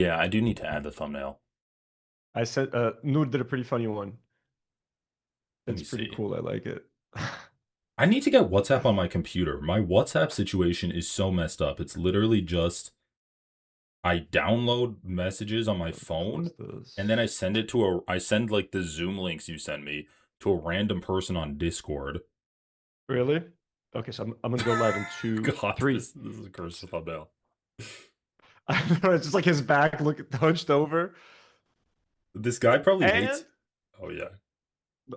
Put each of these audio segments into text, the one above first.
Yeah, I do need to add the thumbnail. I said Noor did a pretty funny one. Let It's me pretty see. cool. I like it. I need to get WhatsApp on my computer. My WhatsApp situation is so messed up. It's literally just I download messages on my Let me close phone and then I this. send it to I send like the Zoom links you send me to a random person on Discord. Really? Okay, so I'm gonna go live in two, God, three. this is a curse thumbnail. I don't know, it's just like his back look hunched over. This guy probably And hates. Oh yeah.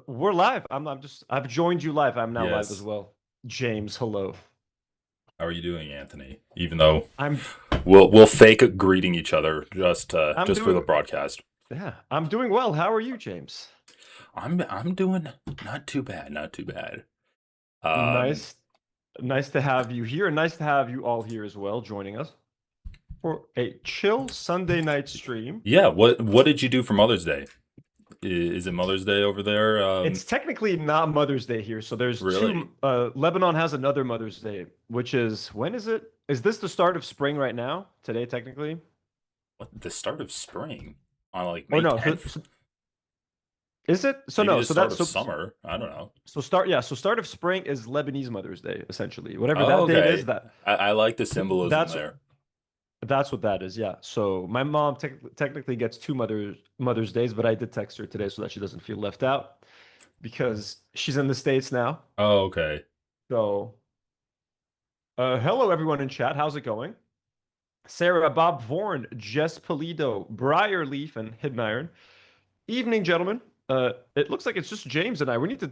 we're live. I've joined you live. I'm now live as Yes. well. James, hello. How are you doing, Anthony? Even though I'm we'll fake greeting each other I'm just for the doing broadcast. yeah, I'm doing well. How are you, James? I'm doing not too bad, not too bad. Um, Nice. Nice to have you here, and nice to have you all here as well, joining us for a chill Sunday night stream. yeah. What did you do for Mother's Day? Is it Mother's Day over there? It's technically not Mother's Day here, so there's Really? two. Lebanon has another Mother's Day, which is when is it? Is this the start of spring right now? Today, technically, What, the start of spring on like or May no? 10th? Is it? So Maybe no. the So start that of summer. I don't know. start. Yeah. So start of spring is Lebanese Mother's Day, essentially. Whatever Oh, that date is, okay. I like the symbolism that's there. that's what that is. Yeah. So my mom technically gets two Mother's Days, but I did text her today so that she doesn't feel left out because she's in the States now. Oh, okay. So hello everyone in chat. How's it going? Sarah, Bob Vorn, Jess Polido, Briarleaf, and Hidden Iron. Evening, gentlemen. It looks like it's just James and I. We need to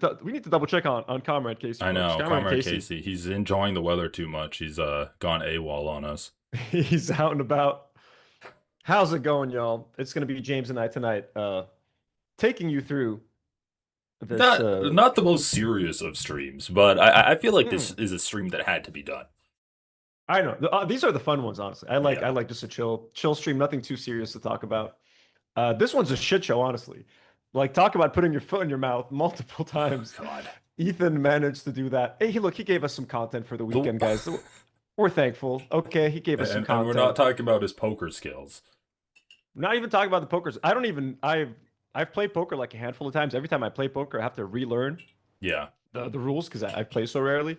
double check on Comrade Casey, I folks. know, Comrade Comrade Casey, Casey. He's enjoying the weather too much. He's gone AWOL on us. he's out and about. How's it going, y'all? It's gonna be James and I tonight, taking you through this. Not the most serious of streams, but I feel like this Hmm, is a stream that had to be done. I know these are the fun ones, honestly. I Yeah. like just a chill stream, nothing too serious to talk about. This one's a shit show, honestly. Like, talk about putting your foot in your mouth multiple times. God. Ethan managed to do that. Hey, look, he gave us some content for the The weekend, guys. We're thankful. Okay, he gave us some and we're not content. talking about his poker skills. Not even talking about the pokers. I don't even. I've played poker like a handful of times. Every time I play poker, I have to relearn Yeah. the rules because I play so rarely.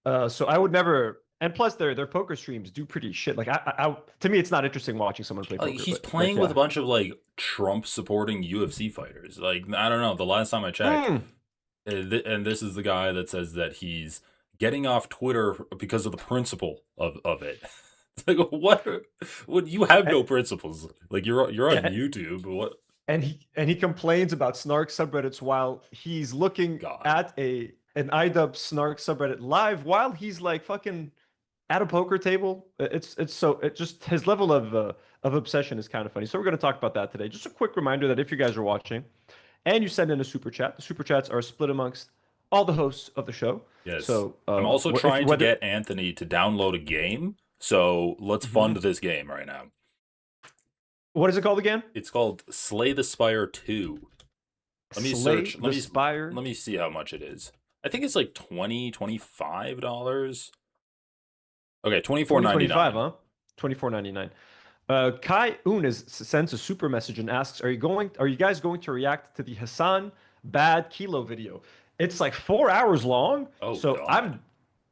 So I would never. And plus, their poker streams do pretty shit. Like to me, it's not interesting watching someone play Like poker. he's But playing with a yeah. bunch of like Trump supporting UFC fighters. Like I don't know, the last time I checked, Mm. and this is the guy that says that he's getting off Twitter because of the principle of it. It's like what you have And, no principles. Like you're on yeah, YouTube. What and he complains about snark subreddits while he's looking God. at an IDub snark subreddit live while he's like fucking at a poker table. It's so it just his level of obsession is kind of funny. So we're going to talk about that today. Just a quick reminder that if you guys are watching and you send in a super chat, the super chats are split amongst all the hosts of the show. Yes. So I'm also if trying to whether get Anthony to download a game. So let's fund Mhm. this game right now. What is it called again? It's called Slay the Spire 2. Let me Slay search. the Spire. Let me see how much it is. I think it's like $25. Okay, 2025, 24.99. huh? 24.99. Kai Unis sends a super message and asks, Are you guys going to react to the Hassan Bad Kilo video? It's like 4 hours long, Oh so God.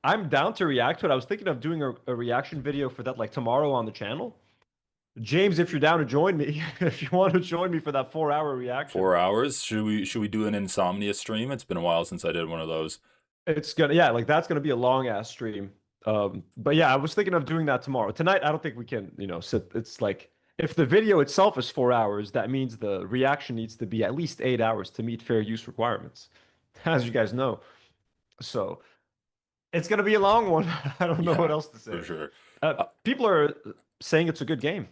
I'm down to react to it. I was thinking of doing a reaction video for that like tomorrow on the channel. James, if you're down to join me, if you want to join me for that 4 hour reaction, 4 hours? Should we do an insomnia stream? It's been a while since I did one of those. it's gonna yeah, like that's gonna be a long ass stream. But yeah, I was thinking of doing that tomorrow. Tonight, I don't think we can, sit. It's like if the video itself is 4 hours, that means the reaction needs to be at least 8 hours to meet fair use requirements, as you guys know. So it's gonna be a long one. I don't know what Yeah, else to for say. sure. People are saying it's a good game.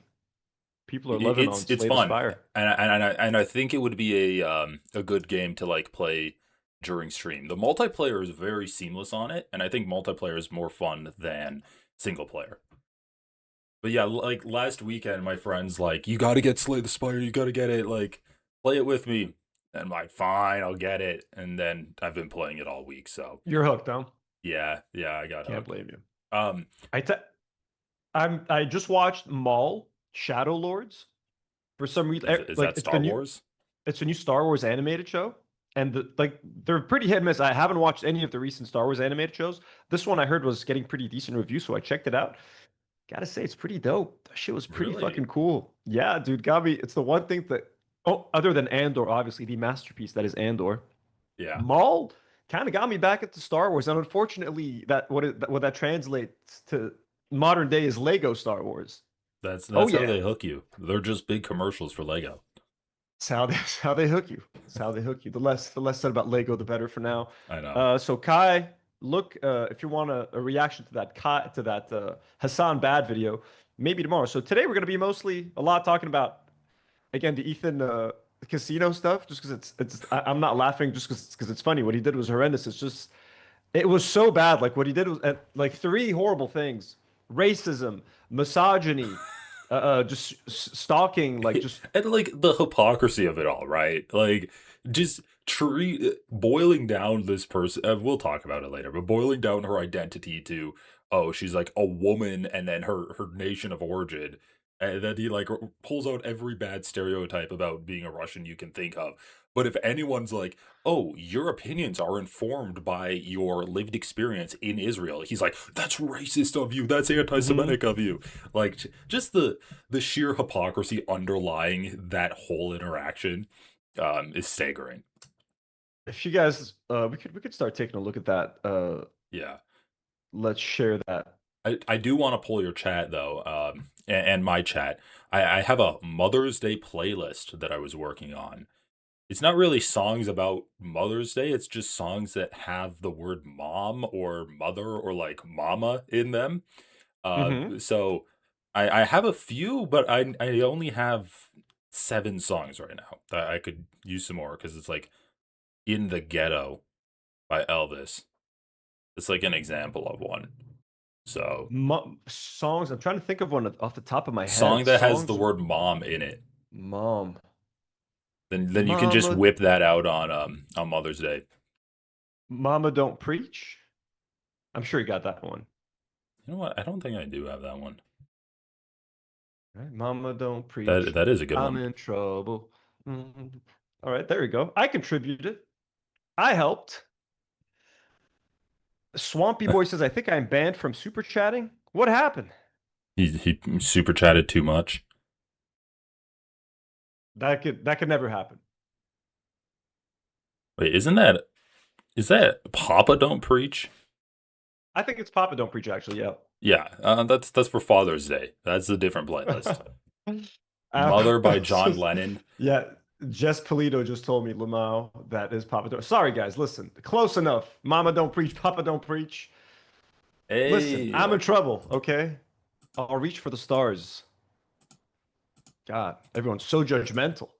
People are loving on It's Slay the fun, Spire. and I think it would be a good game to like play during stream. The multiplayer is very seamless on it, and I think multiplayer is more fun than single player. But yeah, like last weekend, my friends like, you got to get Slay the Spire, you got to get it, like play it with me. And I'm like, fine, I'll get it. And then I've been playing it all week, so You're hooked, huh? yeah, I got Can't hooked. blame you. Um, I te- I just watched Maul Shadow Lords. For some reason, Is like that it's the Star new Wars? it's a new Star Wars animated show, and like they're pretty hit and miss. I haven't watched any of the recent Star Wars animated shows. This one I heard was getting pretty decent reviews, so I checked it out. Gotta say, it's pretty dope. That shit was pretty Really? fucking cool. Yeah, dude, got me. It's the one thing that, oh, other than Andor, obviously the masterpiece that is Andor. Yeah. Maul kind of got me back into Star Wars, and unfortunately, what that translates to modern day is Lego Star Wars. Oh That's how yeah, they hook you. They're just big commercials for Lego. it's how they it's how they hook you. It's how they hook you. The less said about Lego, the better for now. I know. So Kai, look, if you want a reaction to that Hassan Bad video, maybe tomorrow. So today we're gonna be mostly a lot talking about again the Ethan casino stuff, just because I'm not laughing just because it's funny. What he did was horrendous. It's just it was so bad. Like what he did was like three horrible things: racism, misogyny, just stalking, like just And like the hypocrisy of it all, right? Like just boiling down this person. We'll talk about it later, but boiling down her identity to, oh, she's like a woman, and then her nation of origin, and then he like pulls out every bad stereotype about being a Russian you can think of. But if anyone's like, oh, your opinions are informed by your lived experience in Israel, he's like, that's racist of you, that's Mhm. anti-Semitic of you. Like just the sheer hypocrisy underlying that whole interaction is staggering. If you guys, we could start taking a look at that. Yeah. Let's share that. I do want to pull your chat though, and my chat. I have a Mother's Day playlist that I was working on. It's not really songs about Mother's Day, it's just songs that have the word mom or mother or like mama in them. Hmm. So I have a few, but I only have 7 songs right now. I could use some more because it's like In the Ghetto by Elvis. It's like an example of one. So Songs. I'm trying to think of one off the top of my song head. that has the Songs. word mom in it. Mom. Then you can just Mama. whip that out on Mother's Day. Mama don't preach. I'm sure you got that one. You know what? I don't think I do have that one. Right? Mama don't That preach. that is a good I'm one. in trouble. Mhm. All right, there we go. I contributed. I helped. Swampy Boy says, I think I'm banned from super chatting. What happened? He super chatted too much. That could never happen. Wait, is that Papa Don't Preach? I think it's Papa Don't Preach, actually. Yeah. Yeah, that's for Father's Day. That's a different playlist. Uh, Mother by John Lennon. yeah, Jess Polito just told me, Lamau, that is Papa Don't. Sorry, guys, listen, close enough. Mama don't preach, Papa don't preach. Listen, Hey, I'm in trouble, okay? I'll reach for the stars. God, everyone's so judgmental.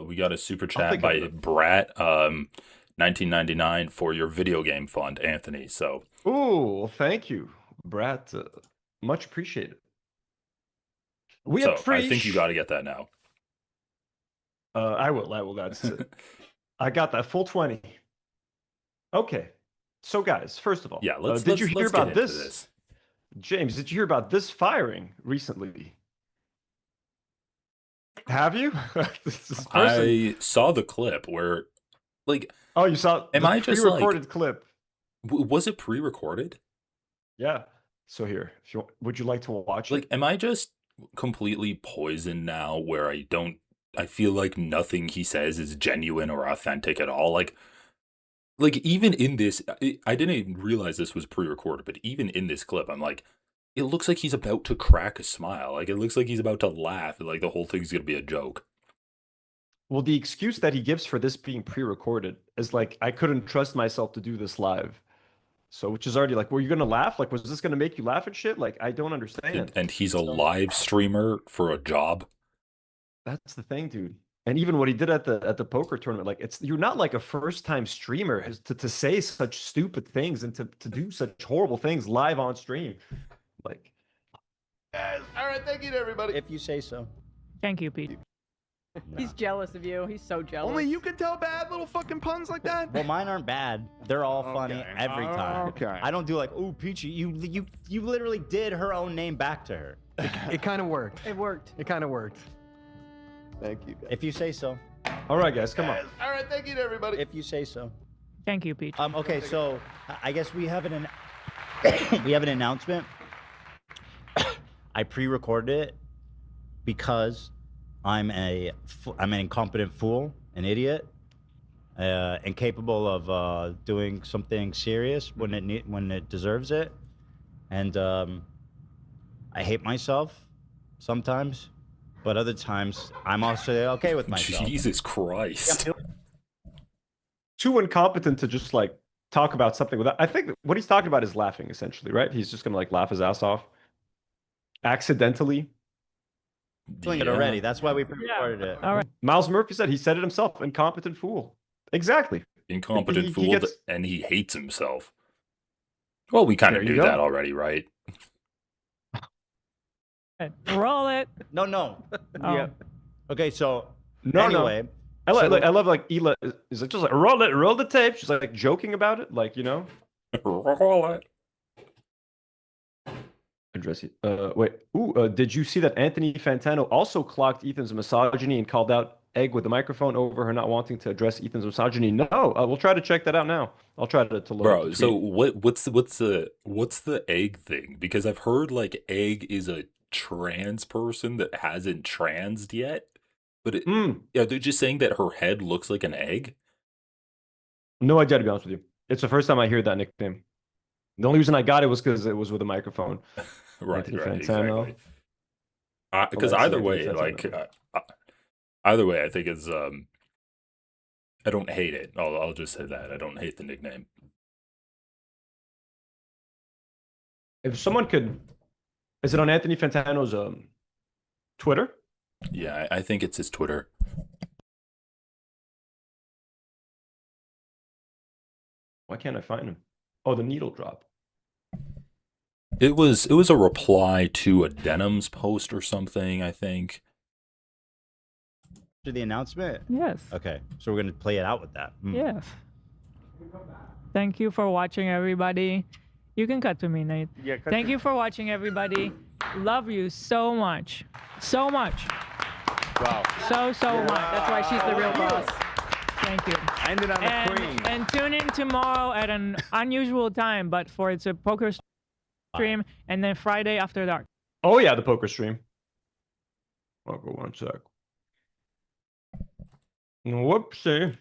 we got a super I'll chat think of by it. Brat, 1999 for your video game fund, Anthony. So, Ooh, well, thank you, Brat. Much appreciated. We I think you appreciate. got to get that now. I will. I will. That's it. I got that full 20. Okay. So, guys, first of all, Yeah, let's did you let's hear let's get about into this? this. James, did you hear about this firing recently? Have you? This person. I saw the clip where, like, Oh, you saw am the I just like, pre-recorded clip. was it pre-recorded? Yeah. So here, if you would you like to watch Like, it? am I just completely poisoned now where I feel like nothing he says is genuine or authentic at all? Like even in this, I didn't even realize this was pre-recorded, but even in this clip, I'm like, it looks like he's about to crack a smile. Like it looks like he's about to laugh. Like the whole thing's gonna be a joke. Well, the excuse that he gives for this being pre-recorded is like, I couldn't trust myself to do this live. So, which is already like, were you gonna laugh? Like, was this gonna make you laugh and shit? Like, I don't understand. And he's a So live streamer for a job. that's the thing, dude. And even what he did at the poker tournament, like it's you're not like a first time streamer to say such stupid things and to do such horrible things live on stream. Like Yes. All right. Thank you to everybody. If you say so. Thank you, Pete. He's jealous of you. He's so jealous. Only you can tell bad little fucking puns like that? Well, mine aren't bad. They're all funny Okay. every time. Okay. I don't do like, ooh, Peachy, you literally did her own name back to her. It kind of worked. It worked. It kind of worked. Thank you, guys. If you say so. All right, guys, come on. All right, thank you to everybody. If you say so. Thank you, Peach. Okay, so I guess we have we have an announcement. I pre-recorded it because I'm an incompetent fool, an idiot, incapable of doing something serious when it deserves it, and I hate myself sometimes, but other times I'm also okay with myself. Jesus Christ. Too incompetent to just like talk about something without. I think what he's talking about is laughing, essentially, right? He's just gonna like laugh his ass off accidentally. Doing it already. That's why we pre-recorded it. All right. Miles Murphy he said it himself, incompetent fool. Exactly. Incompetent He fool, gets- and he hates himself. Well, we kind There of you knew go. that already, right? Roll it. No. Oh. Yeah. Okay, so No, anyway, I love like Ela is like just like roll the tape. She's like joking about it, like, you know. Roll it. Address it. Wait. Did you see that Anthony Fantano also clocked Ethan's misogyny and called out Egg with the microphone over her not wanting to address Ethan's misogyny? No, we'll try to check that out now. I'll try to load up Bro, the so tweet. what's the Egg thing? Because I've heard like Egg is a trans person that hasn't transed yet. But yeah, they're just saying that her head looks like an egg. No idea, to be honest with you. It's the first time I hear that nickname. The only reason I got it was because it was with a microphone. Right, Anthony right, Fantano. exactly. Because that's either Anthony way, Fantano. either way, I think it's I don't hate it. I'll just say that I don't hate the nickname. If someone could, is it on Anthony Fantano's Twitter? Yeah, I think it's his Twitter. Why can't I find him? Oh, the needle drop. It was a reply to a Denim's post or something, I think. after the announcement? Yes. Okay, so we're gonna play it out with that. Yes. Thank you for watching, everybody. You can cut to me, Nate. Yeah, Thank you for watching, everybody. Love you so much. So much. Wow. So much. That's why she's the real boss. Thank you. I ended on a queen. And tune in tomorrow at an unusual time, but it's a poker stream, and then Friday after dark. Oh yeah, the poker stream. I'll go one sec. Whoopsie.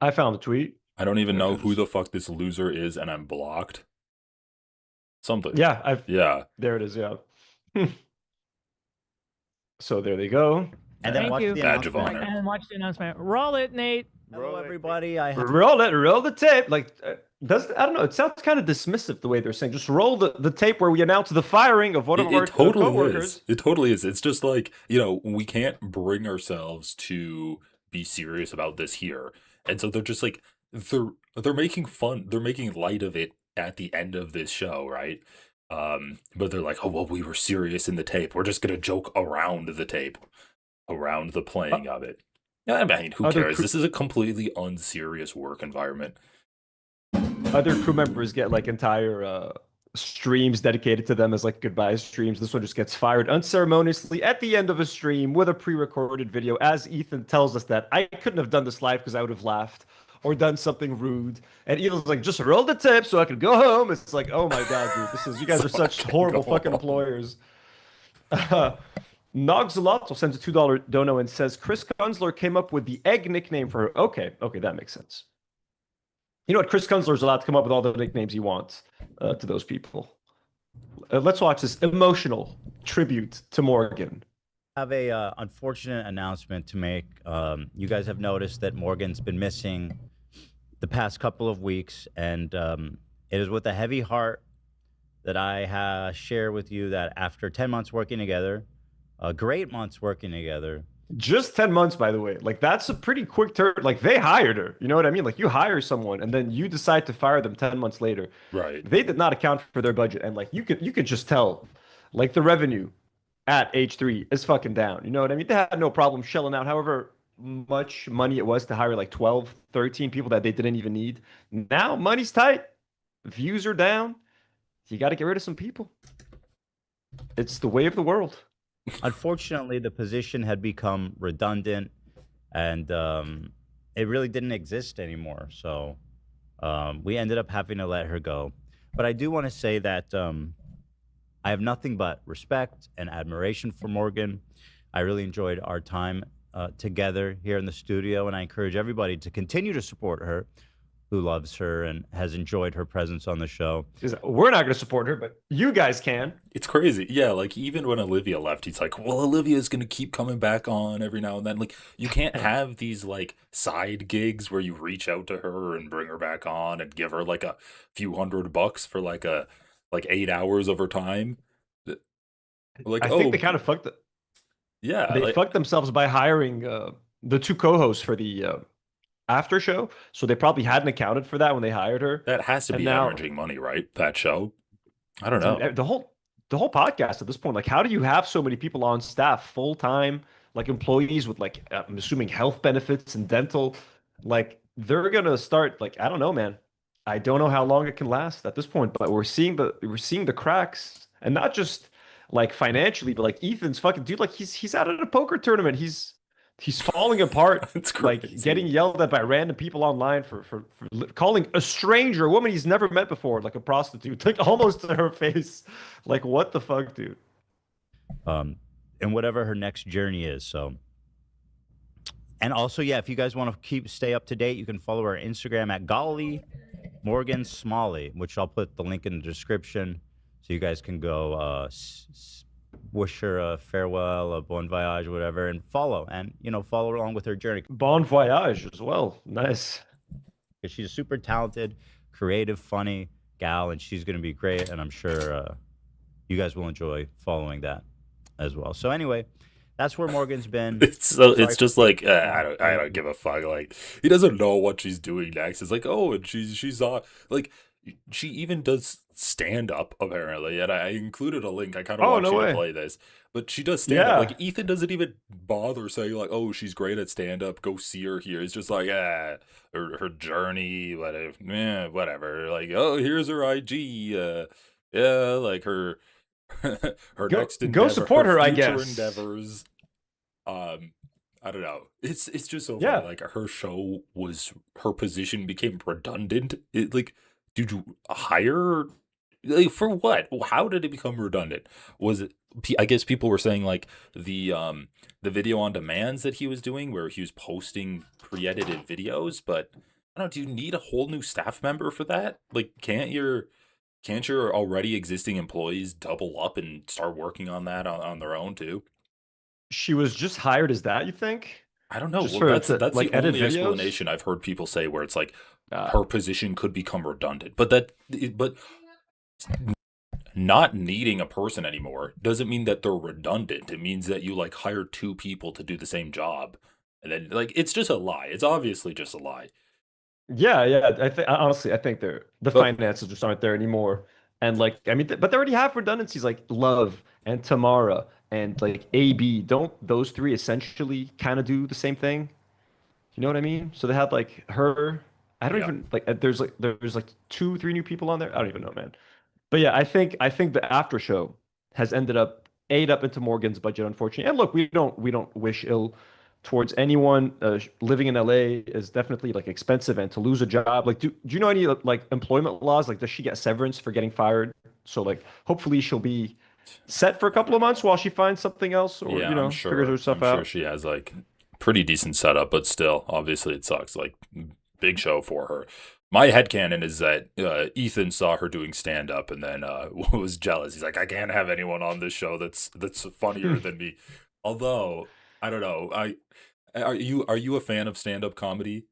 I found the tweet. I don't even know who the fuck this loser is, and I'm blocked. Something. Yeah, Yeah. there it is, yeah. So there they go. And then Thank watch you. the Badge of announcement. honor. And watch the announcement. Roll it, Nate. Hello, everybody. I have Roll the tape. Like, I don't know. It sounds kind of dismissive the way they're saying. Just roll the tape where we announce the firing of one of our totally coworkers. is. It totally is. It's just like, we can't bring ourselves to be serious about this here. And so they're just like, they're making fun. They're making light of it at the end of this show, right? But they're like, oh, well, we were serious in the tape. We're just going to joke around the tape, around the playing of it. Yeah, I mean, who cares? This is a completely unserious work environment. Other crew members get like entire streams dedicated to them as like goodbye streams. This one just gets fired unceremoniously at the end of a stream with a pre-recorded video. As Ethan tells us that I couldn't have done this live because I would have laughed or done something rude. And Ethan's like, just roll the tape so I could go home. It's like, oh my god, dude, you guys are such horrible fucking employers. Nogzalotl sends a $2 dono and says Chris Kunzler came up with the egg nickname for her. Okay, that makes sense. You know what? Chris Kunzler's allowed to come up with all the nicknames he wants to those people. Let's watch this emotional tribute to Morgan. I have a unfortunate announcement to make. You guys have noticed that Morgan's been missing the past couple of weeks, and it is with a heavy heart that I share with you that after 10 months working together, great months working together. Just 10 months, by the way. Like, that's a pretty quick turn. Like, they hired her. You know what I mean? Like, you hire someone, and then you decide to fire them 10 months later. Right. They did not account for their budget, and like you could just tell, like the revenue at age 3 is fucking down. You know what I mean? They had no problem shelling out however much money it was to hire like 12, 13 people that they didn't even need. Now money's tight. Views are down. You got to get rid of some people. It's the way of the world. Unfortunately, the position had become redundant, and it really didn't exist anymore. So we ended up having to let her go. But I do want to say that I have nothing but respect and admiration for Morgan. I really enjoyed our time together here in the studio, and I encourage everybody to continue to support her, who loves her and has enjoyed her presence on the show. We're not going to support her, but you guys can. It's crazy. Yeah, like even when Olivia left, he's like, well, Olivia's going to keep coming back on every now and then. Like you can't have these like side gigs where you reach out to her and bring her back on and give her like a few $100 for like 8 hours of her time. Like, I think they kind of fucked it. Yeah. They fucked themselves by hiring the 2 co-hosts for the after show. So they probably hadn't accounted for that when they hired her. That has to be hemorrhaging money, right? That show. I don't know. The whole podcast at this point, like how do you have so many people on staff full time, like employees with like I'm assuming health benefits and dental, like they're gonna start like I don't know, man. I don't know how long it can last at this point, but we're seeing the cracks, and not just like financially, but like Ethan's fucking dude, like he's out at a poker tournament. He's falling apart. It's like crazy. getting yelled at by random people online for calling a stranger, a woman he's never met before, like a prostitute, like almost to her face. Like what the fuck, dude? And whatever her next journey is. So, and also, yeah, if you guys want to stay up to date, you can follow our Instagram at Golly Morgan Smalley, which I'll put the link in the description, so you guys can go wish her a farewell, a bon voyage, whatever, and follow along with her journey. Bon voyage as well. Nice. Because she's a super talented, creative, funny gal, and she's going to be great, and I'm sure you guys will enjoy following that as well. So anyway, that's where Morgan's been. It's just like I don't give a fuck. Like he doesn't know what she's doing next. It's like, oh, and she's like she even does stand up apparently, and I included a link. I kind of want you to play this, but she does stand up. Like Ethan doesn't even bother saying like, oh, she's great at stand up. Go see her here. It's just like her journey, whatever. Like, oh, here's her IG. Like her next endeavor, go support her, I future guess. endeavors. I don't know. It's just so funny. Like her position became redundant. Did you hire? Like, for what? How did it become redundant? Was it? I guess people were saying like the video on demands that he was doing, where he was posting pre-edited videos. But I don't know. Do you need a whole new staff member for that? Like, can't your already existing employees double up and start working on that on their own too? She was just hired as that, you think? I don't know. Just Well, that's like the only videos? explanation I've heard people say, where it's like her position could become redundant. But not needing a person anymore doesn't mean that they're redundant. It means that you like hire 2 people to do the same job, and then like it's just a lie. It's obviously just a lie. Yeah. Honestly, I think the finances just aren't there anymore. And like, I mean, but they already have redundancies like Love and Tamara and like AB. Don't those 3 essentially kind of do the same thing? You know what I mean? So they had like her. I don't even like. There's like 2, 3 new people on there. I don't even know, man. But yeah, I think the after show has ended up ate up into Morgan's budget, unfortunately. And look, we don't wish ill towards anyone. Living in LA is definitely like expensive, and to lose a job, like do you know any like employment laws? Like, does she get severance for getting fired? So like, hopefully she'll be set for a couple of months while she finds something else, or figures herself out. I'm sure she has like pretty decent setup, but still, obviously it sucks. Like, big show for her. My headcanon is that Ethan saw her doing stand up and then was jealous. He's like, I can't have anyone on this show that's funnier than me. Although, I don't know. Are you a fan of stand up comedy?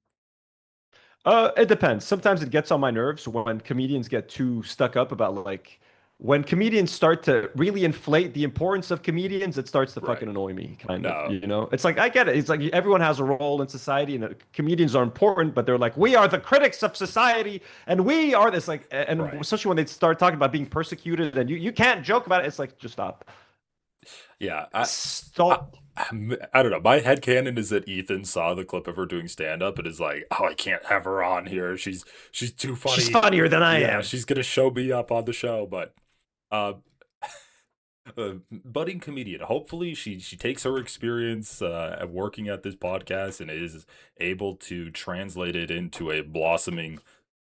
It depends. Sometimes it gets on my nerves when comedians get too stuck up about like when comedians start to really inflate the importance of comedians, it starts to fucking annoy me, kind of. You know, it's like I get it. It's like everyone has a role in society, and comedians are important, but they're like, we are the critics of society, and we are this like, and especially when they start talking about being persecuted, and you can't joke about it. It's like, just stop. Yeah, Stop. I don't know. My headcanon is that Ethan saw the clip of her doing stand up and is like, "Oh, I can't have her on here. She's too funny. She's funnier than I Yeah, am. she's gonna show me up on the show." But budding comedian. Hopefully, she takes her experience at working at this podcast and is able to translate it into a blossoming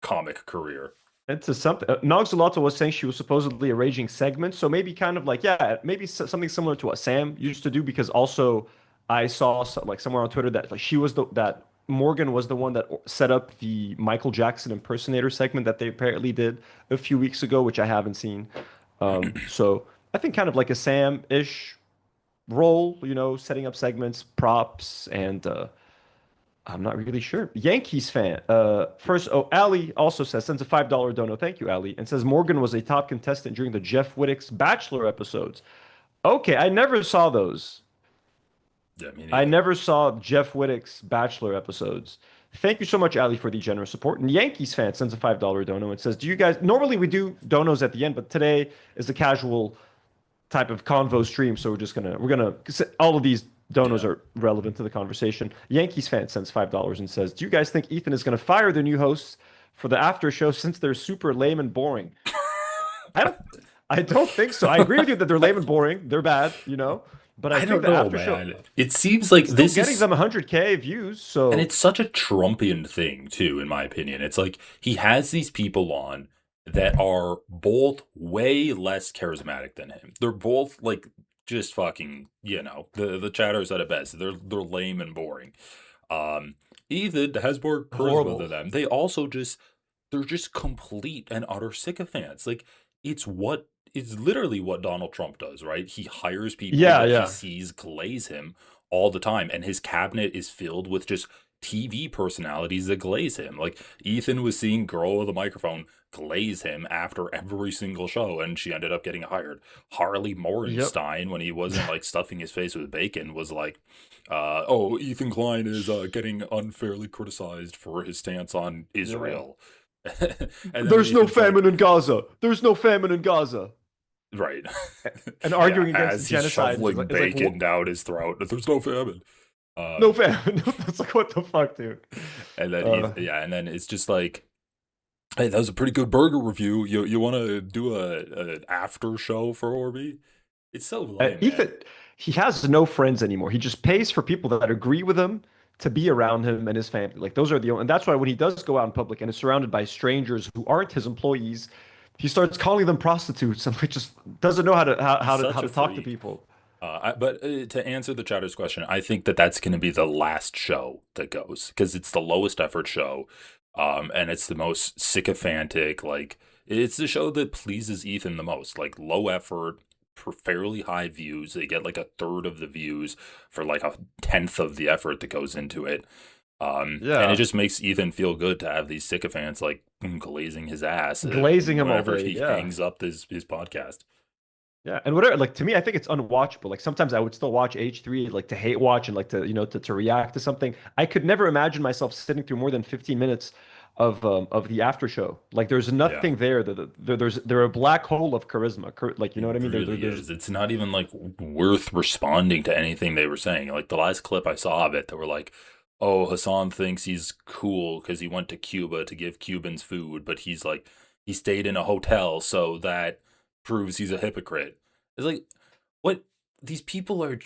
comic career. Into something. Nogzalata was saying she was supposedly arranging segments, so maybe kind of like, yeah, maybe something similar to what Sam used to do. Because also, I saw like somewhere on Twitter that like she was that Morgan was the one that set up the Michael Jackson impersonator segment that they apparently did a few weeks ago, which I haven't seen. So I think kind of like a Sam-ish role, setting up segments, props, and I'm not really sure. Yankees fan. First, Ali also sends a $5 dono. Thank you, Ali, and says Morgan was a top contestant during the Jeff Wittick's Bachelor episodes. Okay, I never saw those. Yeah, me I neither. never saw Jeff Wittick's Bachelor episodes. Thank you so much, Ali, for the generous support. And Yankees fan sends a $5 dono and says, "Do you guys normally we do donos at the end, but today is a casual type of convo stream, so we're gonna all of these donos Yeah. are relevant to the conversation." Yankees fan sends $5 and says, "Do you guys think Ethan is gonna fire the new hosts for the after show since they're super lame and boring?" I don't I don't think so. I agree with you that they're lame and boring. They're bad, but I I think don't the know, after show man. It seems like still this getting is them 100K views, so And it's such a Trumpian thing, too, in my opinion. It's like he has these people on that are both way less charismatic than him. They're both like just fucking, the chatters at it best. They're lame and boring. Ethan has more charisma horrible. than them. They're just complete and utter sycophants. Like it's literally what Donald Trump does, right? He hires people Yeah, that yeah. he sees glaze him all the time, and his cabinet is filled with just TV personalities that glaze him. Like Ethan was seeing Girl with a Microphone glaze him after every single show, and she ended up getting hired. Harley Morenstein, when he wasn't like stuffing his face with bacon, was like, "Oh, Ethan Klein is getting unfairly criticized for his stance on Israel." And then There's no Ethan's like, famine in Gaza. There's no famine in Gaza. right. And arguing Yeah, against as he's genocide is shoveling like, bacon down his throat. There's no famine. no famine. That's like, what the fuck, dude? And then and then it's just like, "Hey, that was a pretty good burger review. You want to do an after show for Orby?" It's so lame, Ethan, man. he has no friends anymore. He just pays for people that agree with him to be around him and his family. Like those are the only, and that's why when he does go out in public and is surrounded by strangers who aren't his employees, he starts calling them prostitutes and he just doesn't know how to Such a talk to freak. people. But to answer the chatter's question, I think that's going to be the last show that goes because it's the lowest effort show, and it's the most sycophantic. Like it's the show that pleases Ethan the most. Like low effort, fairly high views. They get like a third of the views for like a tenth of the effort that goes into it. And Yeah. it just makes Ethan feel good to have these sycophants like glazing his ass, Glazing him all whenever day, he yeah. hangs up his podcast. Yeah, and whatever. Like to me, I think it's unwatchable. Like sometimes I would still watch H3, like to hate watch and like to to react to something. I could never imagine myself sitting through more than 15 minutes of the after show. Like there's nothing there. They're a black hole of charisma. Like you know what I mean? It really is. It's not even like worth responding to anything they were saying. Like the last clip I saw of it, they were like, "Oh, Hassan thinks he's cool because he went to Cuba to give Cubans food, but he's like he stayed in a hotel, so that proves he's a hypocrite." It's like, what? These people are,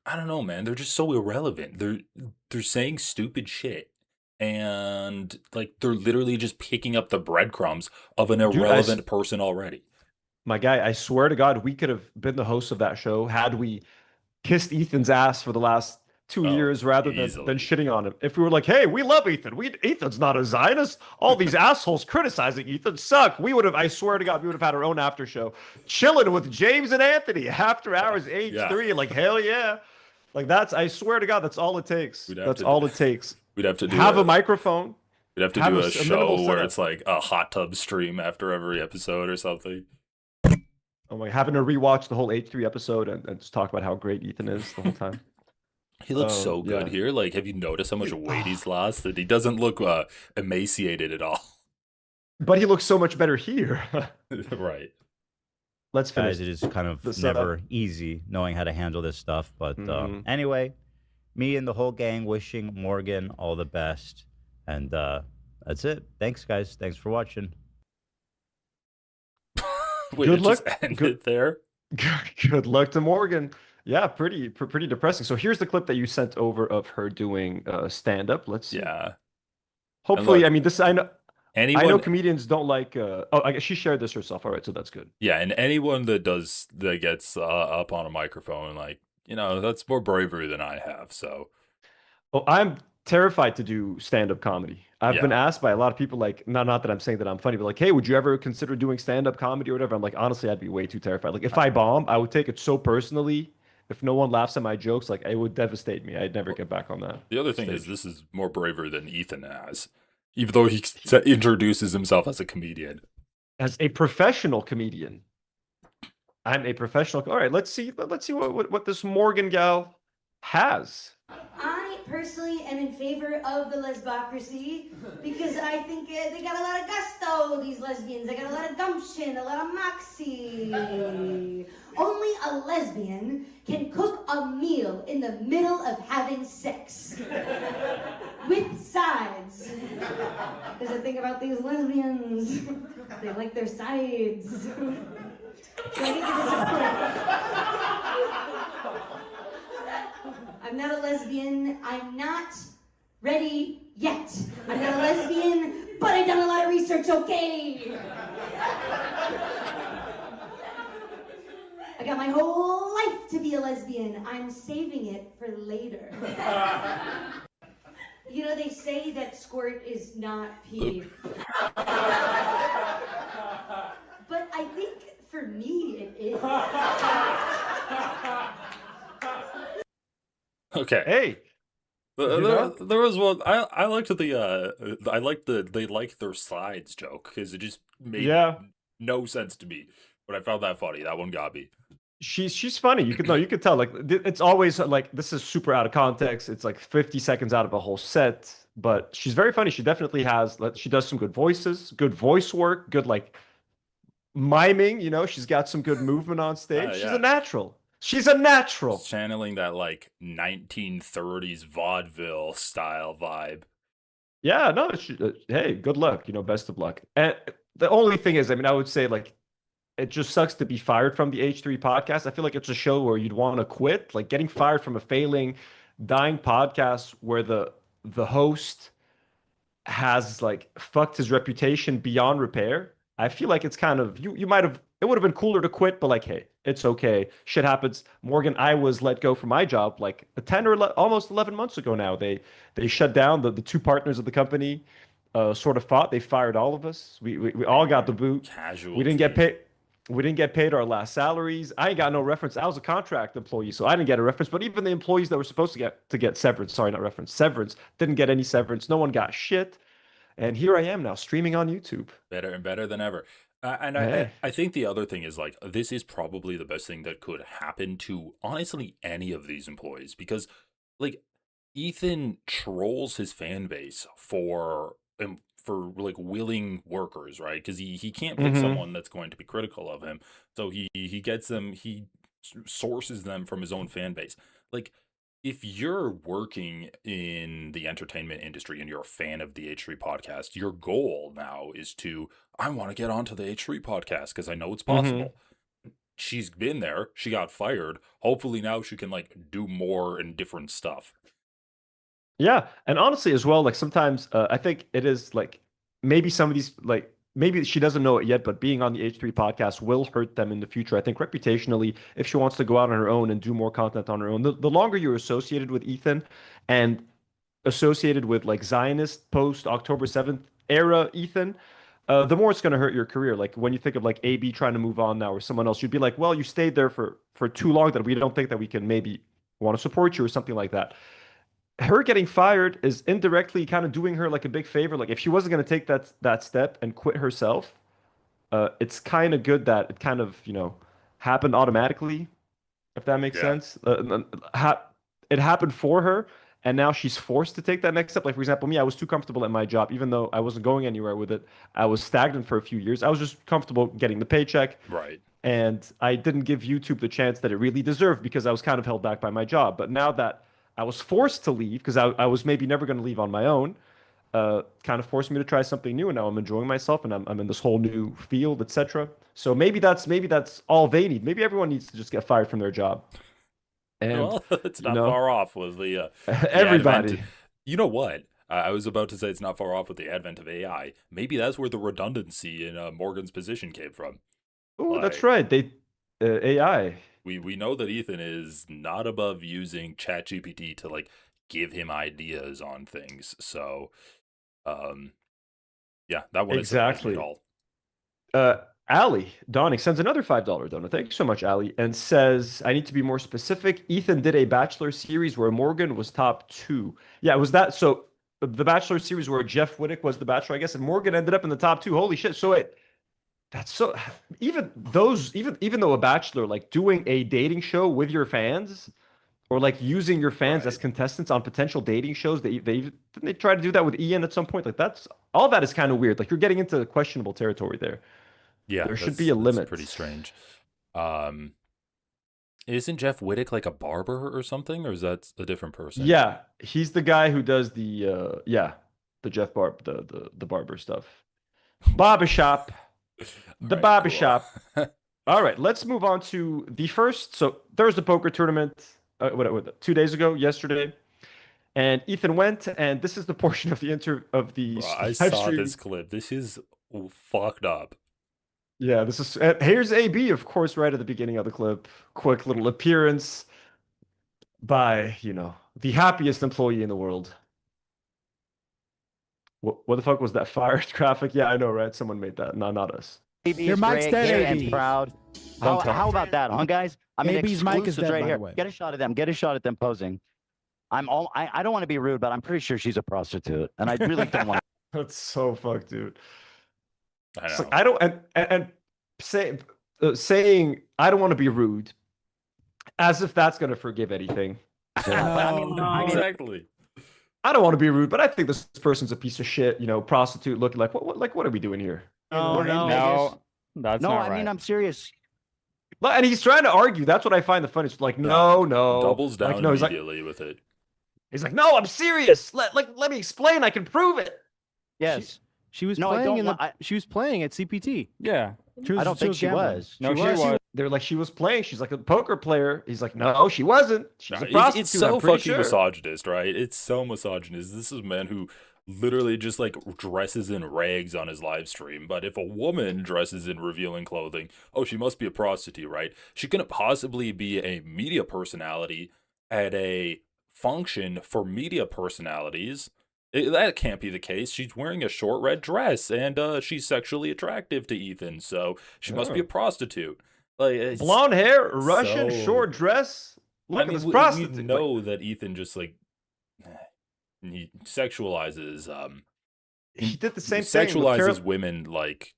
I don't know, man. They're just so irrelevant. They're saying stupid shit. And like they're literally just picking up the breadcrumbs of an irrelevant person already. My guy, I swear to God, we could have been the hosts of that show had we kissed Ethan's ass for the last 2 years rather than shitting on him. If we were like, "Hey, we love Ethan. Ethan's not a Zionist. All these assholes criticizing Ethan suck." We would have, I swear to God, we would have had our own after show, chilling with James and Anthony after hours H3. Like hell yeah, like I swear to God, that's all it takes. That's all it takes. We'd have to do a microphone. We'd have to do a show where it's like a hot tub stream after every episode or something. Oh my, having to rewatch the whole H3 episode and just talk about how great Ethan is the whole time. He looks so good here. Like, have you noticed how much weight he's lost? That he doesn't look emaciated at all. But he looks so much better here. Right. let's finish. Guys, it is kind of the setup. never easy knowing how to handle this stuff. But anyway, me and the whole gang wishing Morgan all the best. And that's it. Thanks, guys. Thanks for watching. Wait, Good it luck. just ended there. Good luck to Morgan. Yeah, pretty depressing. So here's the clip that you sent over of her doing stand up. Let's see. Yeah. Hopefully, look, I mean, this I know. Anyone, I know comedians don't like. I guess she shared this herself. All right, so that's good. Yeah, and anyone that gets up on a microphone, like, that's more bravery than I have. So, Oh, I'm terrified to do stand-up comedy. I've been asked by a lot of people, like, not that I'm saying that I'm funny, but like, hey, would you ever consider doing stand-up comedy or whatever? I'm like, honestly, I'd be way too terrified. Like, if I bomb, I would take it so personally. If no one laughs at my jokes, like, it would devastate me. I'd never get back on that. The other thing is, this is more bravery than Ethan has, even though he introduces himself as a comedian. As a professional comedian, I'm a professional. All right, let's see what this Morgan gal has. I personally am in favor of the lesbocracy because I think they got a lot of gusto, these lesbians. They got a lot of gumption, a lot of moxie. Only a lesbian can cook a meal in the middle of having sex. With sides. Because the thing about these lesbians, they like their sides. So I need to disappoint. I'm not a lesbian. I'm not ready yet. I'm not a lesbian, but I've done a lot of research, okay? I got my whole life to be a lesbian. I'm saving it for later. You know, they say that squirt is not pee. But I think for me it is. Okay. Hey, there was one. I liked they liked their sides joke because it just made no sense to me, but I found that funny. That one got me. She's funny. You could tell. Like, it's always like, this is super out of context. It's like 50 seconds out of a whole set, but she's very funny. She definitely has. She does some good voices, good voice work, good like miming. She's got some good movement on stage. She's a natural. She's a natural. Channeling that like 1930s vaudeville style vibe. Yeah, no. Hey, good luck. Best of luck. And the only thing is, I mean, I would say like, it just sucks to be fired from the H3 podcast. I feel like it's a show where you'd want to quit. Like, getting fired from a failing, dying podcast where the host has like fucked his reputation beyond repair. I feel like it's kind of, you might have, it would have been cooler to quit, but like, hey, it's okay. Shit happens. Morgan, I was let go from my job like 10 or almost 11 months ago now. They shut down. The two partners of the company sort of fought. They fired all of us. We all got the boot. Casual. We didn't get paid. We didn't get paid our last salaries. I ain't got no reference. I was a contract employee, so I didn't get a reference. But even the employees that were supposed to get severance, sorry, not reference, severance, didn't get any severance. No one got shit. And here I am now, streaming on YouTube. Better and better than ever. I think the other thing is, like, this is probably the best thing that could happen to, honestly, any of these employees. Because, like, Ethan trolls his fan base for like willing workers, right? Because he can't pick someone that's going to be critical of him. So he gets them, he sources them from his own fan base. Like, if you're working in the entertainment industry and you're a fan of the H3 podcast, your goal now is I want to get onto the H3 podcast because I know it's possible. She's been there. She got fired. Hopefully now she can like do more and different stuff. Yeah, and honestly as well, like sometimes I think it is like maybe some of these, like maybe she doesn't know it yet, but being on the H3 podcast will hurt them in the future. I think reputationally, if she wants to go out on her own and do more content on her own, the longer you're associated with Ethan and associated with like Zionist post October 7th era Ethan, the more it's going to hurt your career. Like when you think of like AB trying to move on now or someone else, you'd be like, well, you stayed there for too long that we don't think that we can maybe want to support you or something like that. Her getting fired is indirectly kind of doing her like a big favor. Like if she wasn't going to take that step and quit herself, it's kind of good that it kind of, happened automatically, if that makes sense. It happened for her, and now she's forced to take that next step. Like, for example, me, I was too comfortable at my job, even though I wasn't going anywhere with it. I was stagnant for a few years. I was just comfortable getting the paycheck. Right. and I didn't give YouTube the chance that it really deserved because I was kind of held back by my job. But now that I was forced to leave because I was maybe never going to leave on my own, kind of forced me to try something new, and now I'm enjoying myself, and I'm in this whole new field, etc. So maybe that's all they need. Maybe everyone needs to just get fired from their job. And Well, it's you not know, far off with the everybody. advent. You know what? I was about to say it's not far off with the advent of AI. Maybe that's where the redundancy in Morgan's position came from. Oh, that's Like, right. They AI. we know that Ethan is not above using ChatGPT to like give him ideas on things. So, yeah, that wouldn't surprise me Exactly. at all. Ali Donning sends another $5 donor. Thank you so much, Ali, and says, I need to be more specific. Ethan did a Bachelor series where Morgan was top 2. Yeah, it was that. So the Bachelor series where Jeff Wittick was the Bachelor, I guess, and Morgan ended up in the top 2. Holy shit. So that's so even though a Bachelor, like doing a dating show with your fans or like using your fans as Right. contestants on potential dating shows, they try to do that with Ian at some point. Like that's all that is kind of weird. Like you're getting into questionable territory there. Yeah, There should be a that's limit. pretty strange. Isn't Jeff Wittick like a barber or something, or is that a different person? Yeah, he's the guy who does the the Jeff Barb the barber stuff. Barbershop. The Alright, barbershop. cool. All right, let's move on to the first. So there's the poker tournament. What 2 days ago, yesterday, and Ethan went, and this is the portion of the Bro, I live saw stream. this clip. This is fucked up. Yeah, this is here's AB, of course, right at the beginning of the clip. Quick little appearance by the happiest employee in the world. What the fuck was that fire graphic? Yeah, I know, right? Someone made that. No, not us. Your mic's dead, and AB. proud. Don't tell. How about that, huh, guys? I mean, AB's mic is exclusives dead, right by here. the way. Get a shot of them. Get a shot at them posing. I don't want to be rude, but I'm pretty sure she's a prostitute, and I really don't want. That's so fucked, dude. I It's know. like I don't and saying I don't want to be rude, as if that's gonna forgive anything. Exactly. I don't want to be rude, but I think this person's a piece of shit. Prostitute looking like what are we doing here? No, That's no. not I right. mean, I'm serious. And he's trying to argue. That's what I find the funniest. Like, no. Doubles down Like, no, he's like, immediately with it. no, I'm serious. Let me explain. I can prove it. Yes. She was No, I playing don't she was playing at CPT. Yeah. I don't think she gambling. was. No, she was. They're like, she was playing. She's like a poker player. He's like, no, she wasn't. She's a It's prostitute. so I'm pretty fucking sure. misogynist, right? It's so misogynist. This is a man who literally just like dresses in rags on his live stream. But if a woman dresses in revealing clothing, oh, she must be a prostitute, right? She couldn't possibly be a media personality at a function for media personalities. That can't be the case. She's wearing a short red dress, and she's sexually attractive to Ethan, so she must be a prostitute. Like Blonde hair, Russian, so- short dress. Look I at mean, this we prostitute. know that Ethan just like he sexualizes He did the same thing. With sexualizes women like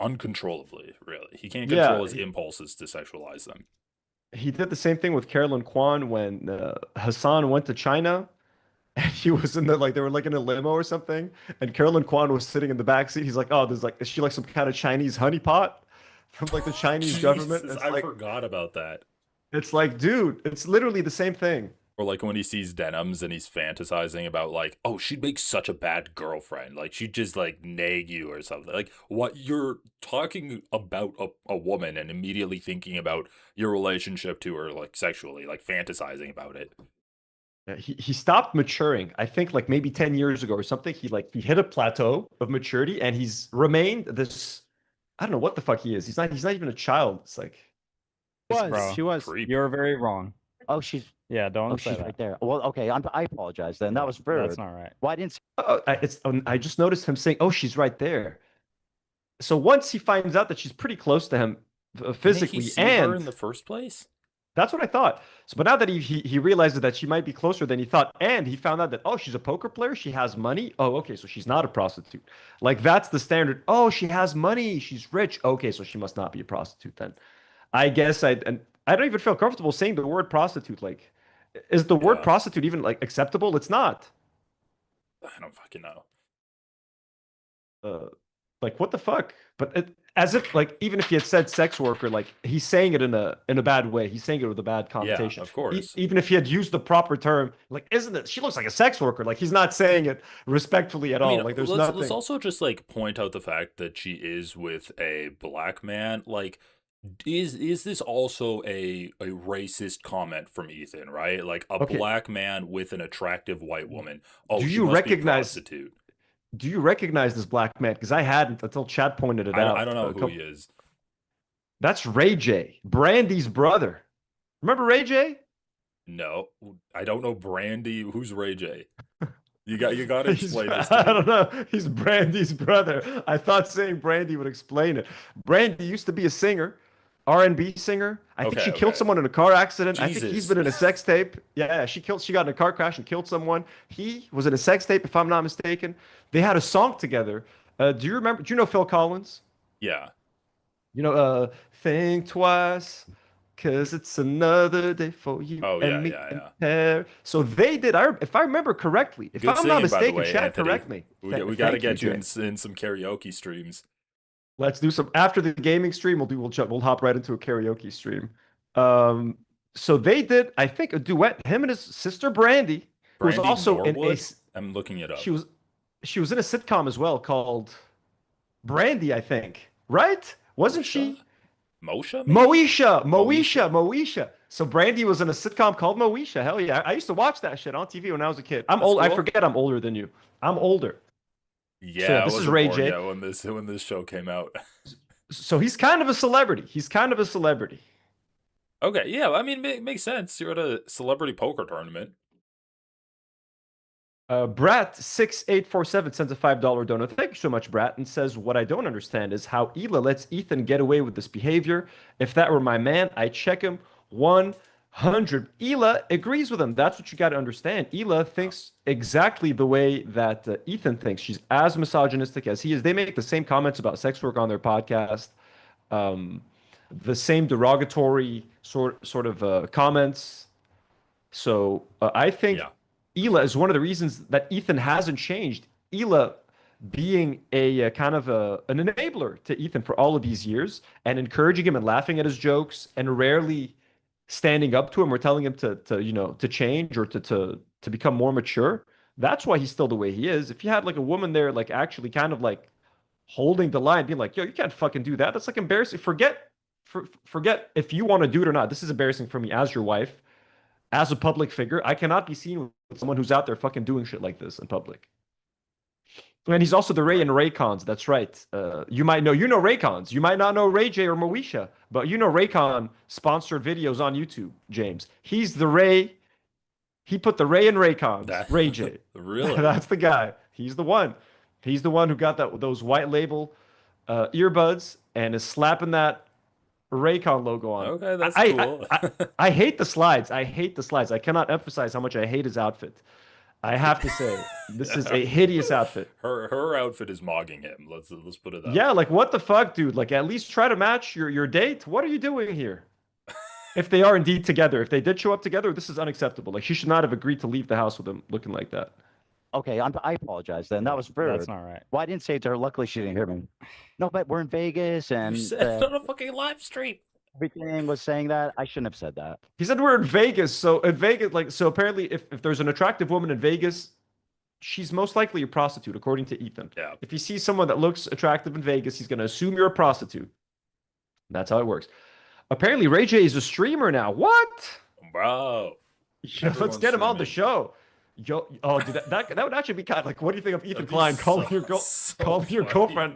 uncontrollably. Really, he can't control his impulses to sexualize them. He did the same thing with Carolyn Kwan when Hassan went to China. And he was in they were like in a limo or something, and Carolyn Kwan was sitting in the back seat. He's like, "Oh, is she like some kind of Chinese honeypot from like the Chinese government?" Jesus, It's I like, forgot about that. it's like, dude, it's literally the same thing. Or like when he sees denims and he's fantasizing about like, oh, she'd make such a bad girlfriend. Like she'd just like nag you or something. Like what you're talking about a woman and immediately thinking about your relationship to her like sexually, like fantasizing about it. He stopped maturing. I think like maybe 10 years ago or something. He hit a plateau of maturity, and he's remained this. I don't know what the fuck he is. He's not even a child. It's like Bro, She was. Creep. You're very wrong. Oh, she's. Yeah, don't Oh, say she's that. right there. Well, okay. I apologize then. That was very. That's not right. Why didn't? I just noticed him saying, "Oh, she's right there." So once he finds out that she's pretty close to him physically, Didn't he see her and in the first place. that's what I thought. So, but now that he realizes that she might be closer than he thought, and he found out that, oh, she's a poker player, she has money. Oh, okay, so she's not a prostitute. Like that's the standard. Oh, she has money, she's rich. Okay, so she must not be a prostitute then. I guess I don't even feel comfortable saying the word prostitute. Like, is the word Yeah. prostitute even like acceptable? It's not. I don't fucking know. Like what the fuck? But as if like even if he had said sex worker, like he's saying it in a bad way. He's saying it with a bad connotation. of course. Even if he had used the proper term, like isn't it? She looks like a sex worker. Like he's not saying it respectfully at all. Like there's nothing. Let's also just like point out the fact that she is with a black man. Like, is this also a racist comment from Ethan? Right, like a Okay. black man with an attractive white woman. Oh, Do she you must be a recognize- prostitute. Do you recognize this black man? Because I hadn't until Chad pointed it out. I don't know a who couple- he is. That's Ray J, Brandy's brother. Remember Ray J? No, I don't know. Brandy, who's Ray J? You got to explain this. I To me. don't know. He's Brandy's brother. I thought saying Brandy would explain it. Brandy used to be a singer, R&B singer. I think Okay, she killed okay. someone in a car accident. I think he's Jesus. been in a sex tape. Yeah, she got in a car crash and killed someone. He was in a sex tape, if I'm not mistaken. They had a song together. Do you remember? Do you know Phil Collins? Yeah. You know, think twice, cause it's another day for you Oh, and yeah, me yeah, and yeah. her. So they did. If I remember correctly, if Good I'm not singing, by the mistaken, way, Chad, Anthony. correct me. We Thank got to you, get you Jay. in some karaoke streams. Let's do some after the gaming stream. We'll hop right into a karaoke stream. So they did, I think, a duet. Him and his sister Brandy, who was Brandy also in a. Norwood? I'm looking it up. She was in a sitcom as well called Brandy, I think. Right? Wasn't she? Moshe? maybe? Moesha. So Brandy was in a sitcom called Moesha. Hell yeah. I used to watch that shit on TV when I was a kid. I'm That's old. I cool. forget I'm older than you. I'm older. Yeah, I this is wasn't Ray born J. yet when this show came out. So he's kind of a celebrity. Okay, yeah, I mean, makes sense. You're at a celebrity poker tournament. Brat6847 sends a $5 donor. Thank you so much, Brat, and says, what I don't understand is how Hila lets Ethan get away with this behavior. If that were my man, I'd check him 100. Hila agrees with him. That's what you got to understand. Hila thinks exactly the way that Ethan thinks. She's as misogynistic as he is. They make the same comments about sex work on their podcast. The same derogatory sort of comments. So I think Yeah. Hila is one of the reasons that Ethan hasn't changed. Hila being a kind of an enabler to Ethan for all of these years and encouraging him and laughing at his jokes and rarely standing up to him or telling him to change or to become more mature. That's why he's still the way he is. If you had like a woman there like actually kind of like holding the line, being like, yo, you can't fucking do that. That's like embarrassing. Forget if you want to do it or not. This is embarrassing for me as your wife. As a public figure, I cannot be seen with someone who's out there fucking doing shit like this in public. And he's also the Ray and Raycons. That's right. You know Raycons. You might not know Ray J or Moesha, but you know Raycon sponsored videos on YouTube, James. He's the Ray. He put the Ray and Raycons. Ray J. Really? That's the guy. He's the one. He's the one who got those white label earbuds and is slapping that Raycon logo on. Okay, that's cool. I hate the slides. I cannot emphasize how much I hate his outfit. I have to say, this is a hideous outfit. Her outfit is mogging him. Let's put it that. Yeah, like what the fuck, dude? Like at least try to match your date. What are you doing here? If they are indeed together, if they did show up together, this is unacceptable. Like she should not have agreed to leave the house with him looking like that. Okay, I apologize then. That was rude. That's not right. Well, I didn't say it to her. Luckily, she didn't hear me. No, but we're in Vegas and You said it on a fucking live stream. everything was saying that. I shouldn't have said that. He said we're in Vegas. So in Vegas, like so apparently if there's an attractive woman in Vegas, she's most likely a prostitute, according to Ethan. Yeah. If he sees someone that looks attractive in Vegas, he's gonna assume you're a prostitute. That's how it works. Apparently Ray J is a streamer now. What? Bro. Yeah, let's Everyone's get him on the streaming. show. Yo, oh, dude, that would actually be kind of like, what do you think of Ethan That'd be Klein calling your so calling your funny. girlfriend?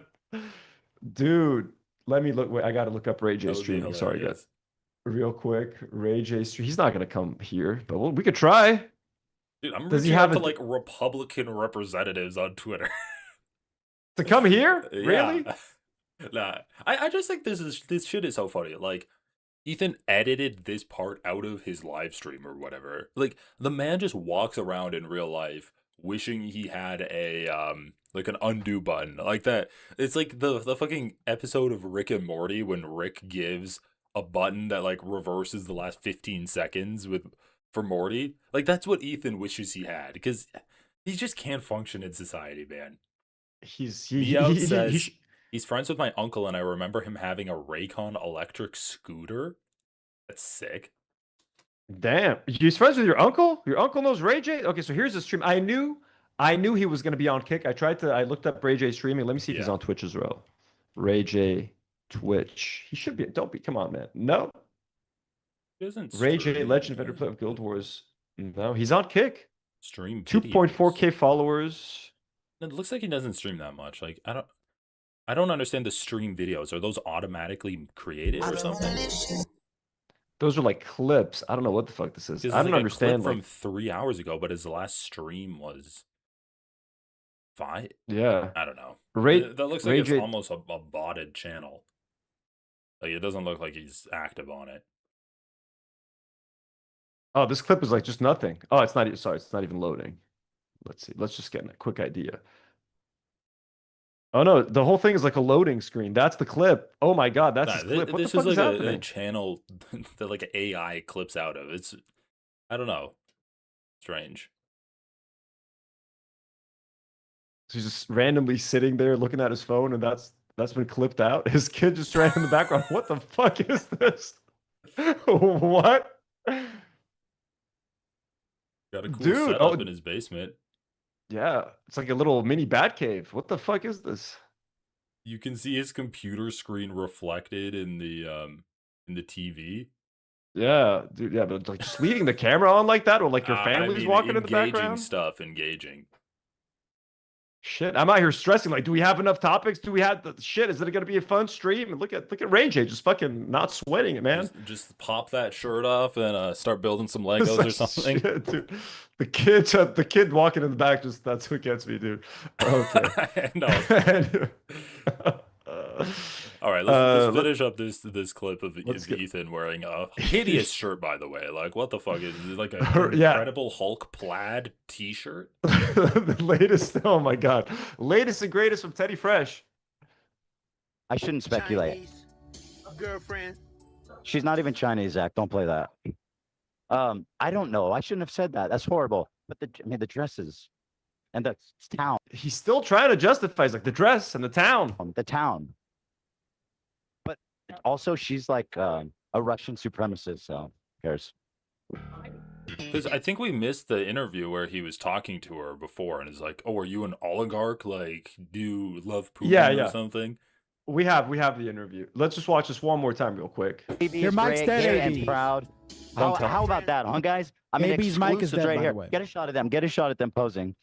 Dude, let me look. Wait, I gotta look up Ray J That would be streaming. Sorry, hilarious. guys. Real quick, Ray J stream. He's not gonna come here, but we could try. Dude, I'm Does he reaching out have to a- like Republican representatives on Twitter. To come here? Yeah. Really? Nah. I just think this shit is so funny. Like, Ethan edited this part out of his live stream or whatever. Like, the man just walks around in real life wishing he had a like an undo button. Like that. It's like the fucking episode of Rick and Morty when Rick gives a button that like reverses the last 15 seconds for Morty. Like that's what Ethan wishes he had because he just can't function in society, man. He He outsays He's friends with my uncle, and I remember him having a Raycon electric scooter. That's sick. Damn, he's friends with your uncle? Your uncle knows Ray J? Okay, so here's the stream. I knew he was gonna be on Kick. I looked up Ray J streaming. Let me see if he's Yeah. on Twitch as well. Ray J Twitch. He should be. Don't be. Come on, man. No. He doesn't Ray J stream, Legend Veteran Player of Guild Wars. No, he's on Kick. stream 2.4K followers. It looks like he doesn't stream that much. Like I don't understand the stream videos. Are those automatically created or something? Those are like clips. I don't know what the fuck this is. I don't understand. From 3 hours ago, but his last stream was 5. Yeah. I don't know. Ray, That looks like Ray it's J, almost a botted channel. Like it doesn't look like he's active on it. Oh, this clip is like just nothing. Oh, it's not. Sorry, it's not even loading. Let's see. Let's just get a quick idea. Oh no, the whole thing is like a loading screen. That's the clip. Oh my god, that's his clip. What This the fuck is is like a happening? channel that like AI clips out of. It's I don't know. Strange. So he's just randomly sitting there looking at his phone, and that's been clipped out. His kid just ran in the background. What the fuck is this? What? Got a cool Dude, setup in his basement. Yeah, it's like a little mini bat cave. What the fuck is this? You can see his computer screen reflected in the TV. Yeah, dude. Yeah, but like just leaving the camera on like that, or like your family's walking in the background. Engaging. Shit, I'm out here stressing. Like, do we have enough topics? Do we have the shit? Is it gonna be a fun stream? And look at Ray J just fucking not sweating it, man. Just pop that shirt off and start building some Legos or something. Shit, dude. The kid walking in the back, just that's what gets me, dude. Okay. No. All right, let's finish up this clip of Ethan wearing a hideous shirt, by the way. Like, what the fuck is it? Like an Incredible Hulk plaid T-shirt? The latest, oh my god, latest and greatest from Teddy Fresh. I shouldn't speculate. Chinese girlfriend. She's not even Chinese, Zach. Don't play that. I don't know. I shouldn't have said that. That's horrible. But the dresses and the town. He's still trying to justify. He's like the dress and the town. The town. But also, she's like a Russian supremacist. So who cares? Because I think we missed the interview where he was talking to her before, and is like, "Oh, are you an oligarch? Like, do you love Putin or something?" We have the interview. Let's just watch this one more time, real quick. Your mic's dead, and proud. How about that, huh, guys? I mean, AB's mic is exclusives dead, right by here. the way. Get a shot of them. Get a shot at them posing.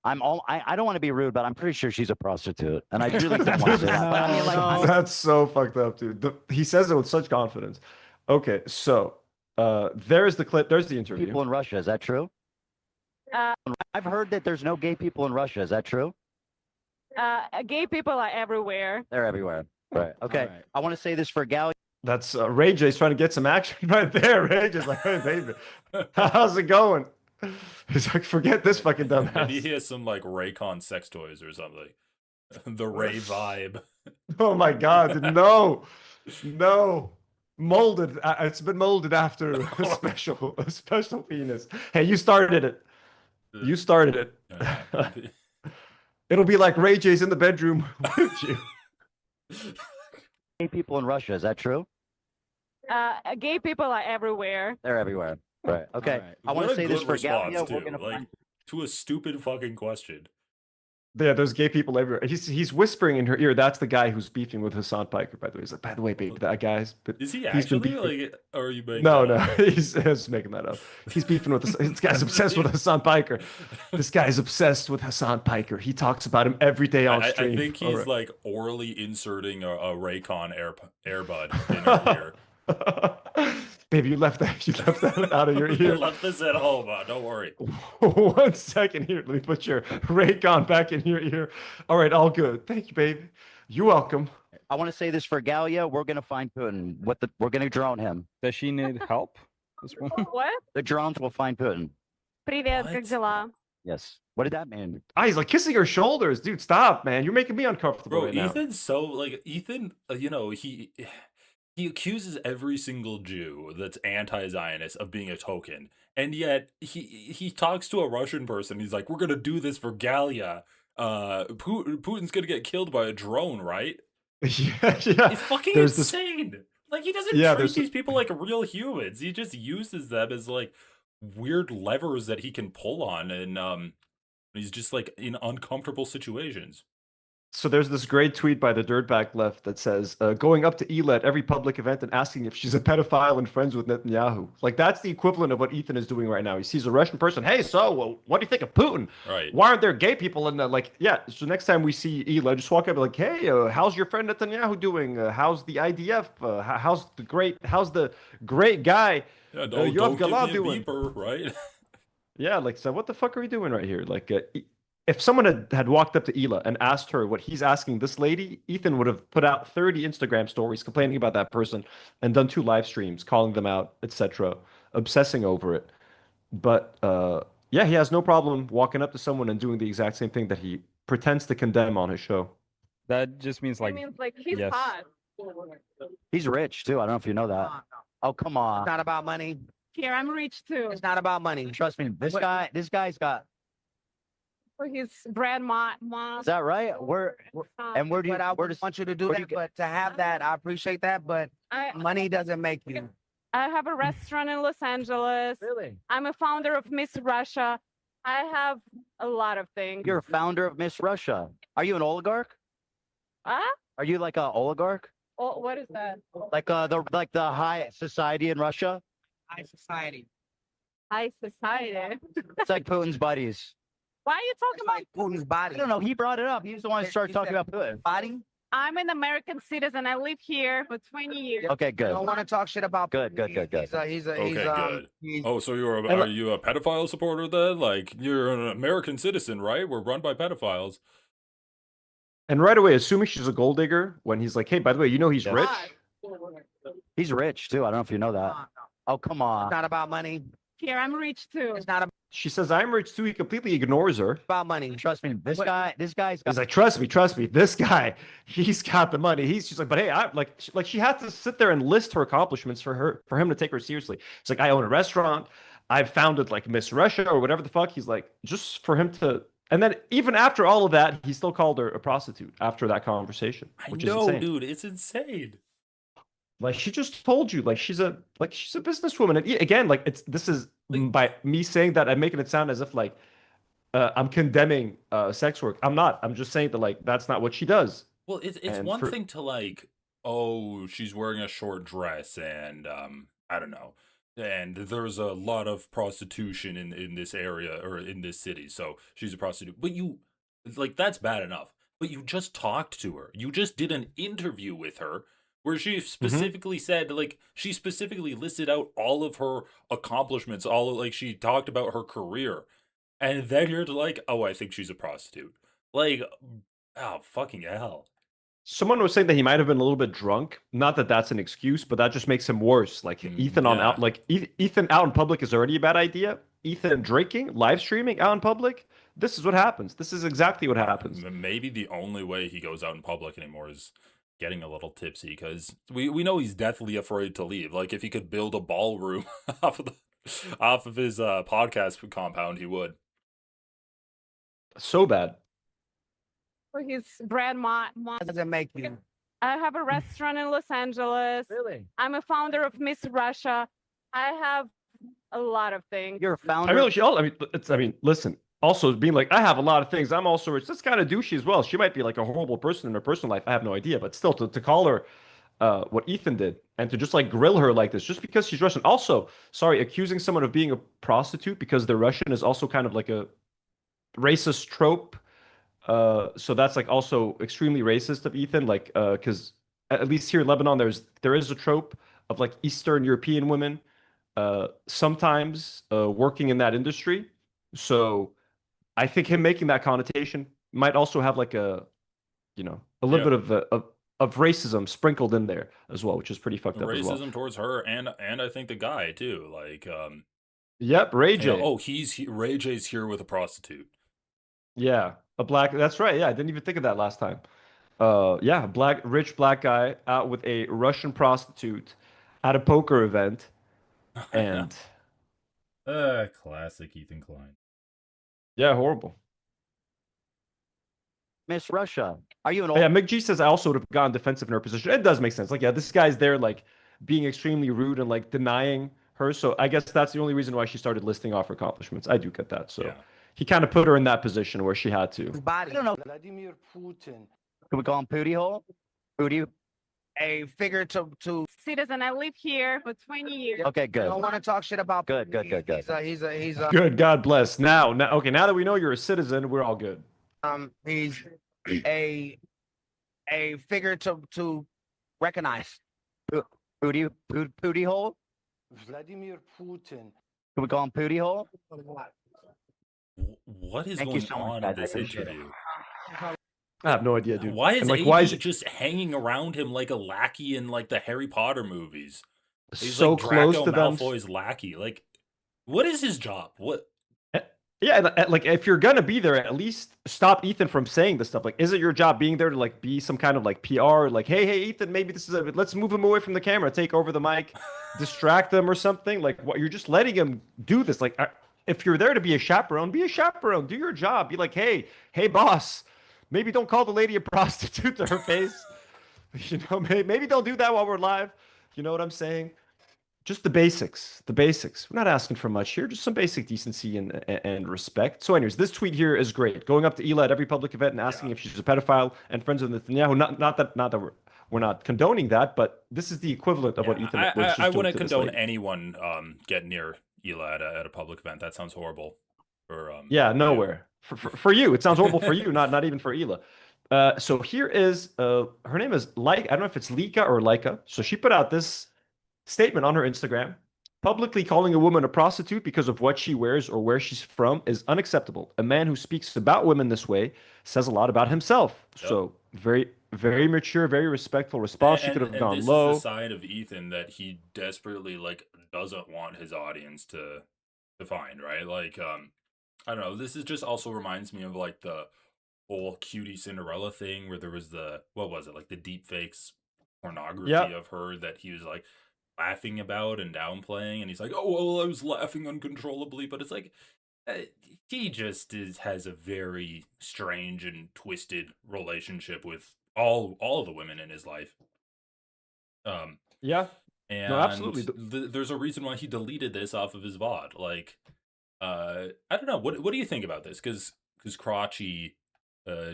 I don't want to be rude, but I'm pretty sure she's a prostitute, and I really don't want to say that. But I mean, like, That's so fucked up, dude. He says it with such confidence. Okay, so there's the clip. There's the interview. People in Russia, is that true? I've heard that there's no gay people in Russia. Is that true? Gay people are everywhere. They're everywhere. Right. Okay. Right. I want to say this for Gal. That's Ray J's trying to get some action right there. Ray J's like, hey, baby, how's it going? He's like, forget this fucking dumbass. Maybe he has some like Raycon sex toys or something. The Ray vibe. Oh my god, dude, no. Molded. It's been molded after a special penis. Hey, you started it. You started it. It'll be like Ray J's in the bedroom with you. Gay people in Russia, is that true? Gay people are everywhere. They're everywhere. Right. Okay. right. I want to say this for response, Galia. too. We're gonna Like, find. to a stupid fucking question. Yeah, there's gay people everywhere. He's whispering in her ear. That's the guy who's beefing with Hassan Piker, by the way. He's like, by the way, babe, that guy's. But Is he he's been actually beefing. like? Or are you making No, that no, up? he's just making that up. He's beefing with this guy's obsessed with Hassan Piker. This guy's obsessed with Hassan Piker. He talks about him every day on stream. I think he's like orally inserting a Raycon earbud in her ear. Baby, you left that out of your I ear. left this at home. Don't worry. 1 second here. Let me put your Raycon back in your ear. All right, all good. Thank you, baby. You're welcome. I want to say this for Galia. We're gonna find Putin. We're gonna drone him. Does she need help? This one? What? The drones will find Putin. Привет, What? как дела? Yes. What did that mean? Ah, he's like kissing her shoulders. Dude, stop, man. You're making me uncomfortable Bro, right now. Ethan's so like Ethan. You know he accuses every single Jew that's anti-Zionist of being a token, and yet he talks to a Russian person. He's like, "We're gonna do this for Galia," Putin's gonna get killed by a drone, right? yeah. It's fucking There's this. insane. Like, he doesn't Yeah, treat there's these people like real humans. He just uses them as like weird levers that he can pull on, and he's just like in uncomfortable situations. So there's this great tweet by the dirtbag left that says, going up to Ela at every public event and asking if she's a pedophile and friends with Netanyahu. Like, that's the equivalent of what Ethan is doing right now. He sees a Russian person. Hey, so what do you think of Putin? Right. Why aren't there gay people in the, like, yeah. So next time we see Ela, just walk up and be like, hey, how's your friend Netanyahu doing? How's the IDF? How's the great guy? Yeah, Yoav don't give Galad me a doing? beeper, right? Yeah, like, so what the fuck are we doing right here? Like, if someone had walked up to Ela and asked her what he's asking this lady, Ethan would have put out 30 Instagram stories complaining about that person and done 2 live streams calling them out, etc., obsessing over it. But yeah, he has no problem walking up to someone and doing the exact same thing that he pretends to condemn on his show. That just means like, he's yes. hot. He's rich too. I don't know if you know that. Oh, come on. It's not about money. Here, I'm rich too. It's not about money. Trust me. This guy's got. For his brand mom. Is that right? Where do you? But I Where does? want you to do where that. do you But to have that, I appreciate that. But money doesn't make you. I have a restaurant in Los Angeles. Really? I'm a founder of Miss Russia. I have a lot of things. You're a founder of Miss Russia. Are you an oligarch? Huh? Are you like an oligarch? Oh, what is that? Like the high society in Russia? High society. High society. It's like Putin's buddies. Why are you talking It's about? like Putin's body. I don't know. He brought it up. He was the one who started He talking said about Putin. Body? I'm an American citizen. I live here for 20 years. Okay, I good. don't want to talk shit about Good, Putin. good, good, good. He's Okay, good. Oh, so And are you a pedophile supporter then? Like, you're an American citizen, right? We're run by pedophiles. And right away, assuming she's a gold digger, when he's like, hey, by the way, you know he's Yeah. rich? He's rich too. I don't know if you know that. Oh, come on. It's not about money. Here, I'm rich too. It's not She says, I'm rich too. He completely ignores her. about money. Trust me. This guy's got. He's like, trust me. This guy, he's got the money. She's like, but hey, I like she had to sit there and list her accomplishments for him to take her seriously. It's like, I own a restaurant. I've founded like Miss Russia or whatever the fuck. He's like, just for him to. And then even after all of that, he still called her a prostitute after that conversation, which is insane. Dude, it's insane. Like, she just told you, like, she's a businesswoman. And again, like, this is by me saying that, I'm making it sound as if like I'm condemning sex work. I'm not. I'm just saying that, like, that's not what she does. Well, it's one thing to like, oh, she's wearing a short dress and I don't know. And there's a lot of prostitution in this area or in this city, so she's a prostitute. But you, like, that's bad enough. But you just talked to her. You just did an interview with her where she specifically said, like, she specifically listed out all of her accomplishments, like, she talked about her career. And then you're like, oh, I think she's a prostitute. Like, oh, fucking hell. Someone was saying that he might have been a little bit drunk. Not that that's an excuse, but that just makes him worse. Like, Ethan on out, like Ethan out in public is already a bad idea. Ethan drinking, live streaming out in public. This is what happens. This is exactly what happens. Maybe the only way he goes out in public anymore is getting a little tipsy, because we know he's deathly afraid to leave. Like, if he could build a ballroom off of his podcast compound, he would. So bad. For his brand mom. Doesn't make you. I have a restaurant in Los Angeles. Really? I'm a founder of Miss Russia. I have a lot of things. You're a founder. I mean, listen. Also, being like, I have a lot of things. I'm also rich. That's kind of douchey as well. She might be like a horrible person in her personal life. I have no idea. But still, to call her what Ethan did and to just like grill her like this just because she's Russian. Also, sorry, accusing someone of being a prostitute because they're Russian is also kind of like a racist trope. So that's like also extremely racist of Ethan. Like, because at least here in Lebanon, there is a trope of like Eastern European women sometimes working in that industry. So I think him making that connotation might also have like a little bit of racism sprinkled in there as well, which is pretty fucked up as well. Racism towards her and I think the guy too. Like, yep, Ray J. Ray J's here with a prostitute. Yeah, that's right. Yeah, I didn't even think of that last time. Yeah, rich black guy out with a Russian prostitute at a poker event. And classic Ethan Klein. Yeah, horrible. Miss Russia. Are you an Yeah, old? McG says I also would have gotten defensive in her position. It does make sense. Like, yeah, this guy's there, like, being extremely rude and like denying her. So I guess that's the only reason why she started listing off her accomplishments. I do get that. So Yeah. he kind of put her in that position where she had to. Body. I don't know. Vladimir Putin. Can we call him Pootie Hole? Pootie. A figure to. Citizen, I live here for 20 years. Okay, I good. don't want to talk shit about. Good, good, good, good. He's a Good. God bless. Okay. Now that we know you're a citizen, we're all good. he's a figure to recognize. Pootie Hole? Vladimir Putin. Can we call him Pootie Hole? What is Thank you going so much, on guys. in I this appreciate it. interview? I have no idea, dude. Why is And, like, AB why is it just hanging around him like a lackey in like the Harry Potter movies? He's so like close Draco to them? Malfoy's lackey. Like, what is his job? What? Yeah, and, like if you're gonna be there, at least stop Ethan from saying this stuff. Like, is it your job being there to like be some kind of like PR? Like, hey, Ethan, maybe this is let's move him away from the camera, take over the mic, distract them or something. Like, what you're just letting him do this. Like, if you're there to be a chaperone, be a chaperone. Do your job. Be like, hey, boss, maybe don't call the lady a prostitute to her face. You know, maybe don't do that while we're live. You know what I'm saying? Just the basics. The basics. We're not asking for much here. Just some basic decency and respect. So, anyways, this tweet here is great. Going up to Ela at every public event and asking if she's a pedophile and friends with Netanyahu. Not that we're not condoning that, but this is the equivalent of what Ethan was just I doing wouldn't to this condone lady. anyone getting near Ela at a public event. That sounds horrible. Yeah, nowhere. For you, it sounds horrible for you, not even for Ela. So here is her name is I don't know if it's Lika or Laika. So she put out this statement on her Instagram. Publicly calling a woman a prostitute because of what she wears or where she's from is unacceptable. A man who speaks about women this way says a lot about himself. Yep. So very, very mature, very respectful response. She could have gone this low. is the side of Ethan that he desperately like doesn't want his audience to find, right? Like, I don't know. This is just also reminds me of like the whole cutie Cinderella thing where there was what was it, like the deep fakes pornography of her that he was like laughing about and downplaying, and he's like, oh well, I was laughing uncontrollably, but it's like he just has a very strange and twisted relationship with all of the women in his life. Yeah. And No, absolutely. There's a reason why he deleted this off of his VOD. Like, I don't know. What do you think about this? Because Crotchy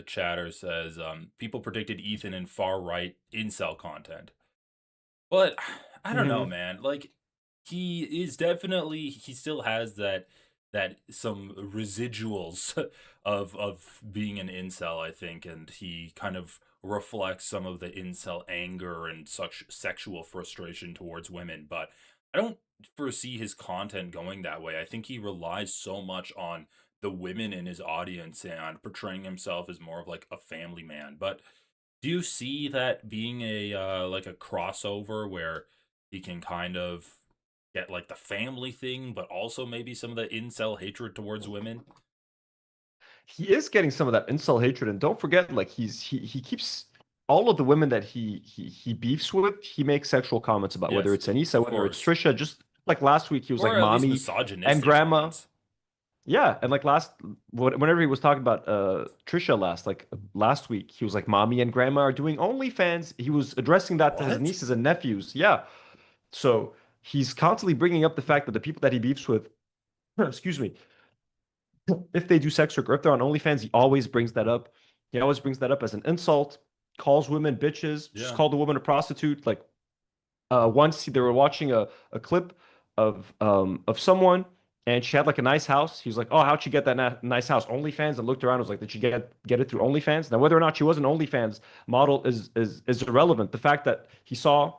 chatter says people predicted Ethan in far right incel content. But I don't know, man. Like, he still has that some residuals of being an incel, I think, and he kind of reflects some of the incel anger and such sexual frustration towards women. But I don't foresee his content going that way. I think he relies so much on the women in his audience and portraying himself as more of like a family man. But do you see that being a like a crossover where he can kind of get like the family thing, but also maybe some of the incel hatred towards women? He is getting some of that incel hatred, and don't forget, like he keeps all of the women that he beefs with. He makes sexual comments about, whether it's Anissa, whether it's Trisha. Just like last week, he was or like at least mommy misogynistic and grandma. comments. Yeah, and like whenever he was talking about Trisha last week, he was like, "Mommy and Grandma are doing OnlyFans." He was addressing that to his nieces and nephews. Yeah, so he's constantly bringing up the fact that the people that he beefs with, excuse me, if they do sex work or if they're on OnlyFans, he always brings that up. He always brings that up as an insult. Calls women bitches. Just called a woman a prostitute. Like once they were watching a clip of someone. And she had like a nice house. He was like, "Oh, how'd she get that nice house? OnlyFans?" And looked around. And was like, "Did she get it through OnlyFans?" Now, whether or not she was an OnlyFans model is irrelevant. The fact that he saw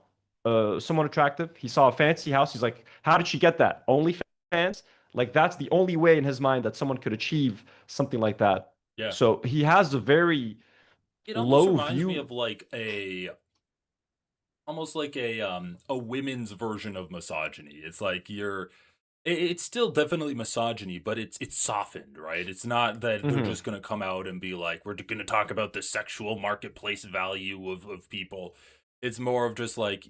someone attractive, he saw a fancy house. He's like, "How did she get that? OnlyFans?" Like that's the only way in his mind that someone could achieve something like that. Yeah. So he has a very almost low reminds view. me of like almost like a women's version of misogyny. It's like it's still definitely misogyny, but it's softened, right? It's not that they're just going to come out and be like, we're going to talk about the sexual marketplace value of people. It's more of just like,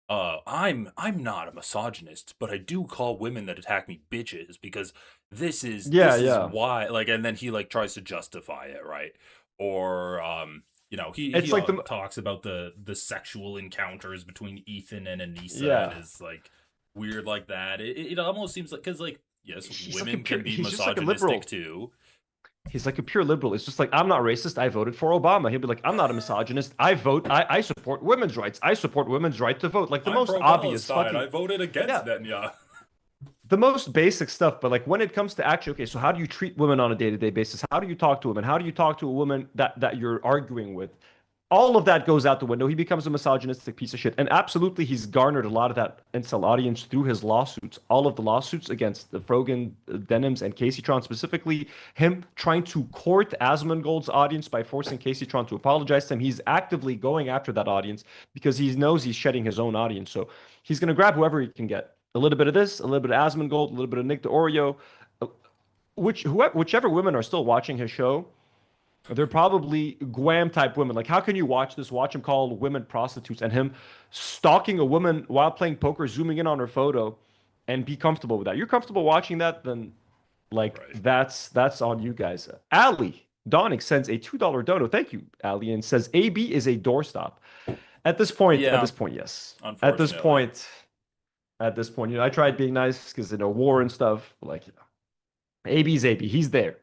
I'm not a misogynist, but I do call women that attack me bitches because this is why, like, and then he like tries to justify it, right? or he It's like talks about the sexual encounters between Ethan and Anissa, Yeah. and is like weird like that. It almost seems like, because like, yes, He's women can be he's just like a liberal. misogynistic too. He's like a pure liberal. It's just like, I'm not racist. I voted for Obama. He'll be like, I'm not a misogynist. I support women's rights. I support women's right to vote. Like the I'm most obvious pro-Palestine. fucking. I voted against Netanyahu. The most basic stuff, but like when it comes to actually, okay, so how do you treat women on a day-to-day basis? How do you talk to women? How do you talk to a woman that you're arguing with? All of that goes out the window. He becomes a misogynistic piece of shit. And absolutely, he's garnered a lot of that incel audience through his lawsuits. All of the lawsuits against the Frogan, Denims, and Casey Tron specifically, him trying to court Asmongold's audience by forcing Casey Tron to apologize to him. He's actively going after that audience because he knows he's shedding his own audience. So he's going to grab whoever he can get. A little bit of this, a little bit of Asmongold, a little bit of Nick the Oreo. Whichever women are still watching his show, they're probably Guam type women. Like, how can you watch him call women prostitutes, and him stalking a woman while playing poker, zooming in on her photo, and be comfortable with that? You're comfortable watching that, then like that's on you guys. Ali Donning sends a $2 dono. Thank you, Ali, and says AB is a doorstop. At this point, yes. At this point, I tried being nice because war and stuff. Like, AB's AB. He's there.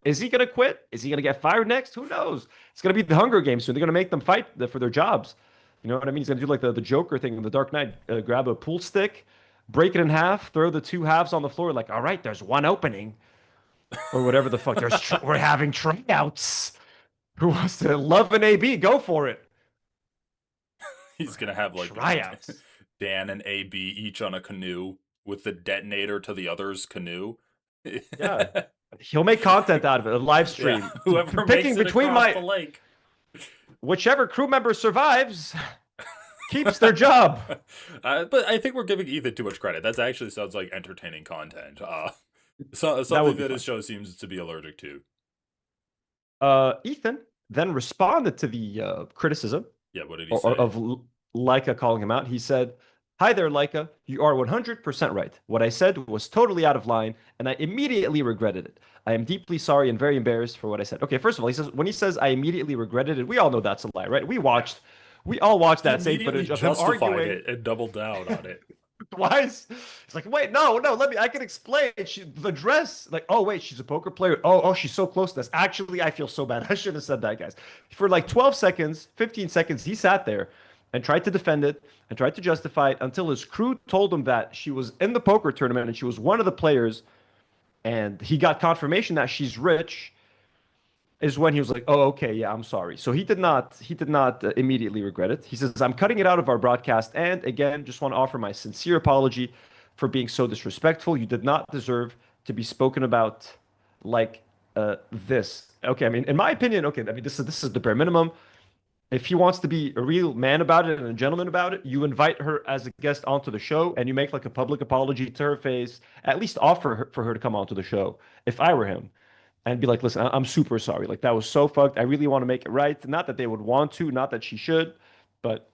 Is he gonna quit? Is he gonna get fired next? Who knows? It's gonna be the Hunger Games soon. They're gonna make them fight for their jobs. You know what I mean? He's gonna do like the Joker thing in The Dark Knight. Grab a pool stick, break it in half, throw the two halves on the floor. Like, all right, there's one opening, or whatever the fuck. We're having tryouts. Who wants to love an AB? Go for it. He's gonna have like tryouts. Dan and AB each on a canoe with the detonator to the other's canoe. Yeah, he'll make content out of it. A live stream. Yeah. Whoever picking makes it between across the lake. Whichever crew member survives keeps their job. But I think we're giving Ethan too much credit. That actually sounds like entertaining content. Something that his show seems to be allergic to. Ethan then responded to the criticism. Yeah, what did he say? Of Leica calling him out. He said, "Hi there, Leica. You are 100% right. What I said was totally out of line, and I immediately regretted it. I am deeply sorry and very embarrassed for what I said." Okay, first of all, when he says I immediately regretted it, we all know that's a lie, right? We all watched that same footage of him arguing it and doubled down on it. Twice. It's like, wait, no, I can explain. The dress, like, oh wait, she's a poker player. Oh, she's so close to this. Actually, I feel so bad. I shouldn't have said that, guys. For like 12 seconds, 15 seconds, he sat there and tried to defend it and tried to justify it until his crew told him that she was in the poker tournament and she was one of the players, and he got confirmation that she's rich. Is when he was like, "Oh, okay, yeah, I'm sorry." So he did not immediately regret it. He says, "I'm cutting it out of our broadcast, and again, just want to offer my sincere apology for being so disrespectful. You did not deserve to be spoken about like this." Okay, I mean, in my opinion, okay, I mean, this is the bare minimum. If he wants to be a real man about it and a gentleman about it, you invite her as a guest onto the show and you make like a public apology to her face. At least offer for her to come onto the show. If I were him. And be like, "Listen, I'm super sorry. Like, that was so fucked. I really want to make it right." Not that they would want to, not that she should, but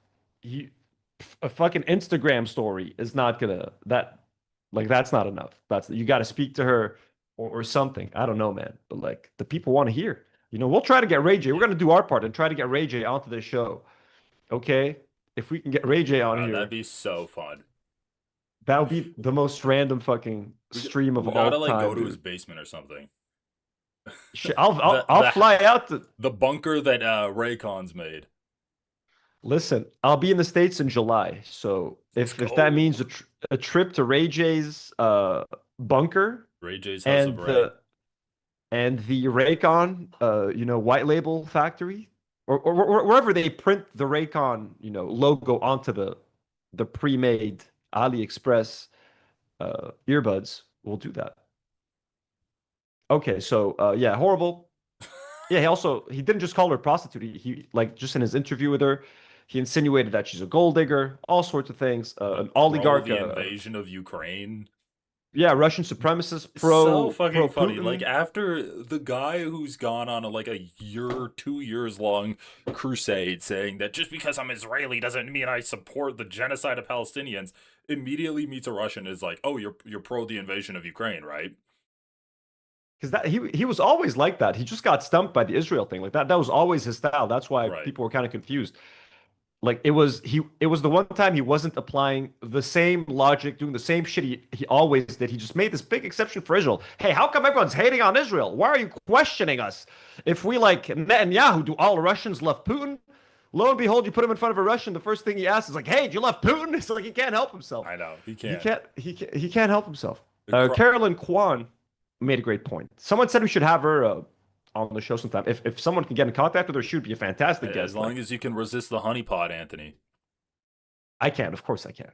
a fucking Instagram story is not gonna, that's not enough. You got to speak to her or something. I don't know, man. But like, the people want to hear. We'll try to get Ray J. We're gonna do our part and try to get Ray J onto this show. Okay, if we can get Ray J on here, that'd be so fun. That would be the most random fucking stream of all time. We gotta like go to his basement or something. I'll fly out to the bunker that Raycon's made. Listen, I'll be in the States in July, so if that means a trip to Ray J's bunker, Ray J's House of Ray, and the Raycon white label factory, or wherever they print the Raycon logo onto the pre-made AliExpress earbuds, we'll do that. Okay, so yeah, horrible. Yeah, he didn't just call her a prostitute. He like, just in his interview with her, he insinuated that she's a gold digger, all sorts of things. An oligarch. The invasion of Ukraine. Yeah, Russian supremacist. So fucking funny. Putin. Like, after the guy who's gone on a 2 years long crusade saying that just because I'm Israeli doesn't mean I support the genocide of Palestinians, immediately meets a Russian is like, "Oh, you're pro the invasion of Ukraine, right?" because that he was always like that. He just got stumped by the Israel thing. Like that was always his style. That's why Right. people were kind of confused. Like it was the one time he wasn't applying the same logic, doing the same shit he always did. He just made this big exception for Israel. Hey, how come everyone's hating on Israel? Why are you questioning us? If we like Netanyahu, do all Russians love Putin? Lo and behold, you put him in front of a Russian. The first thing he asks is like, "Hey, do you love Putin?" It's like he can't help himself. I know he He can't. can't help himself. The Carolyn Kwan made a great point. Someone said we should have her on the show sometime. If someone can get in contact with her, she would be a fantastic guest. As long as you can resist the honeypot, Anthony. I can, of course I can.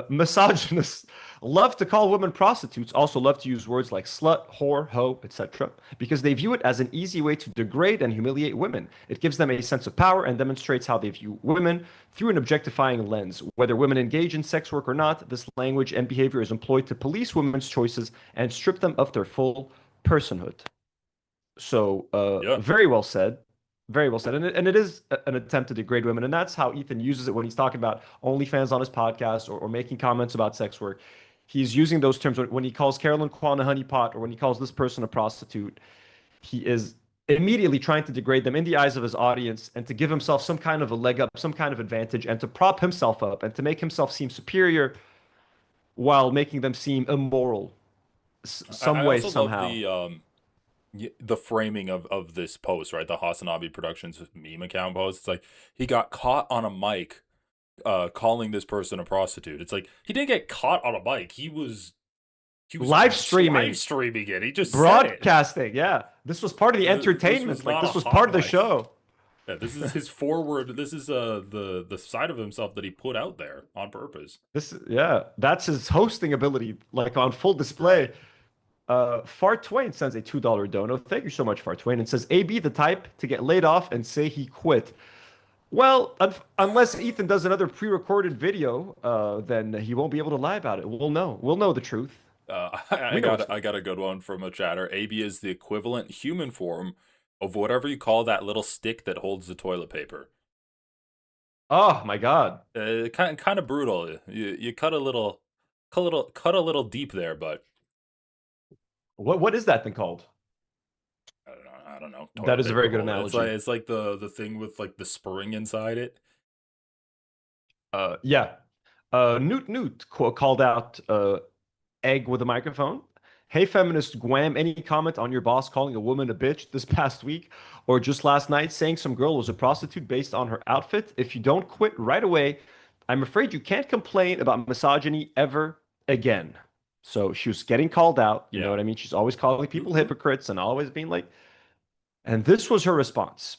Misogynists love to call women prostitutes, also love to use words like slut, whore, hoe, etc., because they view it as an easy way to degrade and humiliate women. It gives them a sense of power and demonstrates how they view women through an objectifying lens. Whether women engage in sex work or not, this language and behavior is employed to police women's choices and strip them of their full personhood. So, very well said. Very well said. And it is an attempt to degrade women. And that's how Ethan uses it when he's talking about OnlyFans on his podcast or making comments about sex work. He's using those terms when he calls Carolyn Kwan a honeypot or when he calls this person a prostitute. He is immediately trying to degrade them in the eyes of his audience and to give himself some kind of a leg up, some kind of advantage, and to prop himself up and to make himself seem superior while making them seem immoral some way, somehow. Love the framing of this post, right? The Hasanabi Productions meme account post. It's like he got caught on a mic calling this person a prostitute. It's like he didn't get caught on a mic. He was live streaming it. He just broadcasting. Yeah, this was part of the entertainment. This was part of the show. Yeah, this is his forward. This is the side of himself that he put out there on purpose. That's his hosting ability, like on full display. Right. Fart Twain sends a $2 dono. Thank you so much, Fart Twain, and says, "AB the type to get laid off and say he quit." Well, unless Ethan does another pre-recorded video, then he won't be able to lie about it. We'll know. We'll know the truth. I got a good one from a chatter. AB is the equivalent human form of whatever you call that little stick that holds the toilet paper. Oh my God! Kind of brutal. You cut a little deep there, but. What is that thing called? I don't know. That is a very good analogy. It's like the thing with like the spring inside it. Yeah. Newt called out egg with a microphone. Hey, feminist Guam, any comment on your boss calling a woman a bitch this past week or just last night saying some girl was a prostitute based on her outfit? If you don't quit right away, I'm afraid you can't complain about misogyny ever again. So she was getting called out. You know what I mean? She's always calling people hypocrites and always being like, and this was her response.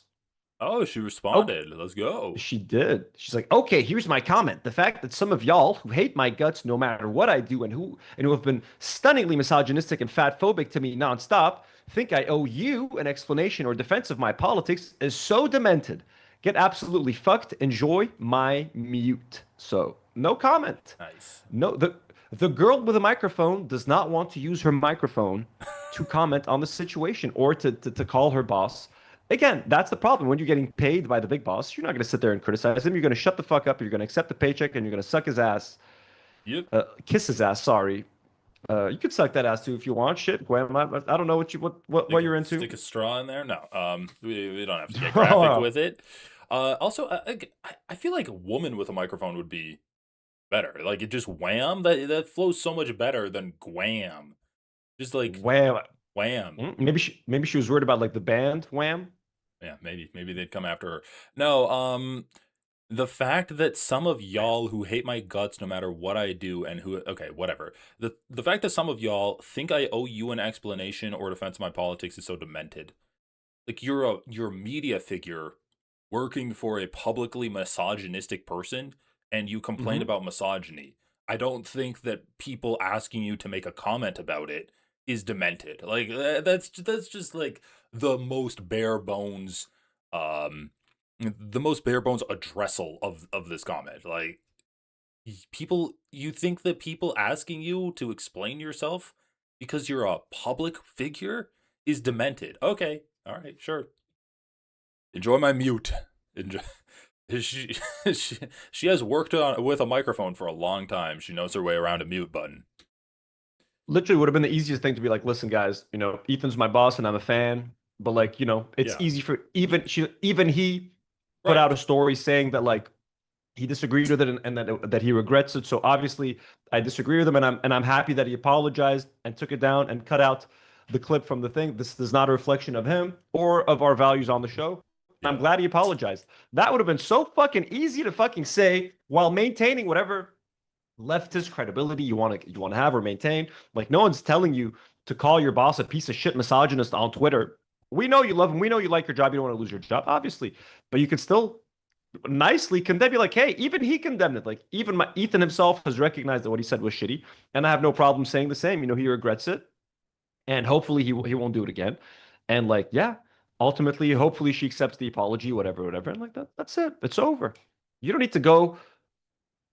Oh, she responded. Let's go. She did. She's like, okay, here's my comment. The fact that some of y'all who hate my guts no matter what I do and who have been stunningly misogynistic and fatphobic to me nonstop think I owe you an explanation or defense of my politics is so demented. Get absolutely fucked. Enjoy my mute. So no comment. Nice. No, the girl with a microphone does not want to use her microphone to comment on the situation or to call her boss. Again, that's the problem. When you're getting paid by the big boss, you're not going to sit there and criticize him. You're going to shut the fuck up. You're going to accept the paycheck, and you're going to suck his ass. Yep. Kiss his ass. Sorry. You could suck that ass too if you want. Shit, Gwen. I don't know what you're into. Stick a straw in there? No. We don't have to get graphic with it. Also, I feel like a woman with a microphone would be better. Like it just wham. That flows so much better than Guam. Just like wham. Wham. Maybe she was worried about like the band Wham. Yeah, maybe they'd come after her. No, the fact that some of y'all who hate my guts no matter what I do and whatever. The fact that some of y'all think I owe you an explanation or defense of my politics is so demented. Like you're a media figure working for a publicly misogynistic person and you complain about misogyny. I don't think that people asking you to make a comment about it is demented. Like that's just like the most bare bones addressal of this comment. Like you think that people asking you to explain yourself because you're a public figure is demented. Okay, all right, sure. Enjoy my mute. Enjoy. She has worked with a microphone for a long time. She knows her way around a mute button. literally would have been the easiest thing to be like, listen, guys, Ethan's my boss and I'm a fan, but like, it's Yeah. easy for even he put Right. out a story saying that like he disagreed with it and that he regrets it. So obviously I disagree with him and I'm happy that he apologized and took it down and cut out the clip from the thing. This is not a reflection of him or of our values on the show. I'm Yeah. glad he apologized. That would have been so fucking easy to fucking say while maintaining whatever leftist credibility you want to have or maintain. Like no one's telling you to call your boss a piece of shit misogynist on Twitter. We know you love him. We know you like your job. You don't want to lose your job, obviously, but you could still nicely condemn. Be like, hey, even he condemned it. Like even Ethan himself has recognized that what he said was shitty, and I have no problem saying the same. He regrets it, and hopefully he won't do it again. And like, yeah, ultimately, hopefully she accepts the apology, whatever, whatever. And like that's it. It's over. You don't need to go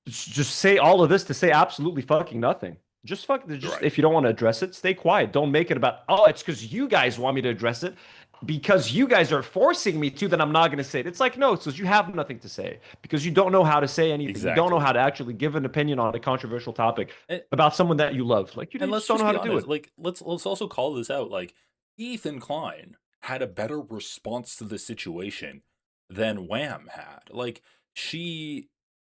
just say all of this to say absolutely fucking nothing. Just Right. If you don't want to address it, stay quiet. Don't make it about, oh, it's because you guys want me to address it. Because you guys are forcing me to, then I'm not going to say it. It's like, no, it's because you have nothing to say. Because you don't know how to say anything. Exactly. You don't know how to actually give an opinion on a controversial topic And- about someone that you love. Like, you And just let's don't just know be how to do honest. it. Like, let's also call this out. Like, Ethan Klein had a better response to the situation than Wham had. Like, she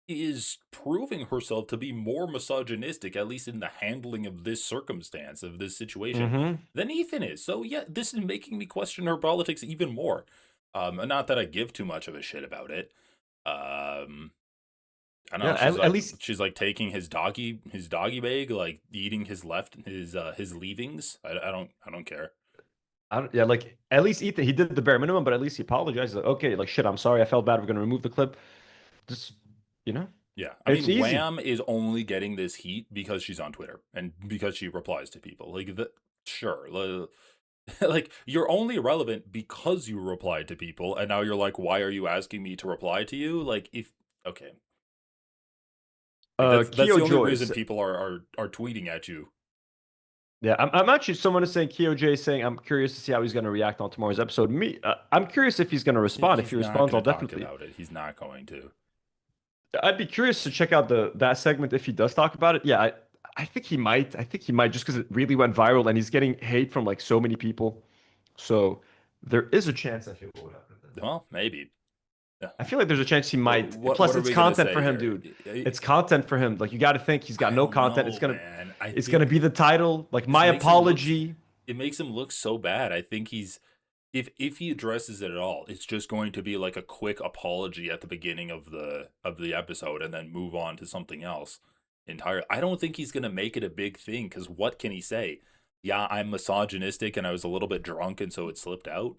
is proving herself to be more misogynistic, at least in the handling of this circumstance, of this situation, Mhm. than Ethan is. So yeah, this is making me question her politics even more. And not that I give too much of a shit about it. I don't know. Yeah, at least She's like taking his doggy bag, like eating his leavings. I don't care. yeah, like at least Ethan, he did the bare minimum, but at least he apologized. Like, okay, like shit, I'm sorry, I felt bad. We're gonna remove the clip. Just Yeah, it's easy. Wham is only getting this heat because she's on Twitter and because she replies to people. Like, sure, like you're only relevant because you replied to people, and now you're like, why are you asking me to reply to you? Like, okay, like, that's the only reason people are tweeting at you. Yeah, I'm actually, someone is saying, Kyo J is saying, I'm curious to see how he's going to react on tomorrow's episode. I'm curious if he's going to respond. If he responds, I'll definitely. About it. He's not going to. I'd be curious to check out that segment if he does talk about it. Yeah, I think he might. I think he might just because it really went viral and he's getting hate from like so many people. So there is a chance I feel would happen. Well, maybe. Yeah. I feel like there's a chance he might. Plus, what it's content for him, dude. It's content for him. Like you got to think he's got no content. It's gonna be the title. Like my apology. It makes him look so bad. I think he's. If he addresses it at all, it's just going to be like a quick apology at the beginning of the episode and then move on to something else entirely. I don't think he's going to make it a big thing because what can he say? Yeah, I'm misogynistic and I was a little bit drunk and so it slipped out.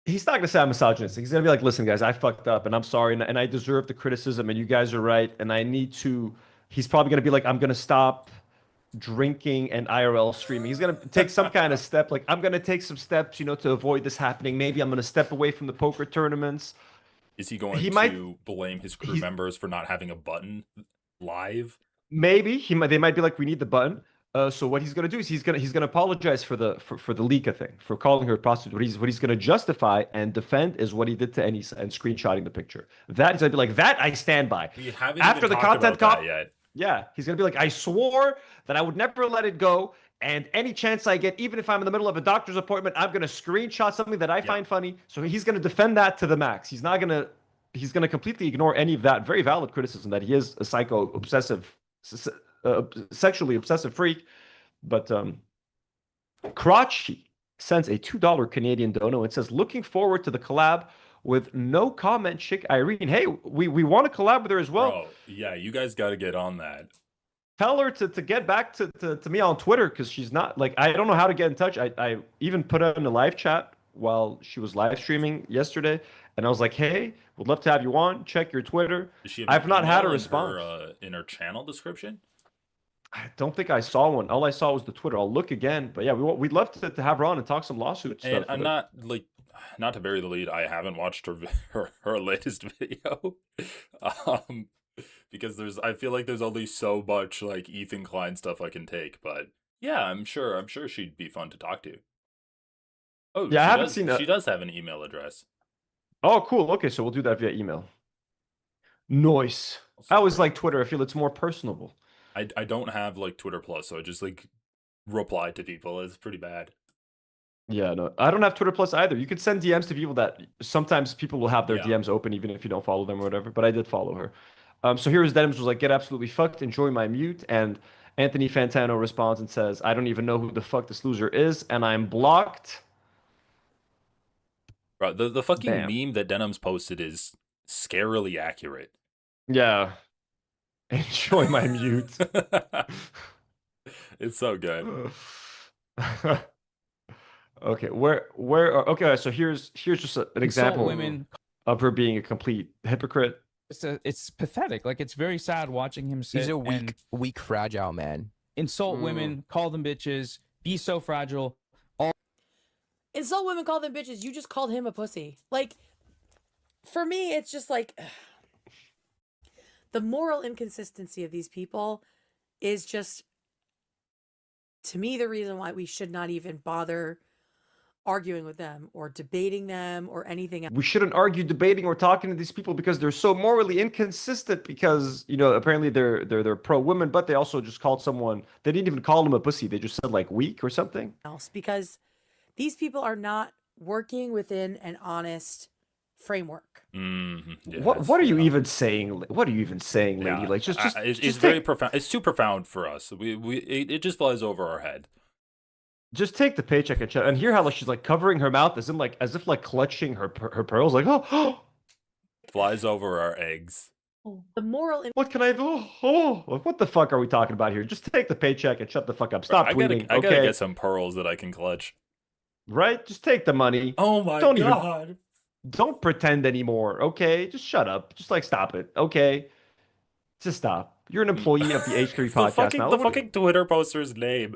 He's not going to say I'm misogynistic. He's going to be like, listen, guys, I fucked up and I'm sorry and I deserve the criticism and you guys are right and I need to. He's probably going to be like, I'm going to stop drinking and IRL streaming. He's gonna take some kind of step. Like I'm gonna take some steps, to avoid this happening. Maybe I'm gonna step away from the poker tournaments. Is he going to blame his crew members for not having a button live? Maybe they might be like, we need the button. So what he's gonna do is he's gonna apologize for the Lika thing, for calling her a prostitute. What he's gonna justify and defend is what he did to Enisa and screenshotting the picture. That he's gonna be like, that I stand by. We haven't After even the talked content about that yet. Yeah, he's going to be like, I swore that I would never let it go. And any chance I get, even if I'm in the middle of a doctor's appointment, I'm going to screenshot something that I find funny. So he's going to defend that to the max. He's going to completely ignore any of that very valid criticism that he is a psycho obsessive, sexually obsessive freak. But Karachi sends a $2 Canadian dono. It says, looking forward to the collab with no comment chick Irene. Hey, we want to collab with her as well. Bro, yeah, you guys got to get on that. Tell her to get back to me on Twitter because she's not like, I don't know how to get in touch. I even put her in a live chat while she was live streaming yesterday. And I was like, hey, would love to have you on. Check your Twitter. I've not had a response. In her channel description? I don't think I saw one. All I saw was the Twitter. I'll look again. But yeah, we'd love to have her on and talk some lawsuit stuff. And I'm not to bury the lead, I haven't watched her latest video, because I feel like there's only so much like Ethan Klein stuff I can take. But yeah, I'm sure she'd be fun to talk to. Oh yeah, I haven't seen that. She does have an email address. Oh, cool. Okay, so we'll do that via email. Nice. I always like Twitter. I feel it's more personable. I don't have like Twitter Plus, so I just like reply to people. It's pretty bad. Yeah, no, I don't have Twitter Plus either. You could send DMs to people that sometimes people will have their Yeah. DMs open even if you don't follow them or whatever. But I did follow her. So here's Denims was like, get absolutely fucked, enjoy my mute. And Anthony Fantano responds and says, I don't even know who the fuck this loser is, and I'm blocked. Bro, the fucking Bam. meme that Denim's posted is scarily accurate. Yeah. Enjoy my mute. It's so good. Okay, okay, so here's just an example women. of her being a complete hypocrite. It's pathetic. Like, it's very sad watching him sit. He's a and weak, fragile man. insult women, call them bitches, be so fragile. Insult women, call them bitches. You just called him a pussy. Like, for me, it's just like the moral inconsistency of these people is just, to me, the reason why we should not even bother arguing with them or debating them or anything else. We shouldn't argue, debating, or talking to these people because they're so morally inconsistent. Because apparently they're pro women, but they also just called someone. They didn't even call them a pussy. They just said like weak or something else, because these people are not working within an honest framework. Mm-hmm. What are you even saying? What are you even saying, lady? Yeah. Like it's very profound. It's too profound for us. It just flies over our head. Just take the paycheck and and hear how like she's like covering her mouth as if clutching her pearls, like oh, flies over our eggs. The moral. What can I do? Oh, what the fuck are we talking about here? Just take the paycheck and shut the fuck up. Stop tweeting. I gotta get some pearls that I can clutch. Right? Just take the money. Oh my god. Don't pretend anymore. Okay, just shut up. Just like stop it. Okay, just stop. You're an employee of the H3 podcast now. The fucking Twitter poster's name.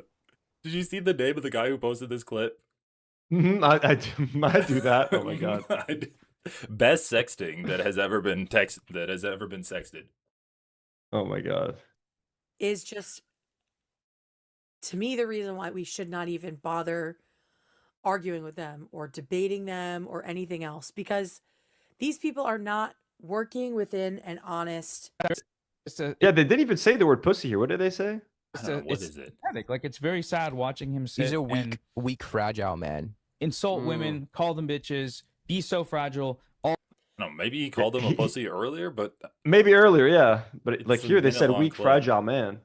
Did you see the name of the guy who posted this clip? I do that. Oh my god. Best sexting that has ever been sexted. Oh my god. Is just, to me, the reason why we should not even bother arguing with them or debating them or anything else, because these people are not working within an honest. Yeah, they didn't even say the word pussy here. What did they say? What is it? Pathetic. Like, it's very sad watching him sit. He's a and weak, fragile man. insult women, call them bitches, be so fragile. No, maybe he called him a pussy earlier, but maybe earlier, yeah. But like here, they said weak, clip. fragile man.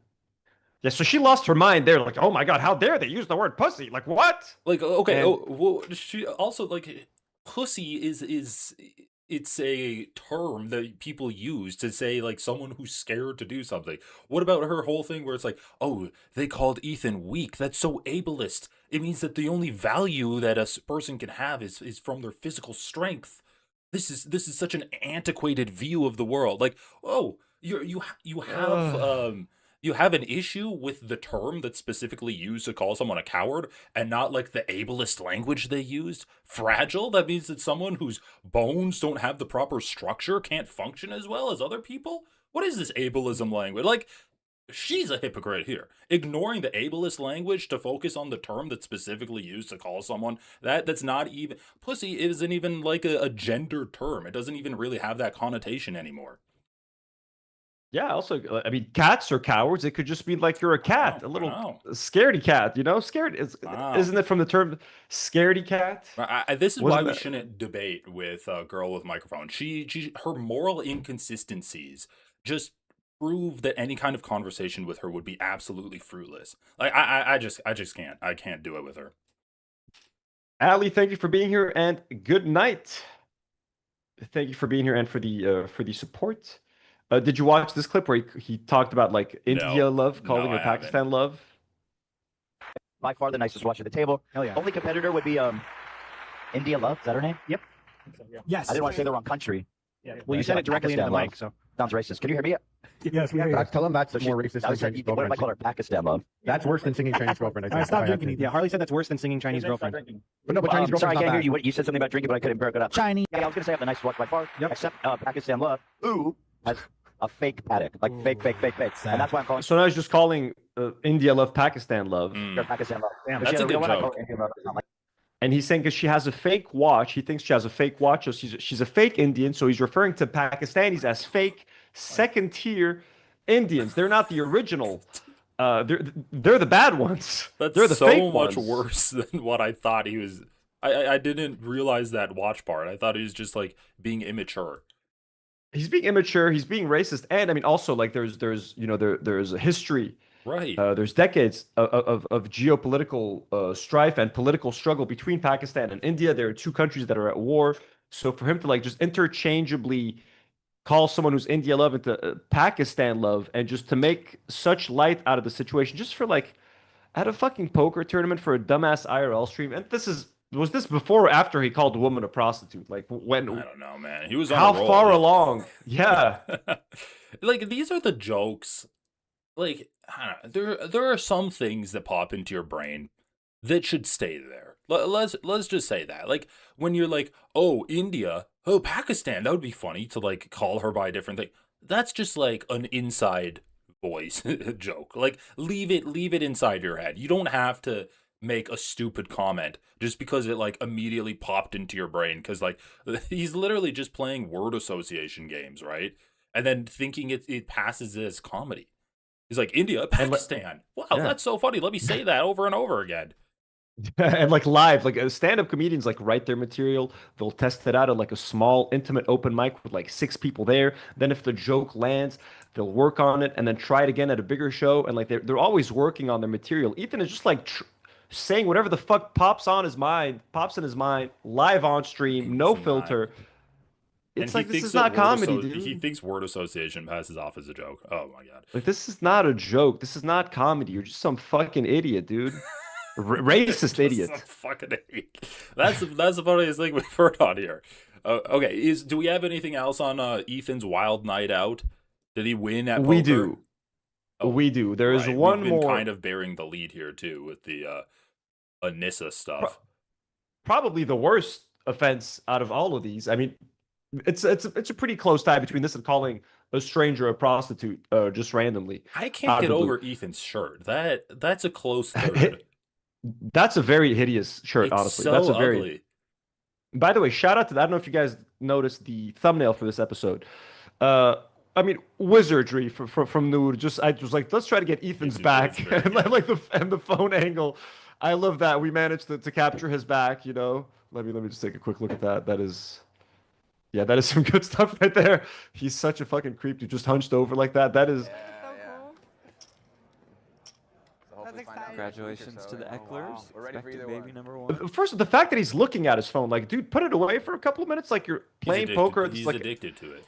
Yeah, so she lost her mind there. Like, oh my god, how dare they use the word pussy? Like, what? Like, okay, And- well, she also like pussy is it's a term that people use to say like someone who's scared to do something. What about her whole thing where it's like, oh, they called Ethan weak? That's so ableist. It means that the only value that a person can have is from their physical strength. This is such an antiquated view of the world. Like, oh, you have an issue with the term that's specifically used to call someone a coward and not like the ableist language they used. Fragile? That means that someone whose bones don't have the proper structure can't function as well as other people? What is this ableism language? Like, she's a hypocrite here. Ignoring the ableist language to focus on the term that's specifically used to call someone that's not even... Pussy isn't even like a gender term. It doesn't even really have that connotation anymore. Yeah, also, I mean, cats are cowards. It could just be like you're a cat, a little scaredy cat, Scared isn't it from the term scaredy cat? This is why we shouldn't debate with a girl with microphone. Her moral inconsistencies just prove that any kind of conversation with her would be absolutely fruitless. Like I just can't. I can't do it with her. Ali, thank you for being here and good night. Thank you for being here and for the support. Did you watch this clip where he talked about like India love, calling her Pakistan love? By far the nicest watch at the table. Hell yeah. Only competitor would be India Love. Is that her name? Yep. Yes. I didn't want to say the wrong country. Yeah. Well, you said it directly into the mic, so. Sounds racist. Can you hear me? Yes, we hear. Tell them that's more racist than What Chinese if I girlfriend. call her Pakistan Love? That's worse than singing Chinese girlfriend. I think. Stop I have drinking. to. Yeah, Harley said that's worse than singing Chinese girlfriend. But no, but Chinese Sorry, I girlfriend's can't not hear bad. you. You said something about drinking, but I couldn't break it up. Chinese. Yeah, I was going to say I have the nicest watch by far. Yep. Except Pakistan Love, who has a fake paddock. Like fake. And that's why I'm calling So now he's just calling India love Pakistan love. her Pakistan Love. Damn, But that's she a has real good one. I joke. call her India Love. It's not like- And he's saying because she has a fake watch, he thinks she has a fake watch, so she's a fake Indian. So he's referring to Pakistanis as fake second-tier Indians. They're not the original they're the bad ones. That's they're the so fake much ones. worse than what I thought he was. I didn't realize that watch part. I thought he was just like being immature. He's being immature. He's being racist, and I mean, also like there's you know there's a history. Right. There's decades of geopolitical strife and political struggle between Pakistan and India. There are two countries that are at war. So for him to like just interchangeably call someone who's India love into Pakistan love, and just to make such light out of the situation, just for like at a fucking poker tournament for a dumbass IRL stream. And was this before or after he called a woman a prostitute? Like when? I don't know, man. He was on How a roll. far along? Yeah. Like these are the jokes. Like I don't know, there are some things that pop into your brain that should stay there. Let's just say that. Like when you're like, oh, India, oh, Pakistan, that would be funny to like call her by a different thing. That's just like an inside voice joke. Like leave it inside your head. You don't have to make a stupid comment just because it like immediately popped into your brain, because like he's literally just playing word association games, right? And then thinking it passes as comedy. He's like, India, Pakistan. Wow, yeah. That's so funny. Let me say that over and over again. And like live, like stand-up comedians like write their material. They'll test it out at like a small, intimate open mic with like 6 people there. Then if the joke lands, they'll work on it and then try it again at a bigger show. And like they're always working on their material. Ethan is just like saying whatever the fuck pops in his mind, live on stream, no filter. It's like, this is not comedy, dude. He thinks word association passes off as a joke. Oh my god. Like, this is not a joke. This is not comedy. You're just some fucking idiot, dude. Racist idiot. Some fucking idiot. That's the funniest thing we've heard on here. Okay, do we have anything else on Ethan's wild night out? Did he win at poker? We do. We do. There is one We've been more. kind of bearing the lead here too with the Anissa stuff. Probably the worst offense out of all of these. I mean, it's a pretty close tie between this and calling a stranger a prostitute just randomly. I can't get over Ethan's shirt. That's a close third. That's a very hideous shirt, It's honestly. so That's a ugly. By the way, shout out to that. I don't know if you guys noticed the thumbnail for this episode. I mean, wizardry from Noor. I was like, let's try to get Ethan's back, and like the phone angle. I love that we managed to capture his back. You know, let me just take a quick look at that. That is some good stuff right there. He's such a fucking creep to just hunched over like that. That is. Congratulations to the Ecklers. We're ready for baby number 1. First, the fact that he's looking at his phone, like, dude, put it away for a couple of minutes. Like, you're playing poker. It's He's like addicted to it.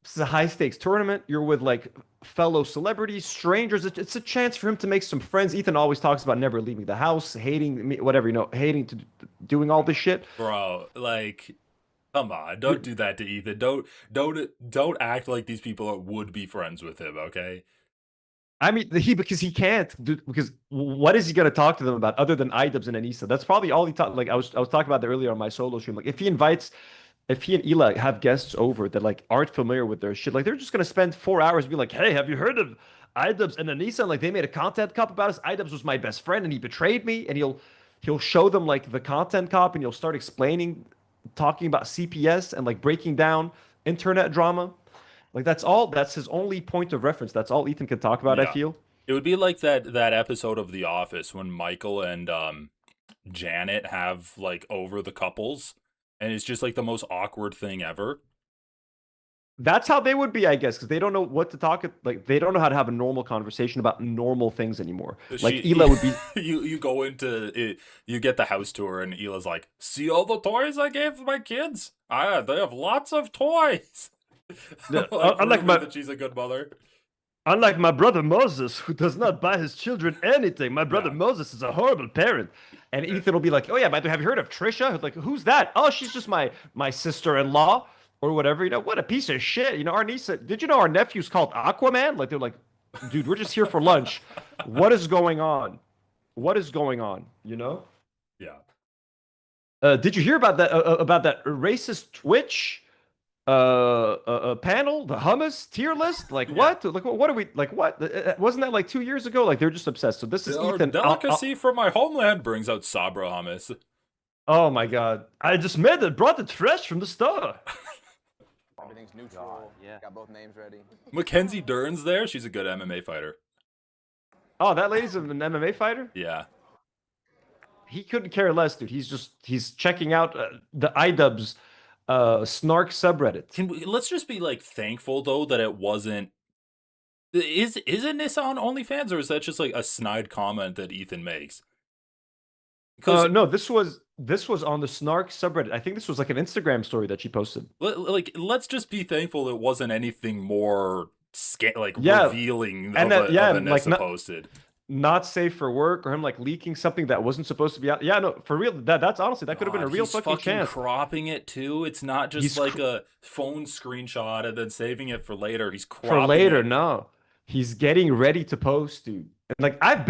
this is a high stakes tournament. You're with like fellow celebrities, strangers. It's a chance for him to make some friends. Ethan always talks about never leaving the house, hating me, whatever, hating to doing all this shit. Bro, like, come on, don't do that to Ethan. Don't act like these people would be friends with him, okay? I mean, because he can't. Because what is he gonna talk to them about other than iDubbbz and Anissa? That's probably all he talked. Like I was talking about that earlier on my solo stream. Like if he and Ela have guests over that like aren't familiar with their shit, like they're just gonna spend 4 hours being like, "Hey, have you heard of iDubbbz and Anissa?" And like they made a content cop about us. iDubbbz was my best friend and he betrayed me. And he'll show them like the content cop and he'll start explaining, talking about CPS and like breaking down internet drama. Like that's his only point of reference. That's all Ethan can talk about, I feel. It would be like that episode of The Office when Michael and Janet have like over the couples, and it's just like the most awkward thing ever. That's how they would be, I guess, because they don't know what to talk. Like they don't know how to have a normal conversation about normal things anymore. Like Ela would be. You go into it, you get the house tour, and Ela's like, "See all the toys I gave my kids? They have lots of toys." Unlike that she's a good mother. Unlike my brother Moses, who does not buy his children anything. My brother Moses is a horrible parent. And Ethan will be like, "Oh yeah, by the way, have you heard of Trisha?" Like, who's that? Oh, she's just my sister-in-law or whatever. What a piece of shit. Our niece. Did you know our nephew's called Aquaman? Like they're like, dude, we're just here for lunch. What is going on? What is going on? Yeah. Did you hear about that racist Twitch? Panel, the hummus tier list, like what? Like what are we like? What wasn't that like 2 years ago? Like they're just obsessed. So this is Ethan. Delicacy from my homeland brings out Sabra hummus. Oh my god! I just brought it fresh from the store. Everything's neutral. Yeah. Got both names ready. Mackenzie Dern's there. She's a good MMA fighter. Oh, that lady's an MMA fighter? Yeah. He couldn't care less, dude. He's checking out the iDubbbz snark subreddit. Let's just be like thankful though that it wasn't. Is it Nissa on OnlyFans, or is that just like a snide comment that Ethan makes? No, this was on the snark subreddit. I think this was like an Instagram story that she posted. Let's just be thankful it wasn't anything more revealing and of that, a Nissa like posted. Not safe for work, or him like leaking something that wasn't supposed to be out. Yeah, no, for real. That's honestly that could have been a real fucking chance. Cropping it too. It's not just like a phone screenshot and then saving it for later. He's cropping for later. it. No, he's getting ready to post, dude. And like I've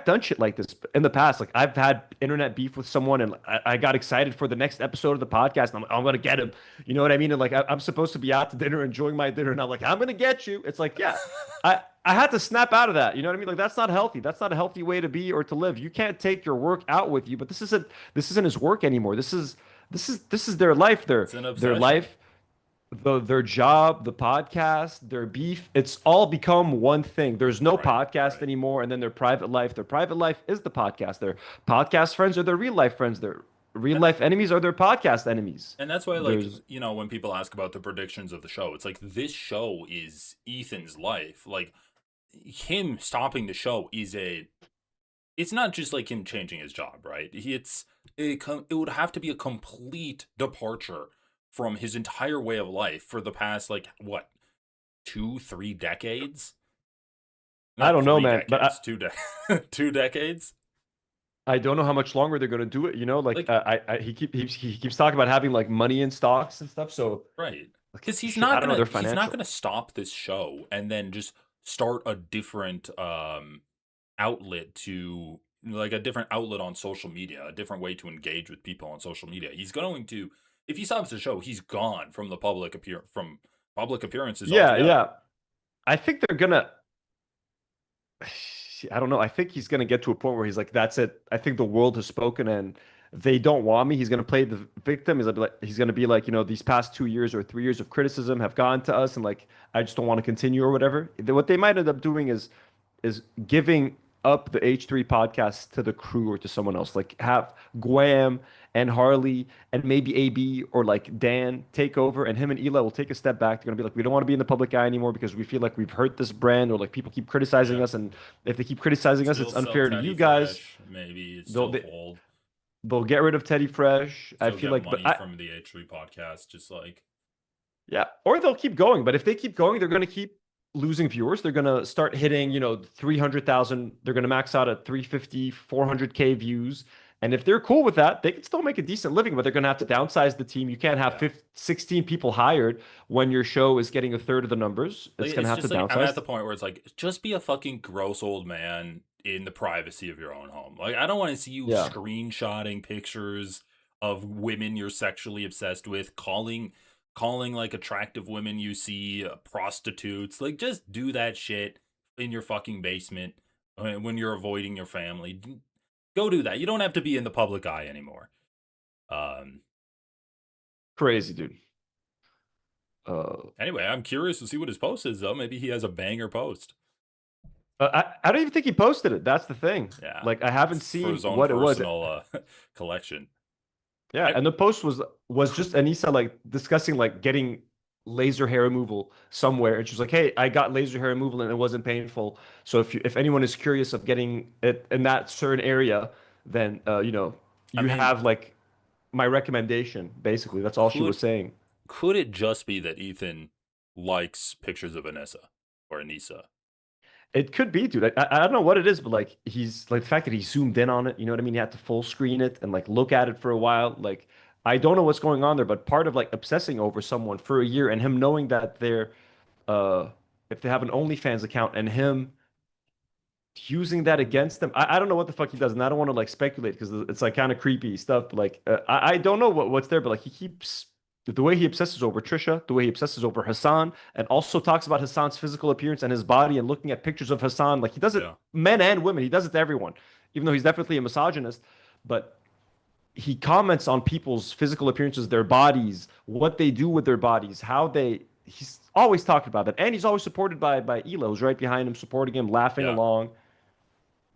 done shit like this in the past. Like I've had internet beef with someone, and I got excited for the next episode of the podcast. And I'm gonna get him. You know what I mean? And like I'm supposed to be out to dinner, enjoying my dinner, and I'm like, I'm gonna get you. It's like, yeah, I had to snap out of that. You know what I mean? Like that's not healthy. That's not a healthy way to be or to live. You can't take your work out with you. But this isn't his work anymore. This is their life. Their life. Their job, the podcast, their beef, it's all become one thing. There's no podcast anymore, and then their private life is the podcast. Their podcast friends are their real life friends. Their real life enemies are their podcast enemies. And that's why, like, you know, when people ask about the predictions of the show, it's like this show is Ethan's life. Like, him stopping the show is it's not just like him changing his job, right? It would have to be a complete departure from his entire way of life for the past, like, what, 2-3 decades? I don't know, man. Decades, but 2 decades. I don't know how much longer they're going to do it. You know, like he keeps talking about having like money in stocks and stuff. So right, because he's not gonna stop this show and then just start a different outlet to like a different outlet on social media, a different way to engage with people on social media. He's going to. If he stops the show, he's gone from the public appearances. Yeah, altogether. yeah. I think they're gonna. I don't know. I think he's gonna get to a point where he's like, "That's it. I think the world has spoken, and they don't want me." He's gonna play the victim. He's gonna be like, you know, these past 2 years or 3 years of criticism have gone to us, and like, I just don't want to continue or whatever. What they might end up doing is giving up the H3 podcast to the crew or to someone else. Like have Guam and Harley and maybe AB or like Dan take over, and him and Eli will take a step back. They're gonna be like, we don't want to be in the public eye anymore because we feel like we've hurt this brand, or like people keep criticizing us, and if they keep criticizing us, it's unfair to you guys. Fresh, maybe it's still hold. They'll get rid of Teddy Fresh. I feel like, money from the H3 podcast, just like yeah, or they'll keep going. But if they keep going, they're gonna keep losing viewers. They're gonna start hitting, you know, 300,000. They're gonna max out at 350, 400K views. And if they're cool with that, they can still make a decent living, but they're going to have to downsize the team. You can't have 16 people hired when your show is getting a third of the numbers. It's going to have to downsize. I'm at the point where it's like, just be a fucking gross old man in the privacy of your own home. Like, I don't want to see you screenshotting pictures of women you're sexually obsessed with, calling like attractive women you see prostitutes. Like, just do that shit in your fucking basement when you're avoiding your family. Go do that. You don't have to be in the public eye anymore. Crazy, dude. Anyway, I'm curious to see what his post is, though. Maybe he has a banger post. I don't even think he posted it. That's the thing. Yeah. Like, I haven't seen for his own what it was. Personal collection. Yeah, and the post was just Anissa like discussing like getting laser hair removal somewhere, and she's like, "Hey, I got laser hair removal and it wasn't painful. So if anyone is curious of getting it in that certain area, then you know, you have like my recommendation." Basically, that's all she was saying. Could it just be that Ethan likes pictures of Anissa or Anissa? It could be, dude. I don't know what it is, but like he's like the fact that he zoomed in on it. You know what I mean? He had to full screen it and like look at it for a while. Like, I don't know what's going on there, but part of like obsessing over someone for a year and him knowing that they're, if they have an OnlyFans account and him using that against them, I don't know what the fuck he does, and I don't want to like speculate because it's like kind of creepy stuff. But like, I don't know what's there, but like he keeps the way he obsesses over Trisha, the way he obsesses over Hassan, and also talks about Hassan's physical appearance and his body and looking at pictures of Hassan. Like he does it, men and women. He does it to everyone, even though he's definitely a misogynist. But he comments on people's physical appearances, their bodies, what they do with their bodies, he's always talked about that. And he's always supported by Ela, who's right behind him, supporting him, laughing along.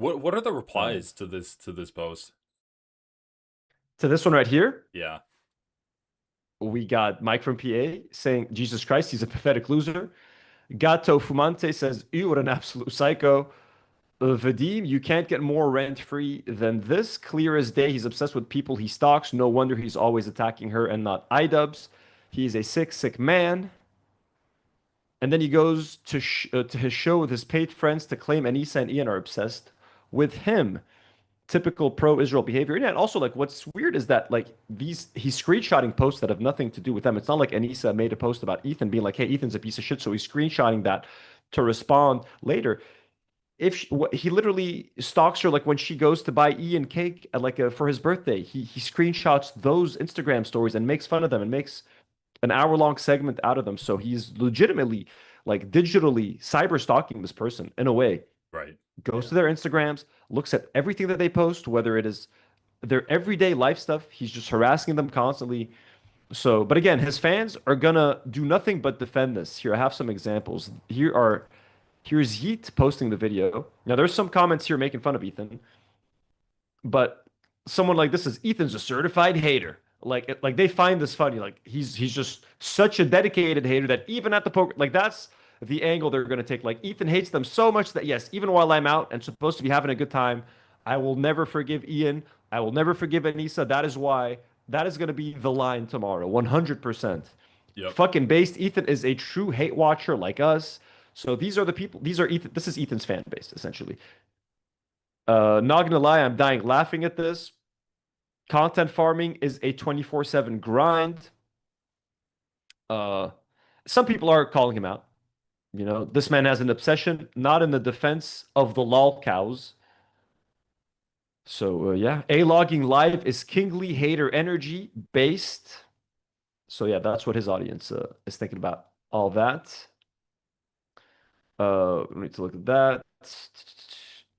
What are the replies to this post? To this one right here, Yeah. we got Mike from PA saying, Jesus Christ, he's a pathetic loser. Gato Fumante says, ew, what an absolute psycho. Vadim, you can't get more rent-free than this. Clear as day, he's obsessed with people he stalks. No wonder he's always attacking her and not iDubbbz. He's a sick, sick man. And then he goes to his show with his paid friends to claim Anissa and Ian are obsessed with him. Typical pro-Israel behavior. And also, like, what's weird is that, like, he's screenshotting posts that have nothing to do with them. It's not like Anissa made a post about Ethan being like, hey, Ethan's a piece of shit, so he's screenshotting that to respond later. If he literally stalks her, like when she goes to buy Ian cake at, like, for his birthday, he screenshots those Instagram stories and makes fun of them and makes an hour-long segment out of them. So he's legitimately, like, digitally cyber stalking this person in a way. Right. Goes to their Instagrams, looks at everything that they post, whether it is their everyday life stuff. He's just harassing them constantly. So, but again, his fans are gonna do nothing but defend this. Here, I have some examples. Here's Yeet posting the video. Now, there's some comments here making fun of Ethan, but someone like this is Ethan's a certified hater. Like they find this funny. Like he's just such a dedicated hater that even at the poker, like that's the angle they're going to take. Like Ethan hates them so much that yes, even while I'm out and supposed to be having a good time, I will never forgive Ian. I will never forgive Anissa. That is why that is going to be the line tomorrow, 100%. Yep. Fucking based. Ethan is a true hate watcher like us. So these are the people. These are Ethan. This is Ethan's fan base essentially. Not gonna lie, I'm dying laughing at this. Content farming is a 24/7 grind. Some people are calling him out. You know, this man has an obsession, not in the defense of the lol cows. So yeah, A-logging live is kingly hater energy based. So yeah, that's what his audience is thinking about all that. We need to look at that.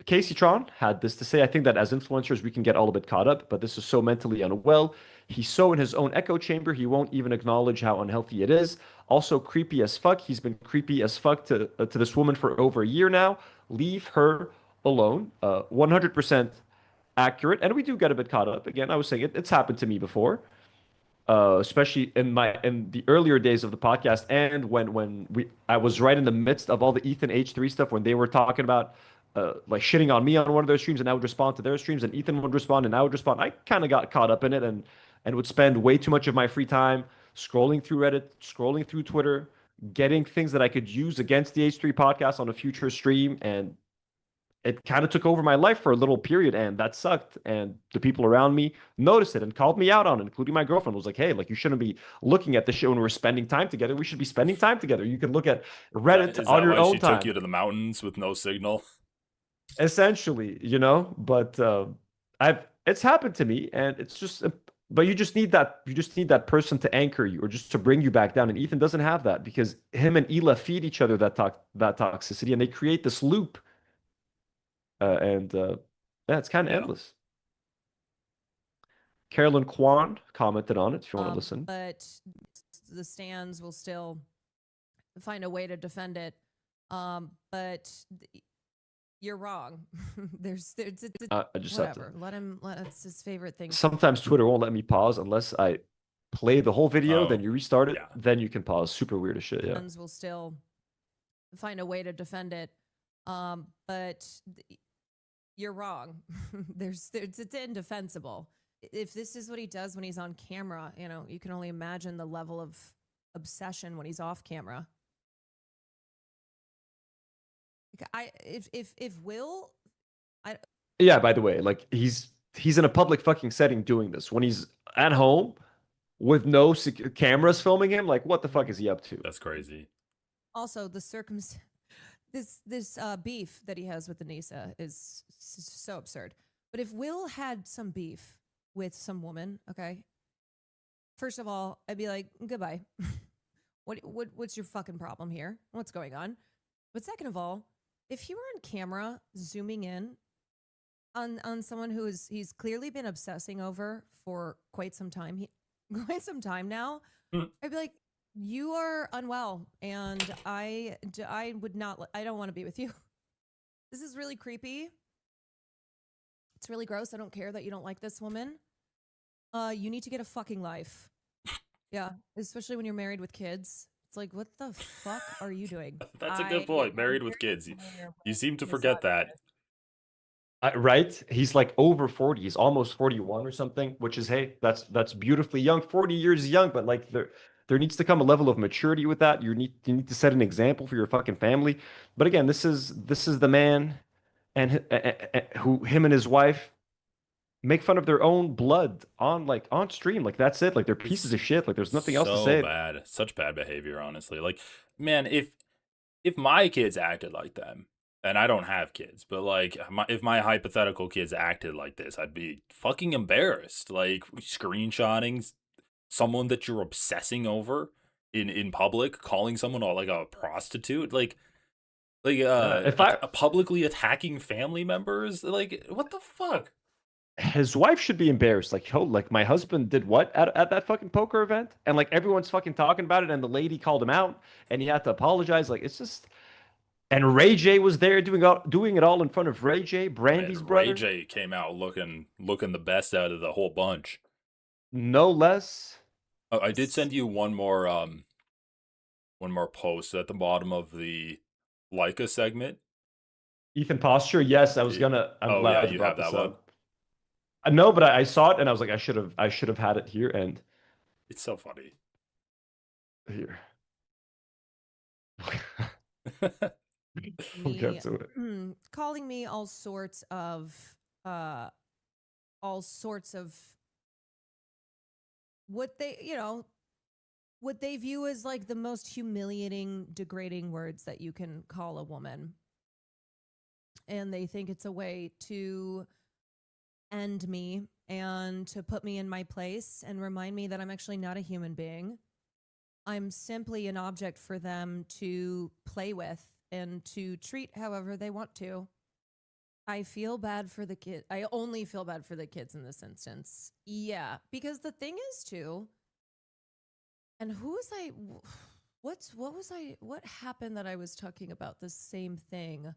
Casey Tron had this to say, I think that as influencers, we can get all a bit caught up, but this is so mentally unwell. He's so in his own echo chamber, he won't even acknowledge how unhealthy it is. Also creepy as fuck. He's been creepy as fuck to this woman for over a year now. Leave her alone. 100% accurate. And we do get a bit caught up. Again, I was saying it's happened to me before. Especially in the earlier days of the podcast, and when I was right in the midst of all the Ethan H3 stuff when they were talking about like shitting on me on one of their streams, and I would respond to their streams, and Ethan would respond, and I would respond. I kind of got caught up in it, and would spend way too much of my free time scrolling through Reddit, scrolling through Twitter, getting things that I could use against the H3 podcast on a future stream, and it kind of took over my life for a little period, and that sucked. And the people around me noticed it and called me out on it, including my girlfriend. Was like, hey, like you shouldn't be looking at this shit when we're spending time together. We should be spending time together. You can look at Reddit Is on that your why own she time. took you to the mountains with no signal? Essentially, you know, but it's happened to me, and it's just but you just need that person to anchor you or just to bring you back down, and Ethan doesn't have that because him and Ela feed each other that toxicity, and they create this loop. Yeah, it's kind of endless. Carolyn Kwan commented on it if you want to listen. But the stands will still find a way to defend it. But you're wrong. I just have to. Whatever. Let him. That's his favorite thing. Sometimes Twitter won't let me pause unless I play the whole video. Oh, Then you restart it. yeah. Then you can pause. Super weird as shit. Yeah. Stands will still find a way to defend it. But you're wrong. It's indefensible. If this is what he does when he's on camera, you know, you can only imagine the level of obsession when he's off camera. If Will, Yeah. By the way, like he's in a public fucking setting doing this. When he's at home with no cameras filming him, like what the fuck is he up to? That's crazy. also the this beef that he has with Anissa is so absurd. But if Will had some beef with some woman, okay, first of all, I'd be like, goodbye. What's your fucking problem here? What's going on? But second of all, if he were on camera zooming in on someone who he's clearly been obsessing over for quite some time, now, I'd be like, you are unwell, and I don't want to be with you. This is really creepy. It's really gross. I don't care that you don't like this woman. You need to get a fucking life. Yeah, especially when you're married with kids. It's like, what the fuck are you doing? That's a good point. Married with kids. You seem to forget that. Right? He's like over 40. He's almost 41 or something, which is, hey, that's beautifully young. 40 years young, but like there needs to come a level of maturity with that. You need to set an example for your fucking family. But again, this is the man and who him and his wife make fun of their own blood on stream. Like that's it. Like they're pieces of shit. Like there's nothing else to say. So bad. Such bad behavior, honestly. Like, man, if my kids acted like them, and I don't have kids, but like if my hypothetical kids acted like this, I'd be fucking embarrassed. Like screenshotting someone that you're obsessing over in public, calling someone like a prostitute, like publicly attacking family members. Like what the fuck? His wife should be embarrassed. Like, like my husband did what at that fucking poker event, and like everyone's fucking talking about it, and the lady called him out, and he had to apologize. Like it's just. And Ray J was there doing it all in front of Ray J, Brandy's brother. Ray J came out looking the best out of the whole bunch. No less. Oh, I did send you one more post at the bottom of the Leica segment. Ethan Posture, yes, I was gonna. I'm glad you have that one. No, but I saw it and I was like, I should have had it here, and it's so funny. Here. We'll get to it. Calling me all sorts of what they view as like the most humiliating, degrading words that you can call a woman. And they think it's a way to end me and to put me in my place and remind me that I'm actually not a human being. I'm simply an object for them to play with and to treat however they want to. I feel bad for the kid. I only feel bad for the kids in this instance. Yeah, because the thing is too, and what happened that I was talking about the same thing?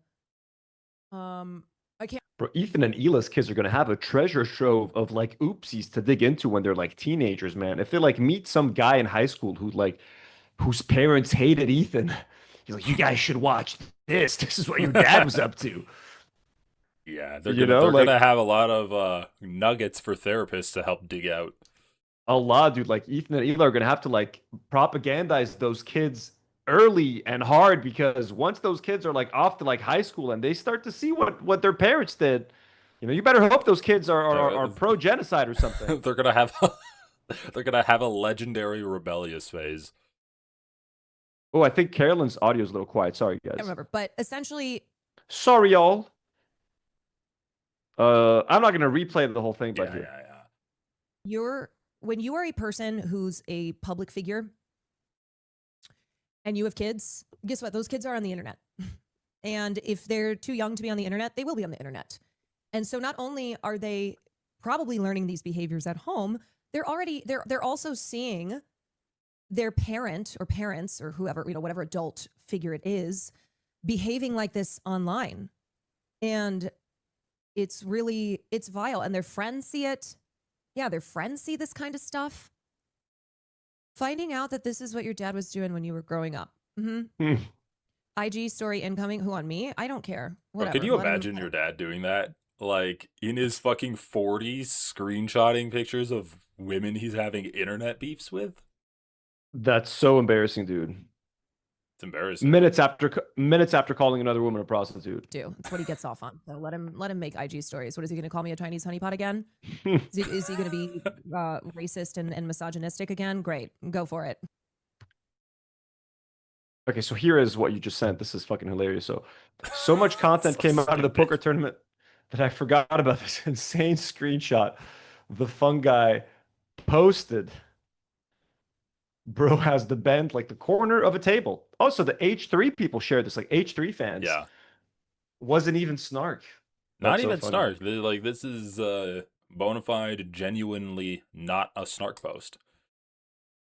I can't. Bro, Ethan and Ela's kids are gonna have a treasure trove of like oopsies to dig into when they're like teenagers, man. If they like meet some guy in high school whose parents hated Ethan, he's like, you guys should watch this. This is what your dad was up to. Yeah, they're gonna have a lot of nuggets for therapists to help dig out. A lot, dude. Like Ethan and Ela are gonna have to like propagandize those kids early and hard, because once those kids are like off to like high school and they start to see what their parents did, you better hope those kids are pro genocide or something. They're gonna have a legendary rebellious phase. Oh, I think Carolyn's audio is a little quiet. Sorry, guys. I remember, but essentially, sorry, y'all. I'm not gonna replay the whole thing, but when you are a person who's a public figure and you have kids, guess what? Those kids are on the internet. And if they're too young to be on the internet, they will be on the internet. And so not only are they probably learning these behaviors at home, they're also seeing their parent or parents or whoever, whatever adult figure it is, behaving like this online. And it's vile. And their friends see it. Yeah, their friends see this kind of stuff. Finding out that this is what your dad was doing when you were growing up. IG story incoming. Who on me? I don't care. Whatever. Could you imagine your dad doing that? Like in his fucking 40s, screenshotting pictures of women he's having internet beefs with? That's so embarrassing, dude. It's embarrassing. Minutes after calling another woman a prostitute. That's what he gets off on. So let him make IG stories. What is he going to call me, a Chinese honeypot again? Is he going to be racist and misogynistic again? Great, go for it. Okay, so here is what you just sent. This is fucking hilarious. So much content came out of the poker tournament that I forgot about this insane screenshot the fun guy posted. Bro has the bend like the corner of a table. Also, the H3 people shared this, like H3 fans. Yeah. Wasn't even snark. Not even snark. Like, this is bona fide, genuinely not a snark post.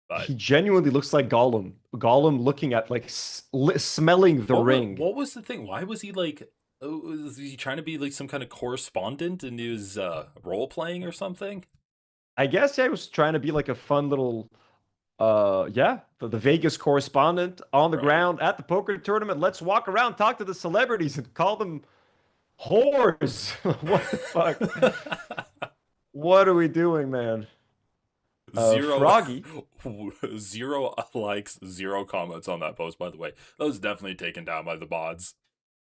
But he genuinely looks like Gollum. Gollum looking at, like, smelling the ring. What was the thing? Why was he, like, Oh, is he trying to be like some kind of correspondent and he was role playing or something? I guess, yeah, he was trying to be like a fun little, yeah, the Vegas correspondent on the Right. ground at the poker tournament. Let's walk around, talk to the celebrities, and call them whores. What the fuck? What are we doing, man? Zero, Froggy. 0 likes, 0 comments on that post, by the way. That was definitely taken down by the bots.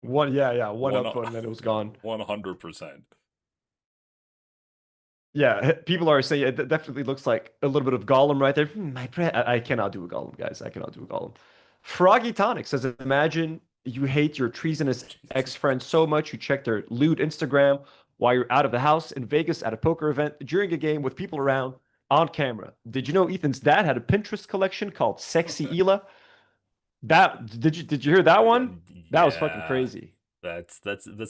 One upvote, and then it was gone. 100%. Yeah, people are saying it definitely looks like a little bit of Gollum right there. I cannot do a Gollum, guys. I cannot do a Gollum. Froggy Tonic says, imagine you hate your treasonous ex-friend so much you check their lewd Instagram while you're out of the house in Vegas at a poker event during a game with people around on camera. Did you know Ethan's dad had a Pinterest collection called Sexy Ela? Did you hear that one? That was fucking Yeah, crazy. That's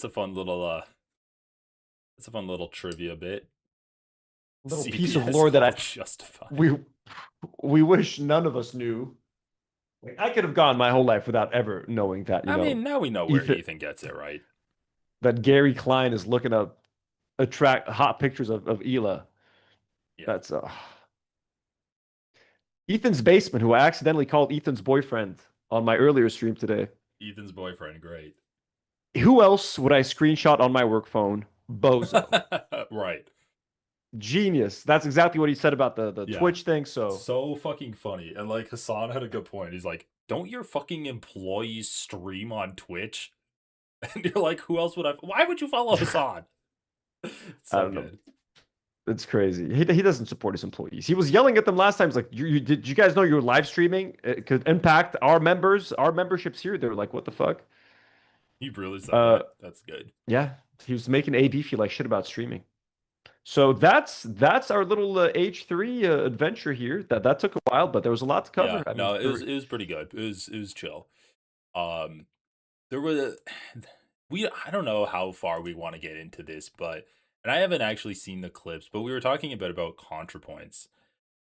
a fun little trivia bit. Little piece of CBS lore that called Justified. we wish none of us knew. Like, I could have gone my whole life without ever knowing that. I mean, now we know where Ethan gets it, right? That Gary Klein is looking up hot pictures of Ela. Yeah. That's Ethan's basement, who I accidentally called Ethan's boyfriend on my earlier stream today. Ethan's boyfriend, great. Who else would I screenshot on my work phone? Bozo. Right. Genius. That's exactly what he said about the Yeah. Twitch thing. So fucking funny. And like Hassan had a good point. He's like, don't your fucking employees stream on Twitch? And you're like, who else would why would you follow Hassan? I don't know. It's crazy. He doesn't support his employees. He was yelling at them last time. He's like, did you guys know you're live streaming? It could impact our members, our memberships here. They were like, what the fuck? He really said that. That's good. Yeah. He was making AB feel like shit about streaming. So that's our little H3 adventure here. That took a while, but there was a lot to cover. Yeah, it was pretty good. It was chill. There were I don't know how far we want to get into this, but and I haven't actually seen the clips, but we were talking a bit about ContraPoints.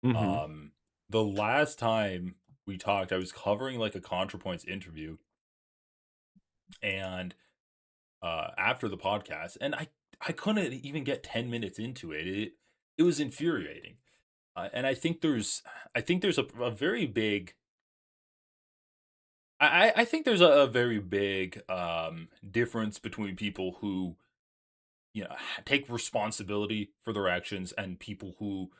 The last time we talked, I was covering like a ContraPoints interview, and after the podcast, and I couldn't even get 10 minutes into it. It was infuriating, and I think there's a very big. I think there's a very big difference between people who, you know, take responsibility for their actions and people who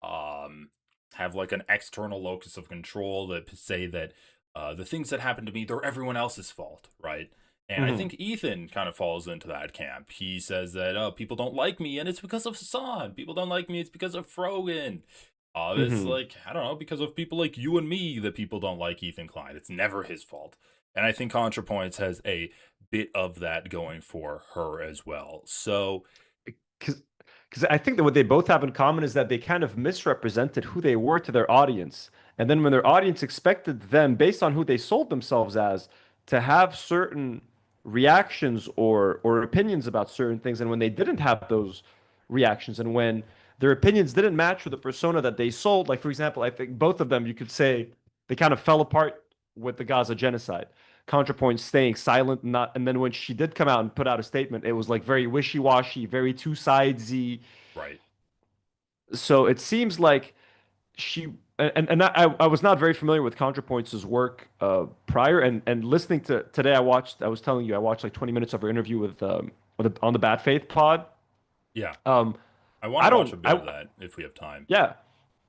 have like an external locus of control that say that the things that happen to me, they're everyone else's fault, right? And I think Ethan kind of falls into that camp. He says that, oh, people don't like me and it's because of Hassan. People don't like me, it's because of Frogan. It's like, I don't know, because of people like you and me that people don't like Ethan Klein. It's never his fault. And I think ContraPoints has a bit of that going for her as well. So, because I think that what they both have in common is that they kind of misrepresented who they were to their audience. And then when their audience expected them, based on who they sold themselves as, to have certain reactions or opinions about certain things, and when they didn't have those reactions, and when their opinions didn't match with the persona that they sold, like for example, I think both of them, you could say they kind of fell apart with the Gaza genocide. ContraPoint staying silent, and then when she did come out and put out a statement, it was like very wishy-washy, very two-sidesy. Right. So it seems like she and I was not very familiar with ContraPoints' work prior, and listening to today, I watched like 20 minutes of her interview with on the Bad Faith pod. Yeah. I want to watch a bit of that if we have time. Yeah.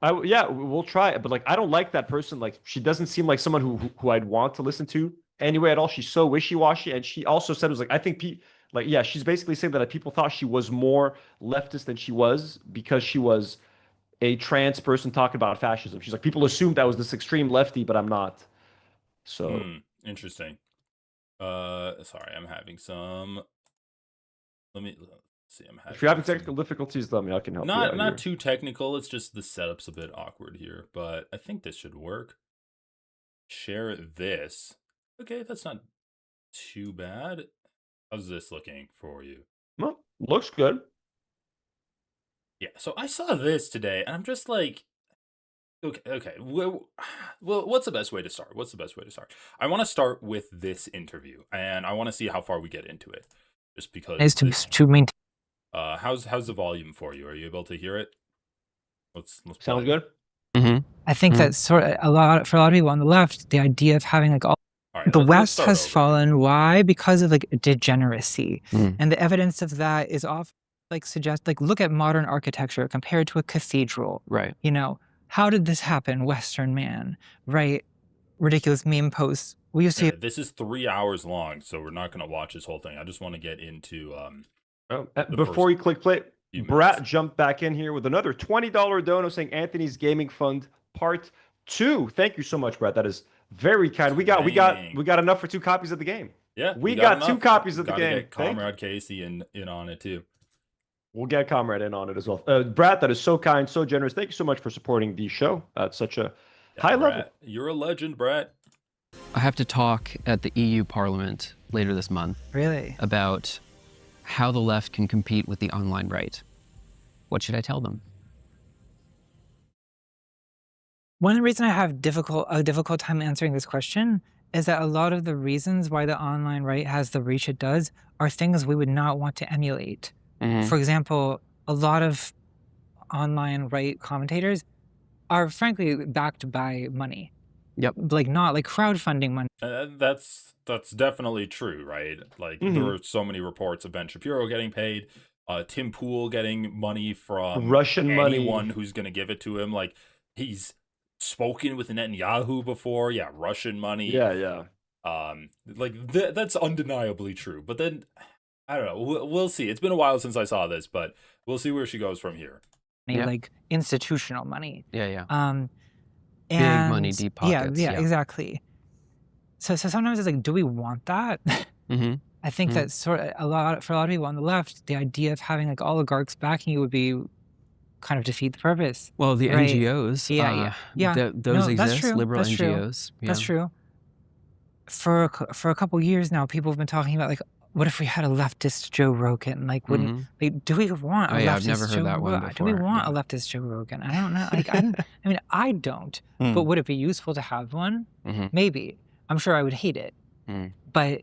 We'll try it, but like I don't like that person. Like she doesn't seem like someone who I'd want to listen to anyway at all. She's so wishy-washy, and she also said it was like I think she's basically saying that people thought she was more leftist than she was because she was a trans person talking about fascism. She's like, people assumed I was this extreme lefty, but I'm not. So interesting. Sorry, I'm having some. Let's see. If you're having technical difficulties, let me. I can help you out Not here. too technical. It's just the setup's a bit awkward here, but I think this should work. Share this. Okay, that's not too bad. How's this looking for you? Well, looks good. Yeah, so I saw this today, and I'm just like, Okay. Well, what's the best way to start? I want to start with this interview, and I want to see how far we get into it. Just because Is to maintain. how's the volume for you? Are you able to hear it? Let's Sounds play. good. I think that for a lot of people on the left, the idea of having like all right, the let's West start has over. fallen. Why? Because of like degeneracy, and the evidence of that is often like suggest like look at modern architecture compared to a cathedral. Right. You know, how did this happen, Western man? Right? Ridiculous meme posts. We used to. This is 3 hours long, so we're not going to watch this whole thing. I just want to get into Before you click play, Brat jumped back in here with another $20 dono saying Anthony's Gaming Fund Part 2. Thank you so much, Brat. That is very kind. We got enough for 2 copies of the game. Yeah, we got enough. 2 copies of the Gotta game. Get Comrade Casey in on it too. We'll get Comrade in on it as well. Brat, that is so kind, so generous. Thank you so much for supporting the show at such a high level. You're a legend, Brat. I have to talk at the EU Parliament later this month. Really? About how the left can compete with the online right. What should I tell them? One of the reasons I have a difficult time answering this question is that a lot of the reasons why the online right has the reach it does are things we would not want to emulate. For example, a lot of online right commentators are frankly backed by money. Yep. Like not like crowdfunding money. That's definitely true, right? Like there are so many reports of Ben Shapiro getting paid, Tim Pool getting money from Russian anyone money. who's going to give it to him. Like he's spoken with Netanyahu before. Yeah, Russian money. Yeah. Like that's undeniably true. But then I don't know. We'll see. It's been a while since I saw this, but we'll see where she goes from here. Like institutional money. Yeah. And big money, deep pockets. Yeah, exactly. So sometimes it's like, do we want that? I think that for a lot of people on the left, the idea of having like oligarchs backing you would be kind of defeat the purpose. Well, the right? NGOs. Yeah. Those exist. That's true. Liberal that's NGOs. True. That's true. For a couple years now, people have been talking about like, what if we had a leftist Joe Rogan? Like, wouldn't like, do we want a leftist I've never heard Joe that one Rogan? Do before. we want a leftist Joe Rogan? I don't know. Like, I mean, I don't. But would it be useful to have one? Maybe. I'm sure I would hate it. But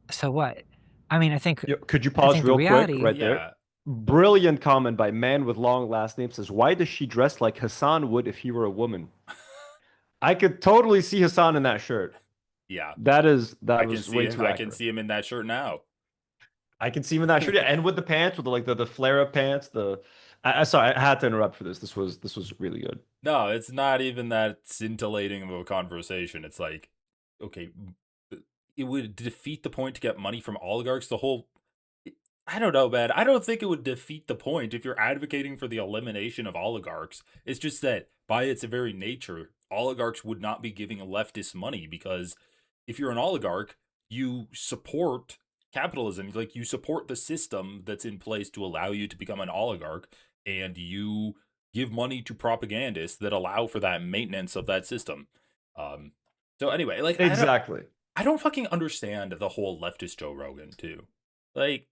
so what? I mean, I think. Could you pause real quick right Yeah. there? Brilliant comment by man with long last name says, "Why does she dress like Hassan would if he were a woman?" I could totally see Hassan in that shirt. Yeah. That I was can way see too him. I accurate. can see him in that shirt now. I can see him in that shirt, yeah, and with the pants, with the flare up pants. Sorry, I had to interrupt for this. This was really good. No, it's not even that scintillating of a conversation. It's like, okay, it would defeat the point to get money from oligarchs. I don't know, man. I don't think it would defeat the point if you're advocating for the elimination of oligarchs. It's just that by its very nature, oligarchs would not be giving leftists money because if you're an oligarch, you support capitalism. Like you support the system that's in place to allow you to become an oligarch, and you give money to propagandists that allow for that maintenance of that system. So anyway, like exactly. I don't fucking understand the whole leftist Joe Rogan too. Like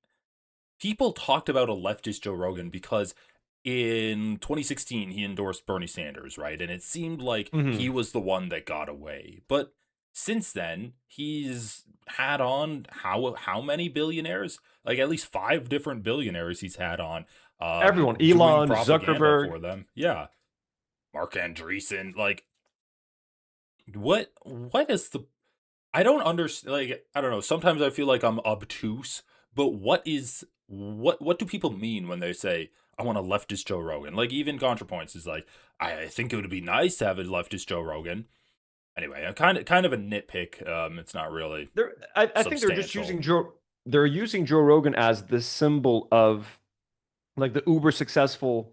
people talked about a leftist Joe Rogan because in 2016 he endorsed Bernie Sanders, right? And it seemed like he was the one that got away. But since then, he's had on how many billionaires? Like at least 5 different billionaires he's had on. Everyone, doing Elon, propaganda Zuckerberg. for them. Yeah. Mark Andreessen, like what is the I don't understand, like I don't know, sometimes I feel like I'm obtuse, but what do people mean when they say I want a leftist Joe Rogan? Like even ContraPoints is like, I think it would be nice to have a leftist Joe Rogan. Anyway, kind of a nitpick. It's not really. I think they're just using Joe Rogan as the symbol of like the uber successful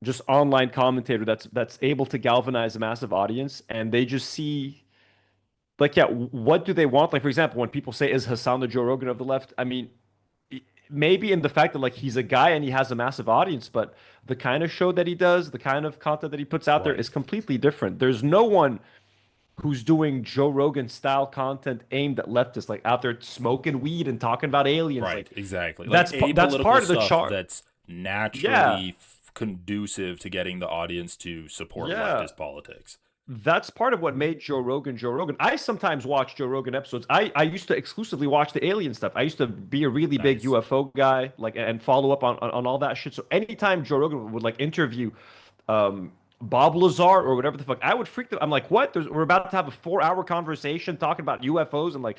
just online commentator that's able to galvanize a massive audience, and they just see like, yeah, what do they want? Like, for example, when people say, is Hassan the Joe Rogan of the left? I mean, maybe in the fact that like he's a guy and he has a massive audience, but the kind of show that he does, the kind of content that he puts out there is completely different. There's no one who's doing Joe Rogan style content aimed at leftists, like out there smoking weed and talking about aliens. Right, like, exactly. That's Like that's part of the chart. That's naturally conducive to getting the audience to support Yeah. leftist politics. That's part of what made Joe Rogan Joe Rogan. I sometimes watch Joe Rogan episodes. I used to exclusively watch the alien stuff. I used to be a really big UFO guy, like, and follow up on all that shit. So anytime Joe Rogan would like interview Bob Lazar or whatever the fuck, I would freak them. I'm like, what? We're about to have a 4-hour conversation talking about UFOs, and like,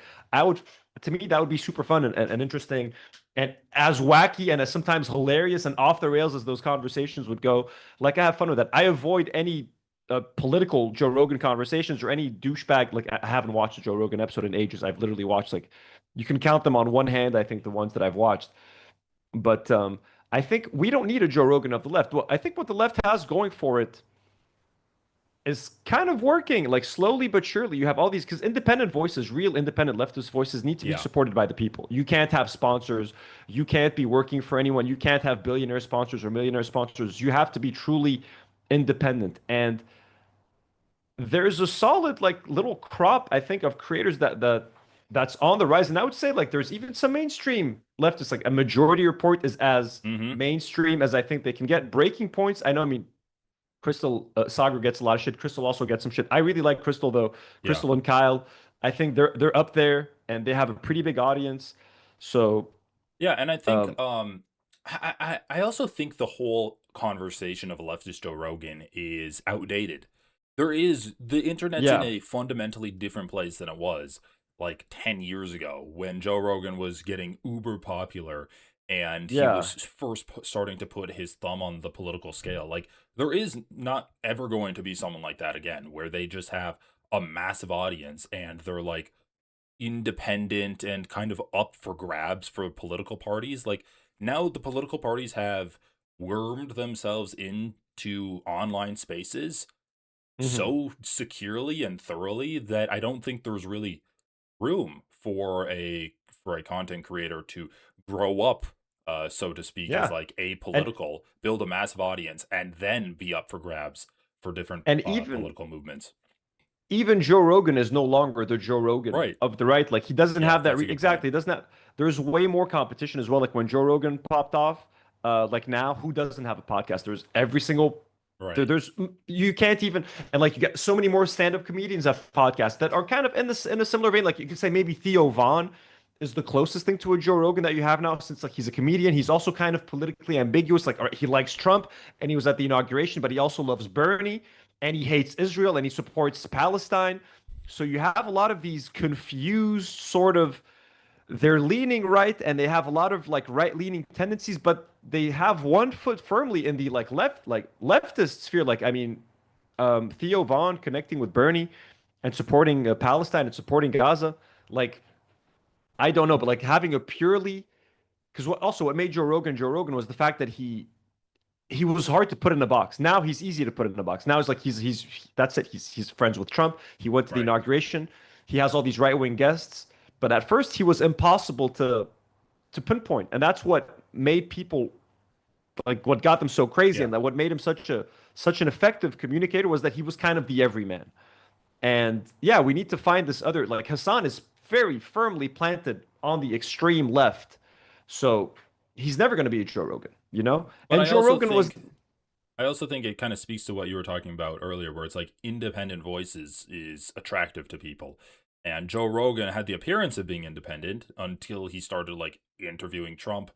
to me, that would be super fun and interesting, and as wacky and as sometimes hilarious and off the rails as those conversations would go. Like, I have fun with that. I avoid any political Joe Rogan conversations or any douchebag. Like, I haven't watched a Joe Rogan episode in ages. I've literally watched, like, you can count them on one hand, I think, the ones that I've watched. But I think we don't need a Joe Rogan of the left. Well, I think what the left has going for it is kind of working, like, slowly but surely. You have all these, because independent voices, real independent leftist voices, need to be supported by the people. You can't have sponsors. You can't be working for anyone. You can't have billionaire sponsors or millionaire sponsors. You have to be truly independent. And there's a solid, like, little crop, I think, of creators that's on the rise. And I would say, like, there's even some mainstream leftists. Like, a Majority Report is as mainstream as I think they can get. Breaking Points, I know, I mean, Crystal Sagar gets a lot of shit. Crystal also gets some shit. I really like Crystal, though. Crystal and Kyle, I think they're up there, and they have a pretty big audience. So yeah, and I think I also think the whole conversation of leftist Joe Rogan is outdated. The internet's in a fundamentally different place than it was like 10 years ago when Joe Rogan was getting uber popular and he was first starting to put his thumb on the political scale. Like, there is not ever going to be someone like that again, where they just have a massive audience and they're like independent and kind of up for grabs for political parties. Like, now the political parties have wormed themselves into online spaces so securely and thoroughly that I don't think there's really room for a content creator to grow up, so to speak, as like apolitical, build a massive audience, and then be up for grabs for different political movements. Even Joe Rogan is no longer the Joe Rogan of the right. Like, he doesn't have that. Exactly. He doesn't have. There's way more competition as well. Like, when Joe Rogan popped off, like, now, who doesn't have a podcast? There's every single. There's you can't even, and like, you get so many more stand-up comedians have podcasts that are kind of in a similar vein. Like, you could say maybe Theo Von is the closest thing to a Joe Rogan that you have now, since like he's a comedian. He's also kind of politically ambiguous. Like, he likes Trump and he was at the inauguration, but he also loves Bernie and he hates Israel and he supports Palestine. So you have a lot of these confused sort of, they're leaning right and they have a lot of like right-leaning tendencies, but they have one foot firmly in the like leftist sphere. Like, I mean, Theo Von connecting with Bernie and supporting Palestine and supporting Gaza. Like, I don't know, but like, having a purely, because what made Joe Rogan was the fact that he was hard to put in a box. Now he's easy to put in a box. Now it's like that's it. He's friends with Trump. He went to the inauguration. He has all these right-wing guests. But at first, he was impossible to pinpoint, and that's what made people, like, what got them so crazy, and that what made him such an effective communicator was that he was kind of the everyman. And yeah, we need to find this other, like, Hassan is very firmly planted on the extreme left, so he's never going to be a Joe Rogan, you know. But and Joe Rogan I also think it kind of speaks to what you were talking about earlier, where it's like independent voices is attractive to people. And Joe Rogan had the appearance of being independent until he started like interviewing Trump.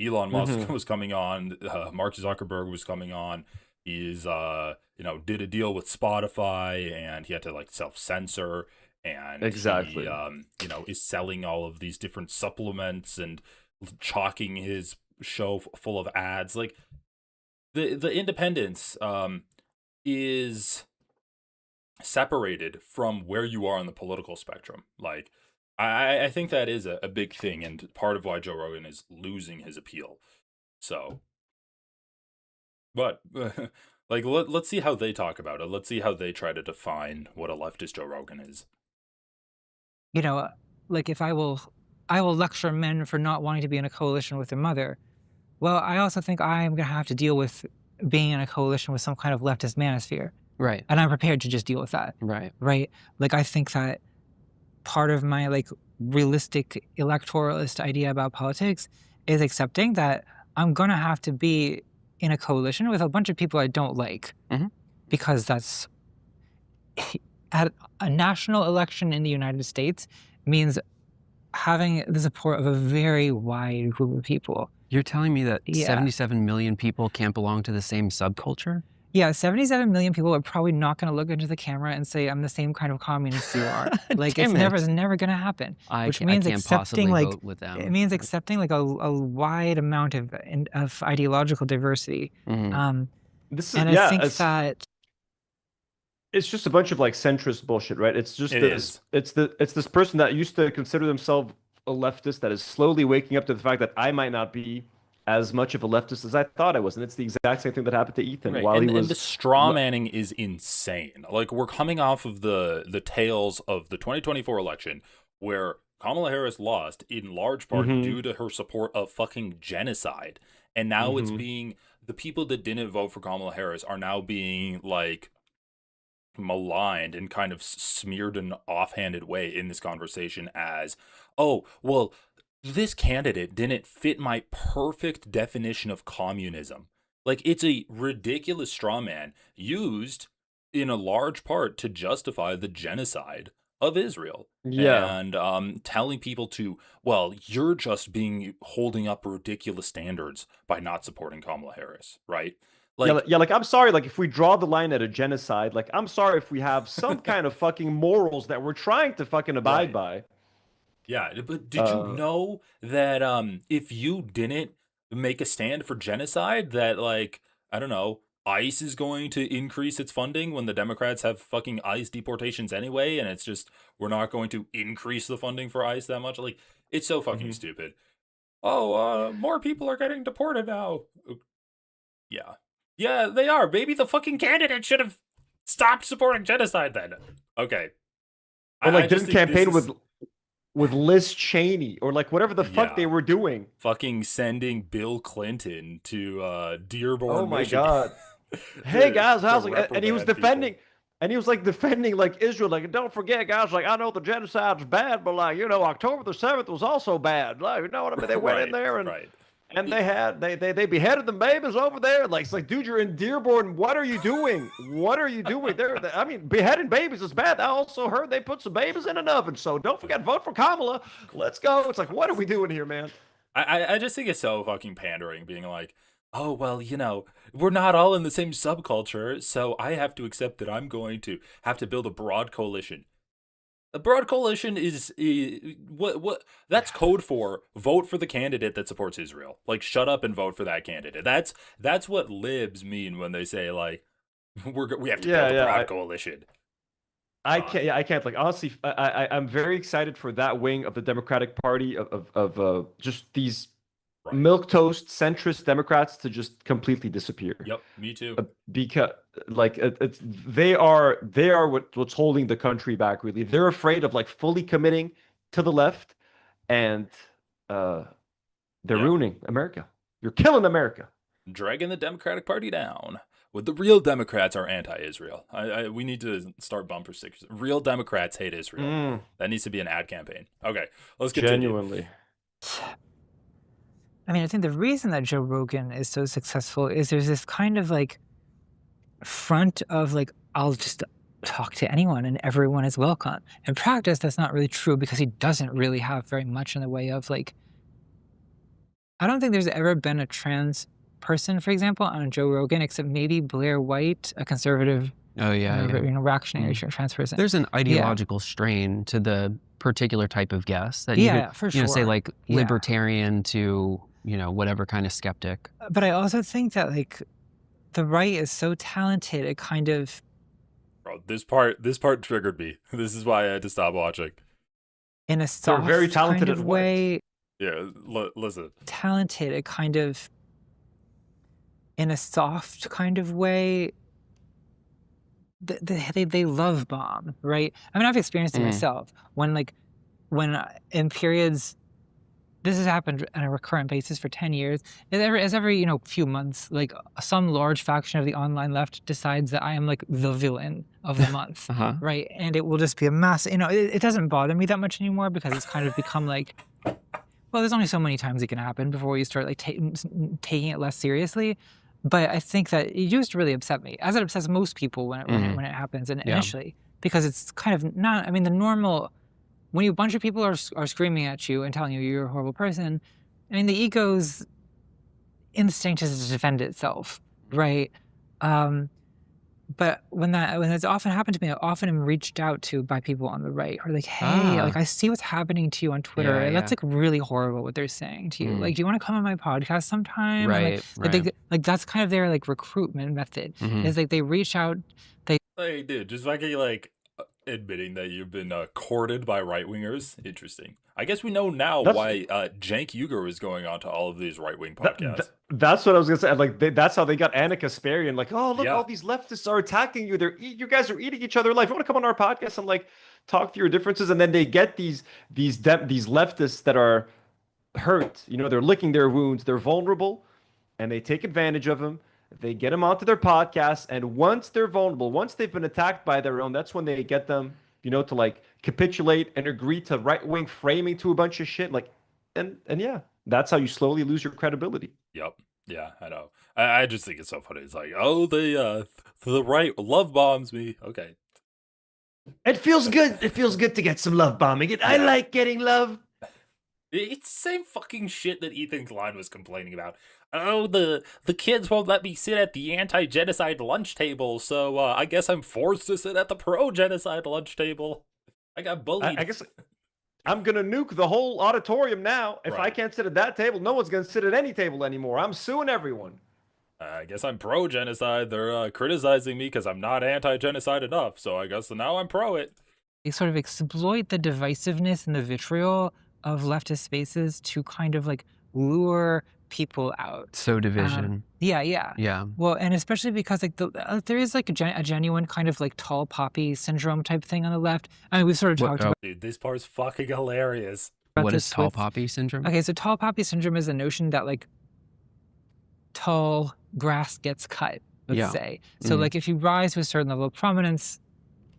Elon Musk was coming on. Mark Zuckerberg was coming on. He's did a deal with Spotify, and he had to like self-censor. And exactly, he, is selling all of these different supplements and chalking his show full of ads. Like, the independence is separated from where you are on the political spectrum. Like, I think that is a big thing, and part of why Joe Rogan is losing his appeal. So, but like, let's see how they talk about it. Let's see how they try to define what a leftist Joe Rogan is. You know, like, if I will lecture men for not wanting to be in a coalition with their mother. Well, I also think I'm going to have to deal with being in a coalition with some kind of leftist manosphere. Right. And I'm prepared to just deal with that. Right. Right. Like, I think that part of my like realistic electoralist idea about politics is accepting that I'm going to have to be in a coalition with a bunch of people I don't like, because that's at a national election in the United States means having the support of a very wide group of people. You're telling me that Yeah. 77 million people can't belong to the same subculture? Yeah, 77 million people are probably not going to look into the camera and say, I'm the same kind of communist you are. Like, it's Damn never, it. it's never going to happen. I Which ca- I means can't accepting, possibly like, vote with them. it means accepting, like, a wide amount of ideological diversity. This is And I think that it's just a bunch of like centrist bullshit, right? It's just It this. It's this person that used to consider themselves a leftist that is slowly waking up to the fact that I might not be as much of a leftist as I thought I was, and it's the exact same thing that happened to Ethan Right. while and, he was. and the straw manning is insane. Like, we're coming off of the tales of the 2024 election where Kamala Harris lost in large part due to her support of fucking genocide. And now it's being, the people that didn't vote for Kamala Harris are now being like maligned and kind of smeared in an offhanded way in this conversation as, oh, well, this candidate didn't fit my perfect definition of communism. Like, it's a ridiculous straw man used in a large part to justify the genocide of Israel. Yeah. And telling people to, well, you're just holding up ridiculous standards by not supporting Kamala Harris, right? Like, yeah, like I'm sorry, like if we draw the line at a genocide, like I'm sorry if we have some kind of fucking morals that we're trying to fucking abide by. Yeah, but did you know that if you didn't make a stand for genocide, that, like, I don't know, ICE is going to increase its funding when the Democrats have fucking ICE deportations anyway, and it's just, we're not going to increase the funding for ICE that much? Like, it's so fucking stupid. Oh, more people are getting deported now. Yeah. Yeah, they are. Maybe the fucking candidate should have stopped supporting genocide then. Okay. Or like I just didn't think campaign this is with Liz Cheney or like whatever the fuck they were doing. fucking sending Bill Clinton to Dearborn, Oh my Michigan. God. Hey to- guys, how's to it? And he was reprimand defending, and he was like defending like Israel, like don't forget, guys, like I know the genocide's bad, but like October the 7th was also bad. Like you know what I mean? They went in there and they had they beheaded the babies over there. Like it's like, dude, you're in Dearborn. What are you doing? What are you doing there? I mean, beheading babies is bad. I also heard they put some babies in an oven. So don't forget, vote for Kamala. Let's go. It's like, what are we doing here, man? I just think it's so fucking pandering, being like, oh, well, we're not all in the same subculture, so I have to accept that I'm going to have to build a broad coalition. A broad coalition is what that's code for vote for the candidate that supports Israel. Like, shut up and vote for that candidate. That's what libs mean when they say, like, we have to build a broad coalition. I can't like honestly. I'm very excited for that wing of the Democratic Party of just these milquetoast centrist Democrats to just completely disappear. Yep, me too. Because like they are what's holding the country back. Really, they're afraid of like fully committing to the left, and they're ruining America. You're killing America. Dragging the Democratic Party down. What the real Democrats are anti-Israel. We need to start bumper stickers. Real Democrats hate Israel. That needs to be an ad campaign. Okay, let's continue. Genuinely. I mean, I think the reason that Joe Rogan is so successful is there's this kind of like front of like, I'll just talk to anyone and everyone is welcome. In practice, that's not really true because he doesn't really have very much in the way of like, I don't think there's ever been a trans person, for example, on Joe Rogan, except maybe Blair White, a conservative, reactionary trans person. There's an ideological strain to the particular type of guest that you could, for say sure. like libertarian to, whatever kind of skeptic. But I also think that like the right is so talented, it kind of. Bro, this part triggered me. This is why I had to stop watching. In a soft very talented kind of at what? way. Yeah, listen. Talented, it kind of. In a soft kind of way. They love bomb, right? I mean, I've experienced it myself when in periods, this has happened on a recurrent basis for 10 years. As every few months, like some large faction of the online left decides that I am like the villain of the month, right? And it will just be a mass. It doesn't bother me that much anymore because it's kind of become like, well, there's only so many times it can happen before you start like taking it less seriously. But I think that it used to really upset me, as it upsets most people when it happens initially, because it's kind of not. I mean, the normal when a bunch of people are screaming at you and telling you you're a horrible person. I mean, the ego's instinct is to defend itself, right? But when that's often happened to me, I often am reached out to by people on the right who are like, "Hey, like I see what's happening to you on Twitter. That's like really horrible what they're saying to you. Like, do you want to come on my podcast sometime?" And like that's kind of their like recruitment method. Is like they reach out, Hey, dude, just fucking like admitting that you've been courted by right wingers. Interesting. I guess we know now why Cenk Uygur is going on to all of these right wing podcasts. That's what I was gonna say. Like that's how they got Anna Kasparian. Like, oh look, all these leftists are attacking you. You guys are eating each other alive. You want to come on our podcast and like talk through your differences? And then they get these leftists that are hurt. You know, they're licking their wounds. They're vulnerable, and they take advantage of them. They get them onto their podcast, and once they're vulnerable, once they've been attacked by their own, that's when they get them, you know, to like capitulate and agree to right-wing framing to a bunch of shit. Like, and yeah, that's how you slowly lose your credibility. Yep. Yeah, I know. I just think it's so funny. It's like, oh, the right love bombs me. Okay. It feels good. It feels good to get some love bombing. I like getting love. It's the same fucking shit that Ethan Klein was complaining about. Oh, the kids won't let me sit at the anti-genocide lunch table, so I guess I'm forced to sit at the pro-genocide lunch table. I got bullied. I guess I'm going to nuke the whole auditorium now. If I can't sit at that table, no one's going to sit at any table anymore. I'm suing everyone. I guess I'm pro-genocide. They're criticizing me because I'm not anti-genocide enough, so I guess now I'm pro it. They sort of exploit the divisiveness and the vitriol of leftist spaces to kind of like lure people out. So division. Yeah. Well, and especially because like there is like a genuine kind of like tall poppy syndrome type thing on the left. I mean, we've sort of talked about. Dude, this part's fucking hilarious. What is tall poppy syndrome? Okay, so tall poppy syndrome is the notion that like tall grass gets cut. Let's say. So like if you rise to a certain level of prominence,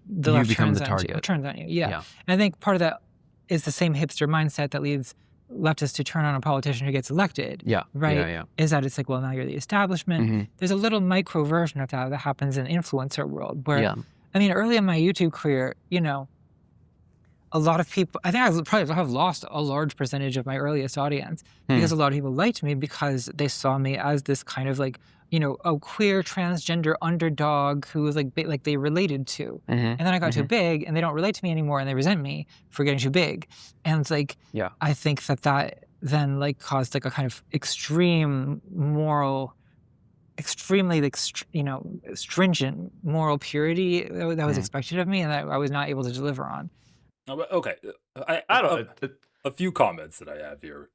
the left become the target. Turns on you. Yeah. And I think part of that is the same hipster mindset that leads leftists to turn on a politician who gets elected. Right? Is that it's like, well, now you're the establishment. There's a little micro version of that happens in influencer world where, I mean, early in my YouTube career, you know, a lot of people, I think I probably have lost a large percentage of my earliest audience because a lot of people liked me because they saw me as this kind of like, you know, a queer transgender underdog who was like they related to. And then I got too big and they don't relate to me anymore and they resent me for getting too big. And it's like, I think that then like caused like a kind of extreme moral, extremely like, you know, stringent moral purity that was expected of me and that I was not able to deliver on. Okay. I don't know. A few comments that I have here.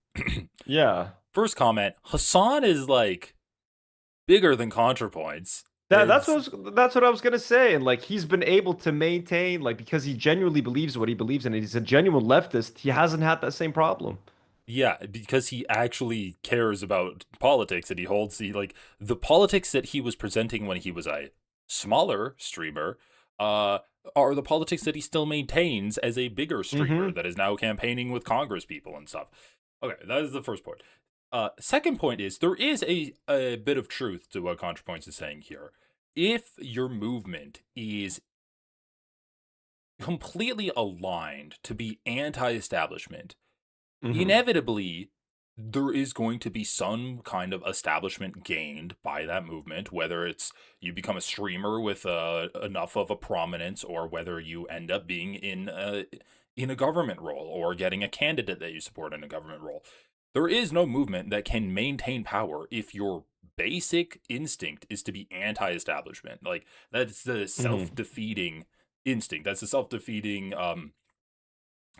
First comment, Hassan is like bigger than ContraPoints. That's what I was gonna say. And like he's been able to maintain, like, because he genuinely believes what he believes in, and he's a genuine leftist, he hasn't had that same problem. Yeah, because he actually cares about politics and he holds the politics that he was presenting when he was a smaller streamer are the politics that he still maintains as a bigger streamer that is now campaigning with Congress people and stuff. Okay, that is the first point. Second point is there is a bit of truth to what ContraPoints is saying here. If your movement is completely aligned to be anti-establishment, inevitably there is going to be some kind of establishment gained by that movement, whether it's you become a streamer with enough of a prominence or whether you end up being in a government role or getting a candidate that you support in a government role. There is no movement that can maintain power if your basic instinct is to be anti-establishment. Like, that's the self-defeating instinct. That's the self-defeating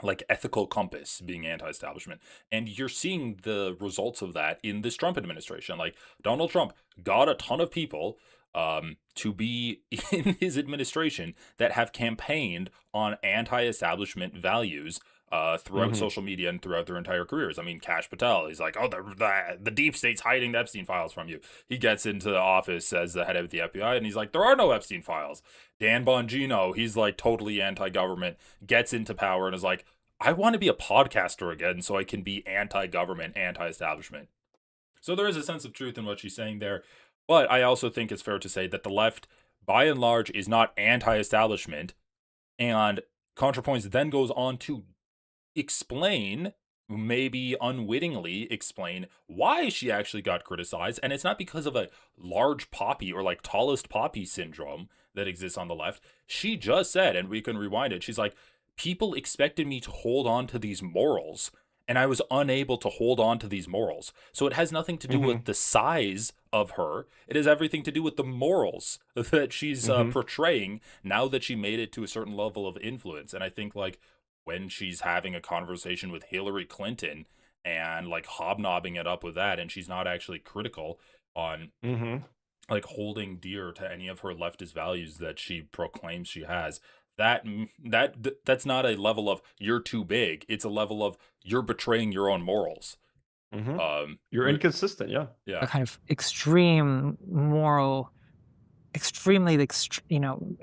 like ethical compass, being anti-establishment. And you're seeing the results of that in this Trump administration. Like, Donald Trump got a ton of people to be in his administration that have campaigned on anti-establishment values throughout social media and throughout their entire careers. I mean, Kash Patel, he's like, oh, the deep state's hiding the Epstein files from you. He gets into the office as the head of the FBI and he's like, there are no Epstein files. Dan Bongino, he's like totally anti-government, gets into power and is like, I want to be a podcaster again so I can be anti-government, anti-establishment. So there is a sense of truth in what she's saying there. But I also think it's fair to say that the left, by and large, is not anti-establishment. And ContraPoints then goes on to explain, maybe unwittingly explain, why she actually got criticized. And it's not because of a large poppy or like tallest poppy syndrome that exists on the left. She just said, and we can rewind it, she's like, people expected me to hold on to these morals, and I was unable to hold on to these morals. So it has nothing to do with the size of her. It has everything to do with the morals that she's portraying now that she made it to a certain level of influence. And I think, like, when she's having a conversation with Hillary Clinton and, like, hobnobbing it up with that, and she's not actually critical on, like, holding dear to any of her leftist values that she proclaims she has, that's not a level of you're too big. It's a level of you're betraying your own morals. You're inconsistent, yeah. Yeah. A kind of extreme moral, extremely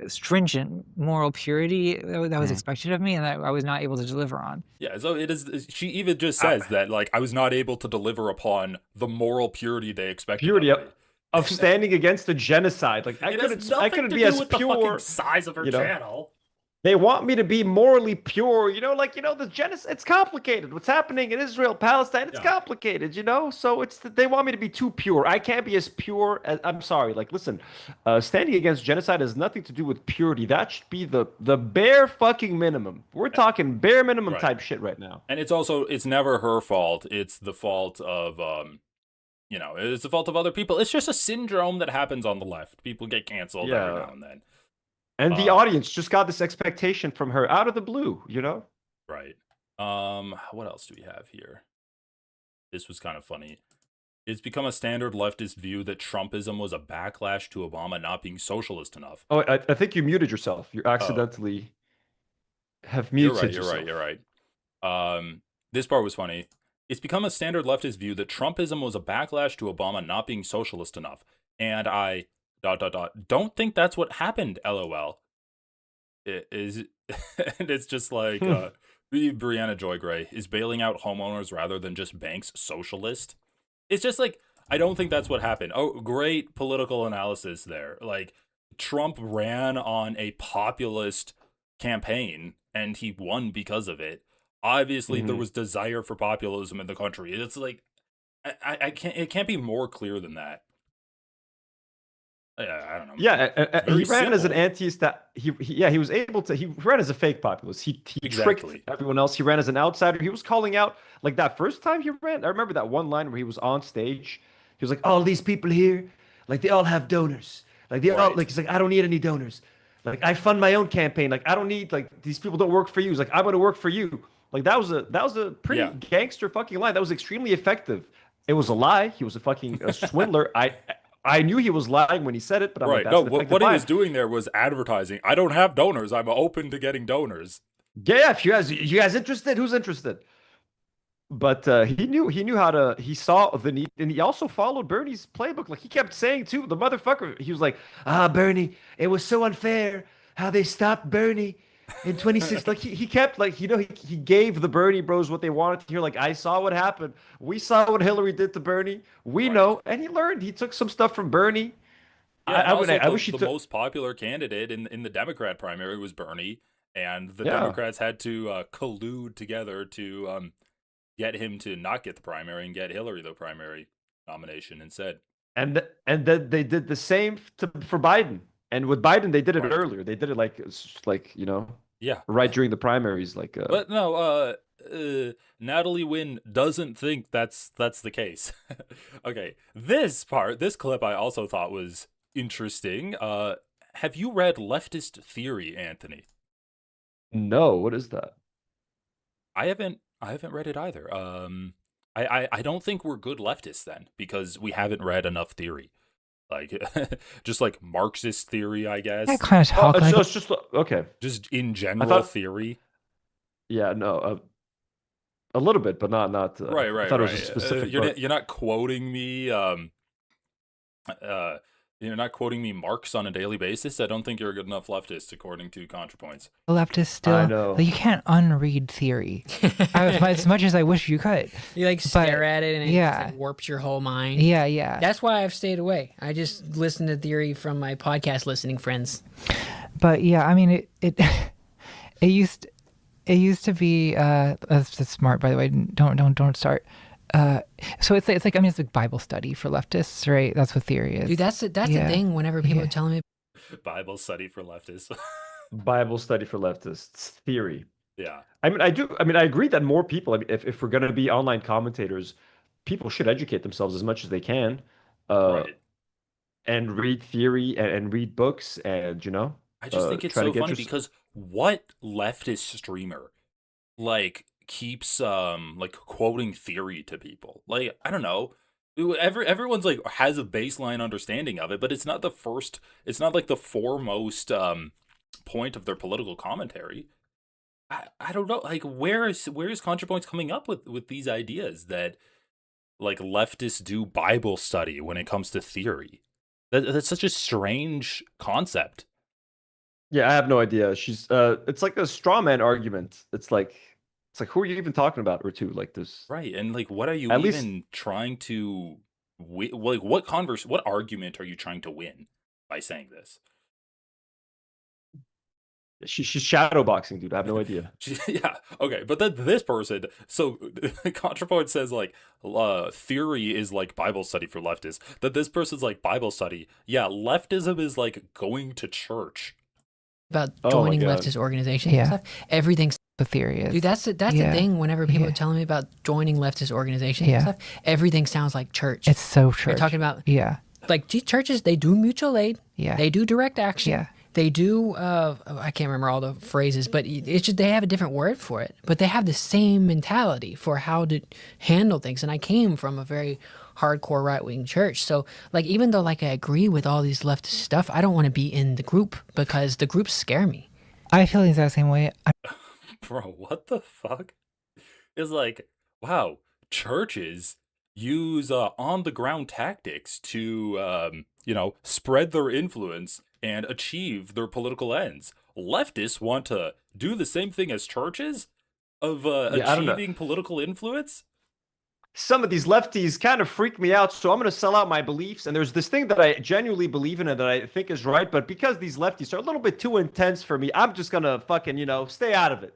stringent moral purity that was expected of me, and that I was not able to deliver on. Yeah, so it is. She even just says that, like, I was not able to deliver upon the moral purity they expected. Purity of standing against the genocide. Like, I couldn't be as pure. The fucking size of her channel. They want me to be morally pure, the genocide. It's complicated. What's happening in Israel, Palestine, it's complicated, So they want me to be too pure. I can't be as pure as, I'm sorry. Like, listen, standing against genocide has nothing to do with purity. That should be the bare fucking minimum. We're talking bare minimum type shit right now. And it's never her fault. It's the fault of, it's the fault of other people. It's just a syndrome that happens on the left. People get canceled every now and then. And the audience just got this expectation from her out of the blue, Right. What else do we have here? This was kind of funny. It's become a standard leftist view that Trumpism was a backlash to Obama not being socialist enough. Oh, I think you muted yourself. You accidentally have muted yourself. You're right. This part was funny. It's become a standard leftist view that Trumpism was a backlash to Obama not being socialist enough. And I... don't think that's what happened, LOL. It is, and it's just like, Brianna Joy Gray, is bailing out homeowners rather than just banks socialist? It's just like, I don't think that's what happened. Oh, great political analysis there. Like, Trump ran on a populist campaign, and he won because of it. Obviously, there was desire for populism in the country. It's like, it can't be more clear than that. I don't know. Yeah, he ran as an anti-stat. He was able to. He ran as a fake populist. He tricked everyone else. He ran as an outsider. He was calling out, like, that first time he ran. I remember that one line where he was on stage. He was like, "All these people here, like, they all have donors. Like, they all like." He's like, "I don't need any donors. Like, I fund my own campaign. Like, I don't need, like, these people don't work for you." He's like, "I'm gonna work for you." Like, that was a pretty gangster fucking line. That was extremely effective. It was a lie. He was a fucking swindler. I knew he was lying when he said it, but I'm like, that's an effective what he line. was doing there was advertising. I don't have donors. I'm open to getting donors. Yeah, if you guys interested, who's interested? But he knew how to. He saw the need, and he also followed Bernie's playbook. Like, he kept saying too, the motherfucker. He was like, Bernie, it was so unfair how they stopped Bernie in 26. Like, he kept, like, he gave the Bernie bros what they wanted to hear. Like, I saw what happened. We saw what Hillary did to Bernie. We know, and he learned. He took some stuff from Bernie. Yeah, I wish the most popular candidate in the Democrat primary was Bernie, and the Democrats had to collude together to get him to not get the primary and get Hillary the primary nomination instead. And then they did the same for Biden. And with Biden, they did it earlier. They did it like right during the primaries. Like, but no, Natalie Wynn doesn't think that's the case. Okay, this clip I also thought was interesting. Have you read Leftist Theory, Anthony? No, what is that? I haven't read it either. I don't think we're good leftists then, because we haven't read enough theory. Like, just like Marxist theory, I guess. I kind of talk like it's just okay. Just in general theory. Yeah, no, a little bit, but not. Right. I thought it was a specific. You're not quoting me. You're not quoting me Marx on a daily basis. I don't think you're a good enough leftist, according to ContraPoints. Leftist still. I know. Like, you can't unread theory as much as I wish you could. You like stare at it and it just, like, warps your whole mind. Yeah, yeah. That's why I've stayed away. I just listen to theory from my podcast listening friends. But yeah, I mean, it used to be. That's smart, by the way. Don't start. So it's like, I mean, it's like Bible study for leftists, right? That's what theory is. Dude, that's the thing. Whenever people are telling me Bible study for leftists. Bible study for leftists theory. Yeah. I mean, I agree that more people, I mean, if we're going to be online commentators, people should educate themselves as much as they can, Right. and read theory and read books, and I just think it's so funny because what leftist streamer like keeps like quoting theory to people? Like, I don't know. Everyone's like has a baseline understanding of it, but it's not the first, it's not like the foremost point of their political commentary. I don't know, like where is ContraPoints coming up with these ideas that like leftists do Bible study when it comes to theory? That's such a strange concept. Yeah, I have no idea. It's like a straw man argument. It's like who are you even talking about, or two? Like this, right? And like, what are you At even trying to like? What argument are you trying to win by saying this? She's shadowboxing, dude. I have no idea. Yeah, okay, but then this person, so ContraPoint says like theory is like Bible study for leftists. That this person's like Bible study. Yeah, leftism is like going to church. about joining leftist organizations and stuff, everything's the theory is. Dude, that's the thing. Whenever people are telling me about joining leftist organizations and stuff, everything sounds like church. It's so church. They're talking about like churches. They do mutual aid. Yeah. They do direct action. Yeah. They do. I can't remember all the phrases, but it's just they have a different word for it. But they have the same mentality for how to handle things. And I came from a very hardcore right-wing church, so like even though like I agree with all these leftist stuff, I don't want to be in the group because the groups scare me. I feel the exact same way. Bro, what the fuck? It's like, wow, churches use on-the-ground tactics to, spread their influence and achieve their political ends. Leftists want to do the same thing as churches of achieving political influence? Some of these lefties kind of freak me out, so I'm going to sell out my beliefs. And there's this thing that I genuinely believe in and that I think is right, but because these lefties are a little bit too intense for me, I'm just going to fucking, stay out of it,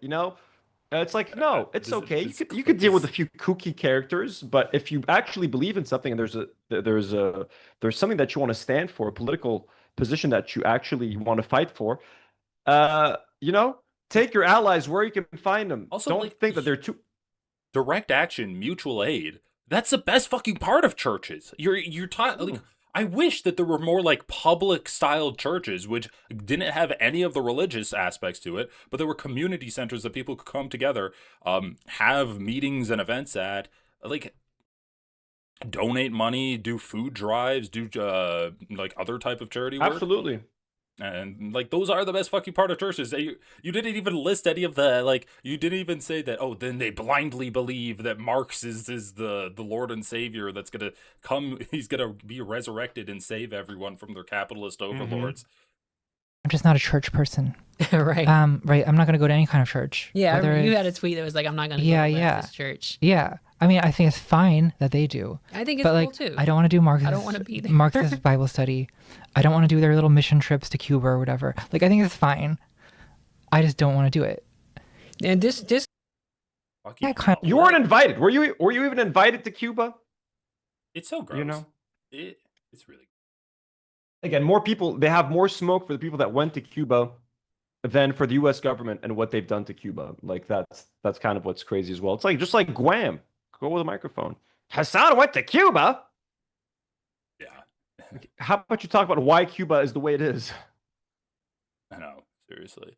It's like, no, it's okay. You could deal with a few kooky characters, but if you actually believe in something and there's something that you want to stand for, a political position that you actually want to fight for, take your allies where you can find them. Also, don't think that they're too direct action, mutual aid. That's the best fucking part of churches. You're taught like, I wish that there were more like public styled churches which didn't have any of the religious aspects to it, but there were community centers that people could come together, have meetings and events at, like donate money, do food drives, do like other type of charity work. Absolutely. And like those are the best fucking part of churches. You didn't even list any of the like. You didn't even say that. Oh, then they blindly believe that Marx is the Lord and Savior that's gonna come. He's gonna be resurrected and save everyone from their capitalist overlords. I'm just not a church person. Right. Right. I'm not gonna go to any kind of church. Yeah. You had a tweet that was like, "I'm not gonna go to leftist church." Yeah. I mean, I think it's fine that they do. I think it's but, cool too. I don't want to do Marxist. I don't want to be there. Marxist Bible study. I don't want to do their little mission trips to Cuba or whatever. Like, I think it's fine. I just don't want to do it. And this. You weren't invited. Were you even invited to Cuba? It's so gross. It's really. Again, more people. They have more smoke for the people that went to Cuba than for the U.S. government and what they've done to Cuba. Like that's kind of what's crazy as well. It's like just like Guam. Go with a microphone. Hassan went to Cuba. Yeah. How about you talk about why Cuba is the way it is? I know, seriously.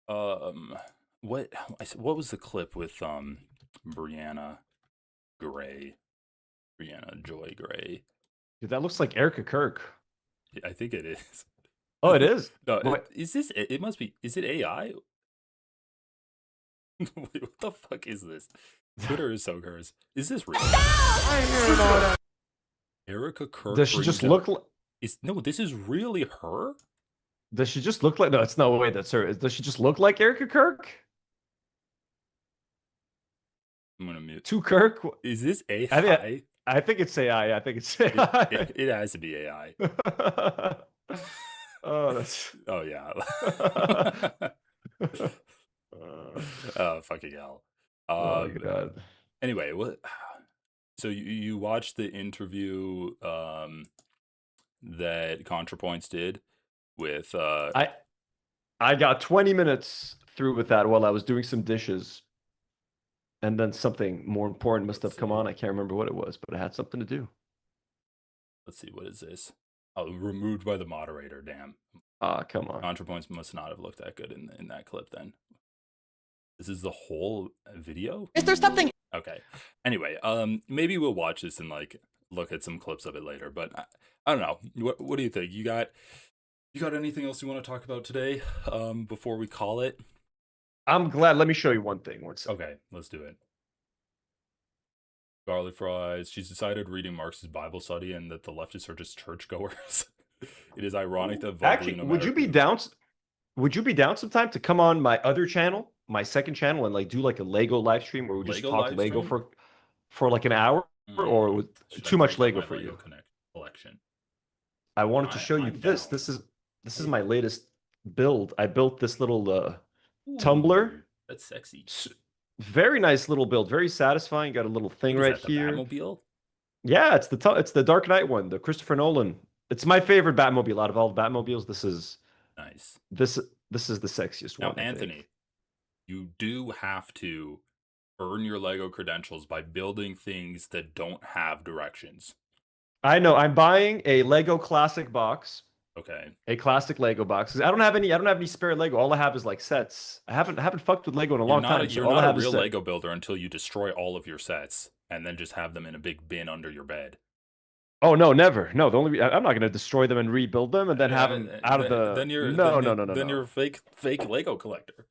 What was the clip with Brianna Joy Gray? Dude, that looks like Erica Kirk. I think it is. Oh, it is. No, is this? It must be. Is it AI? Wait, what the fuck is this? Twitter is so cursed. Is this real? Erica Kirk. Does she just look? No, this is really her? Does she just look like? No, it's no way that's her. Does she just look like Erica Kirk? I'm gonna mute. To Kirk? Is this AI? I think it's AI. I think it's It, AI. it has to be AI. Oh, that's. Oh yeah. Oh fucking hell. Oh my god. Anyway, what? So you watched the interview that ContraPoints did with I got 20 minutes through with that while I was doing some dishes. And then something more important must have come on. I can't remember what it was, but it had something to do. Let's see, what is this? Oh, removed by the moderator. Damn. Come on. ContraPoints must not have looked that good in that clip then. This is the whole video? Is there something? Okay. Anyway, maybe we'll watch this and like look at some clips of it later. But I don't know. What do you think? You got anything else you want to talk about today? Before we call it? I'm glad. Let me show you one thing. Okay, let's do it. Garlic fries. She's decided reading Marx's Bible study and that the leftists are just churchgoers. It is ironic that actually, would you be down? Would you be down sometime to come on my other channel, my second channel, and like do like a Lego live stream where we just talk Lego for like an hour, or was too much Lego for you? Collection. I wanted to show you this. This is my latest build. I built this little tumbler. That's sexy. Very nice little build. Very satisfying. Got a little thing right here. Batmobile? Yeah, it's the Dark Knight one, the Christopher Nolan. It's my favorite Batmobile out of all the Batmobiles. This is nice. This is the sexiest one. Now, Anthony, you do have to earn your Lego credentials by building things that don't have directions. I know. I'm buying a Lego classic box. Okay. A classic Lego box. 'Cause I don't have any spare Lego. All I have is like sets. I haven't fucked with Lego in a long time. You're not a real Lego builder until you destroy all of your sets and then just have them in a big bin under your bed. Oh no, never. No, I'm not going to destroy them and rebuild them and then have them out of the. Then you're no. you're a fake Lego collector.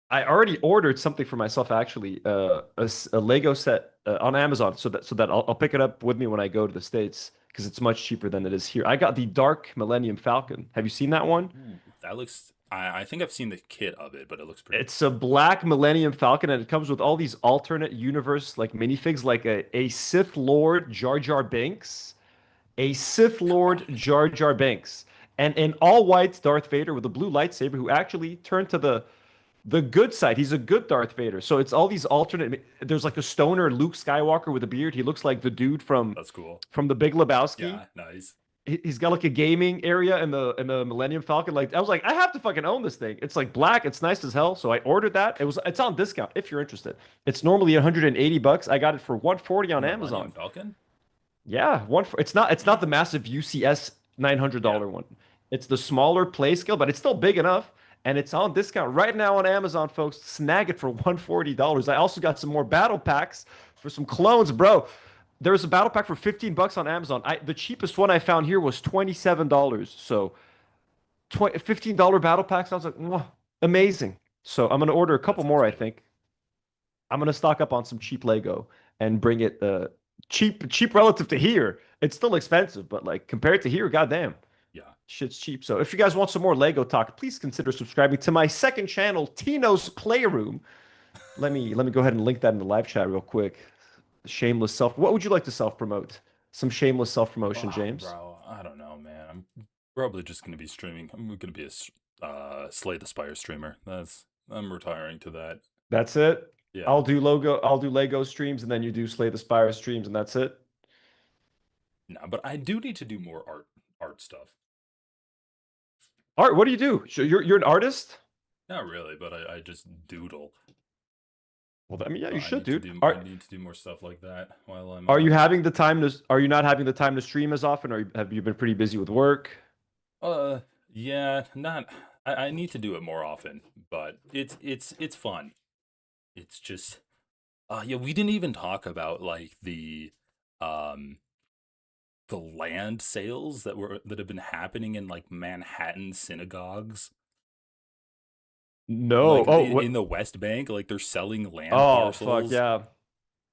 I already ordered something for myself actually, a Lego set on Amazon, so that I'll pick it up with me when I go to the States because it's much cheaper than it is here. I got the Dark Millennium Falcon. Have you seen that one? That looks. I think I've seen the kit of it, but it looks pretty. It's a black Millennium Falcon, and it comes with all these alternate universe like minifigs, like a Sith Lord Jar Jar Binks. A Sith Lord Jar Jar Binks, and an all-white Darth Vader with a blue lightsaber who actually turned to the good side. He's a good Darth Vader. So it's all these alternate. There's like a stoner Luke Skywalker with a beard. He looks like the dude from That's cool. From the Big Lebowski. Yeah, nice. He's got like a gaming area in the Millennium Falcon. Like I was like, I have to fucking own this thing. It's like black. It's nice as hell. So I ordered that. It's on discount if you're interested. It's normally $180. I got it for $140 on Amazon. Falcon. Yeah, it's not the massive UCS $900 one. It's the smaller play scale, but it's still big enough, and it's on discount right now on Amazon, folks. Snag it for $140. I also got some more battle packs for some clones, bro. There was a battle pack for $15 on Amazon. The cheapest one I found here was $27. So, $15 battle packs. I was like, mwah, amazing. So I'm gonna order a couple more. I think I'm gonna stock up on some cheap Lego and bring it. Cheap relative to here. It's still expensive, but like compared to here, goddamn. Yeah. Shit's cheap. So if you guys want some more Lego talk, please consider subscribing to my second channel, Tino's Playroom. Let me go ahead and link that in the live chat real quick. Shameless self. What would you like to self-promote? Some shameless self-promotion, James? Bro, I don't know, man. I'm probably just gonna be streaming. I'm gonna be a Slay the Spire streamer. I'm retiring to that. That's it? Yeah. I'll do Lego streams, and then you do Slay the Spire streams, and that's it. No, but I do need to do more art stuff. Art? What do you do? You're an artist? Not really, but I just doodle. Well, I mean, yeah, you should, dude. I need to do more stuff like that while I'm. Are you having the time to? Are you not having the time to stream as often, or have you been pretty busy with work? Yeah, not. I need to do it more often, but it's fun. It's just, yeah, we didn't even talk about like the land sales that have been happening in like Manhattan synagogues. No, like, in the West Bank, like they're selling land parcels. Fuck yeah,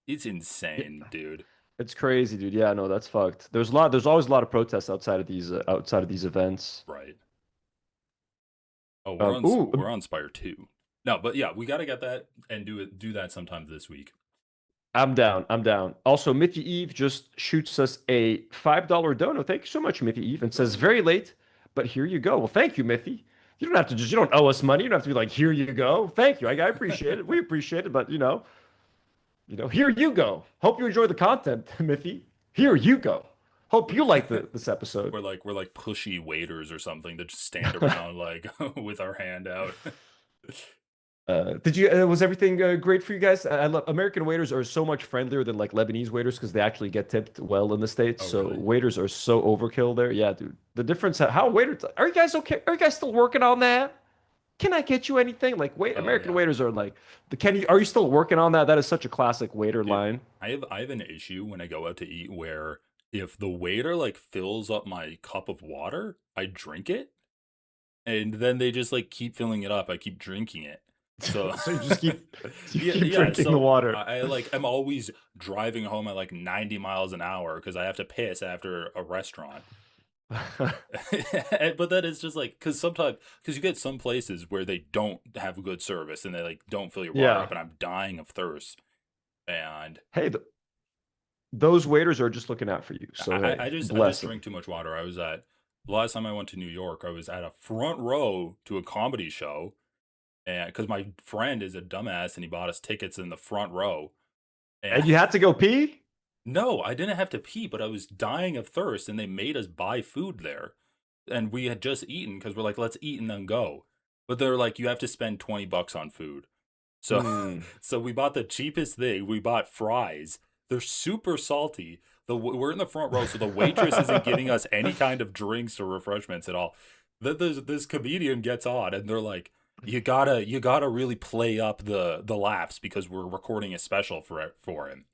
it's insane, dude. It's crazy, dude. Yeah, no, that's fucked. There's always a lot of protests outside of these events. Right. Oh, we're on Ooh, we're on Spire 2. No, but yeah, we got to get that and do that sometime this week. I'm down. I'm down. Also, Mithy Eve just shoots us a $5 dono. Thank you so much, Mithy Eve, and says very late, but here you go. Well, thank you, Mithy. You don't have to you don't owe us money. You don't have to be like, here you go. Thank you. I appreciate it. We appreciate it, but here you go. Hope you enjoy the content, Mithy. Here you go. Hope you like this episode. We're like pushy waiters or something that just stand around like with our hand out. Was everything great for you guys? I love American waiters are so much friendlier than like Lebanese waiters because they actually get tipped well in the States. Oh, so really? waiters are so overkill there. Yeah, dude. The difference how waiters are you guys okay? Are you guys still working on that? Can I get you anything? Like American waiters are like are you still working on that? That is such a classic waiter line. I have an issue when I go out to eat where if the waiter like fills up my cup of water, I drink it. And then they just like keep filling it up. I keep drinking it. So, So you just keep drinking the water. I'm always driving home at like 90 miles an hour because I have to piss after a restaurant. But then it's just like because you get some places where they don't have good service and they like don't fill your water up, and I'm dying of thirst. And hey, those waiters are just looking out for you. So I just drink too much water. The last time I went to New York, I was at a front row to a comedy show. And because my friend is a dumbass and he bought us tickets in the front row. And you had to go pee? No, I didn't have to pee, but I was dying of thirst and they made us buy food there. And we had just eaten because we're like, let's eat and then go. But they're like, you have to spend $20 on food. So, so we bought the cheapest thing. We bought fries. They're super salty. We're in the front row, so the waitress isn't giving us any kind of drinks or refreshments at all. This comedian gets on and they're like, you gotta really play up the laughs because we're recording a special for him.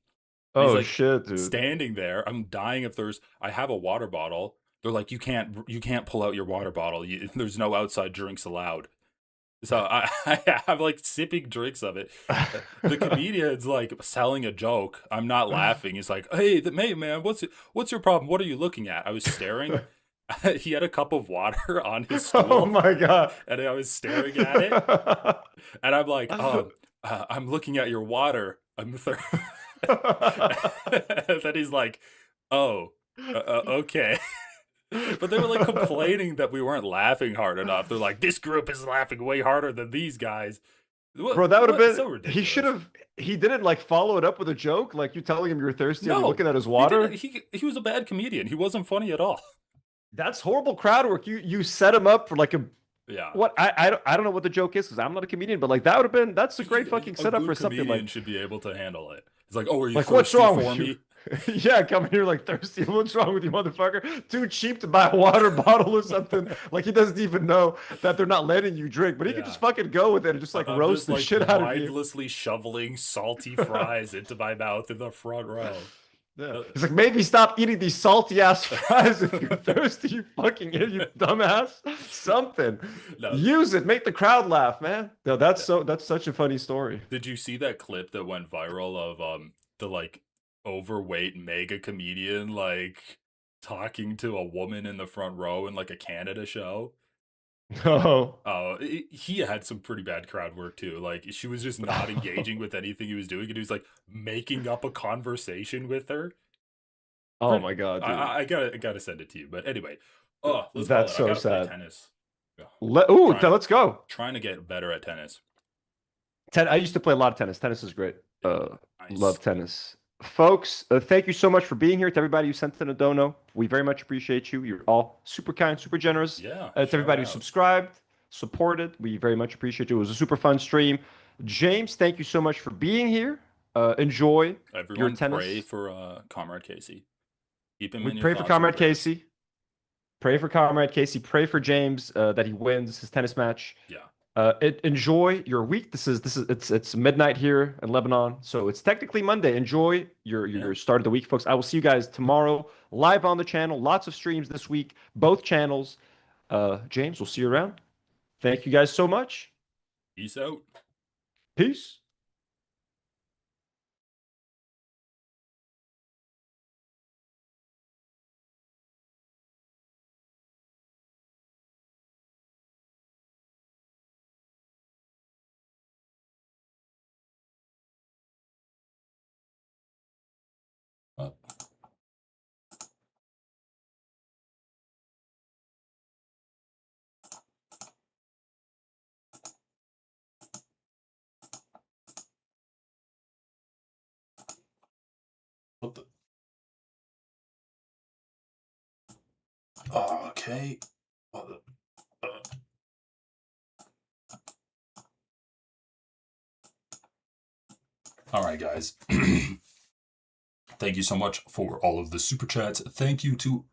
And oh like, shit, dude! Standing there, I'm dying of thirst. I have a water bottle. They're like, you can't pull out your water bottle. There's no outside drinks allowed. So I have like sipping drinks of it. The comedian's like selling a joke. I'm not laughing. He's like, hey man, what's your problem? What are you looking at? I was staring. He had a cup of water on his stool. Oh my god! And I was staring at it, and I'm like, I'm looking at your water. I'm thirsty. And then he's like, oh, okay. But they were like complaining that we weren't laughing hard enough. They're like, this group is laughing way harder than these guys. Bro, that would have been so ridiculous. He didn't like follow it up with a joke, like you telling him you're thirsty and No, you're looking at his water. He was a bad comedian. He wasn't funny at all. That's horrible crowd work. You set him up for like a Yeah. what I don't know what the joke is because I'm not a comedian, but like that's a great fucking setup for something like should be able to handle it. It's like, oh, are you like thirsty what's wrong for with me? you? Yeah, coming here like thirsty. What's wrong with you, motherfucker? Too cheap to buy a water bottle or something. Like he doesn't even know that they're not letting you drink, but he can just fucking go with it and just like roast the shit out of you. Mindlessly shoveling salty fries into my mouth in the front row. Yeah. He's like, maybe stop eating these salty ass fries if you're thirsty, you fucking idiot, dumbass. Something. No. Use it. Make the crowd laugh, man. No, that's such a funny story. Did you see that clip that went viral of the like overweight mega comedian like talking to a woman in the front row in like a Canada show? No. Oh, he had some pretty bad crowd work too. Like she was just not engaging with anything he was doing, and he was like making up a conversation with her. Oh my god, dude. I gotta send it to you. But anyway, let's that's call it. I so gotta play sad. tennis. Let's go. Trying to get better at tennis. I used to play a lot of tennis. Tennis is great. Love tennis. Folks, thank you so much for being here. To everybody who sent in a dono, we very much appreciate you. You're all super kind, super generous. Yeah. To everybody who subscribed, supported, we very much appreciate you. It was a super fun stream. James, thank you so much for being here. Enjoy your tennis. Pray for Comrade Casey. Keep him in your pray for thoughts Comrade and prayers. Casey. Pray for Comrade Casey. Pray for James that he wins his tennis match. Yeah. Enjoy your week. It's midnight here in Lebanon, so it's technically Monday. Enjoy your start of the week, folks. I will see you guys tomorrow live on the channel. Lots of streams this week, both channels. James, we'll see you around. Thank you guys so much. Peace out. Peace. Okay. All right, guys. Thank you so much for all of the super chats. Thank you to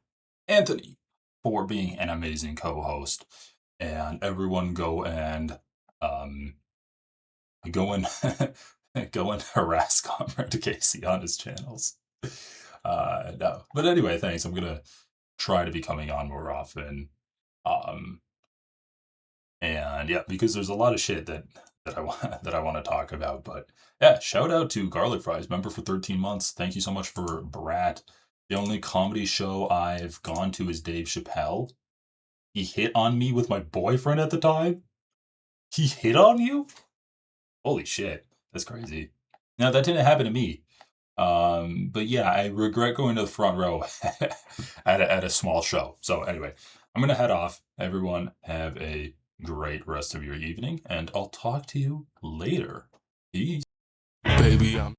Anthony for being an amazing co-host. And everyone go and go and harass Comrade Casey on his channels. No. But anyway, thanks. I'm gonna try to be coming on more often. And yeah, because there's a lot of shit that I want to talk about. But yeah, shout out to Garlic Fries, member for 13 months. Thank you so much for Brat. The only comedy show I've gone to is Dave Chappelle. He hit on me with my boyfriend at the time. He hit on you? Holy shit, that's crazy. Now that didn't happen to me. But yeah, I regret going to the front row at a small show. So anyway, I'm gonna head off. Everyone have a great rest of your evening, and I'll talk to you later. Peace. Baby, I'm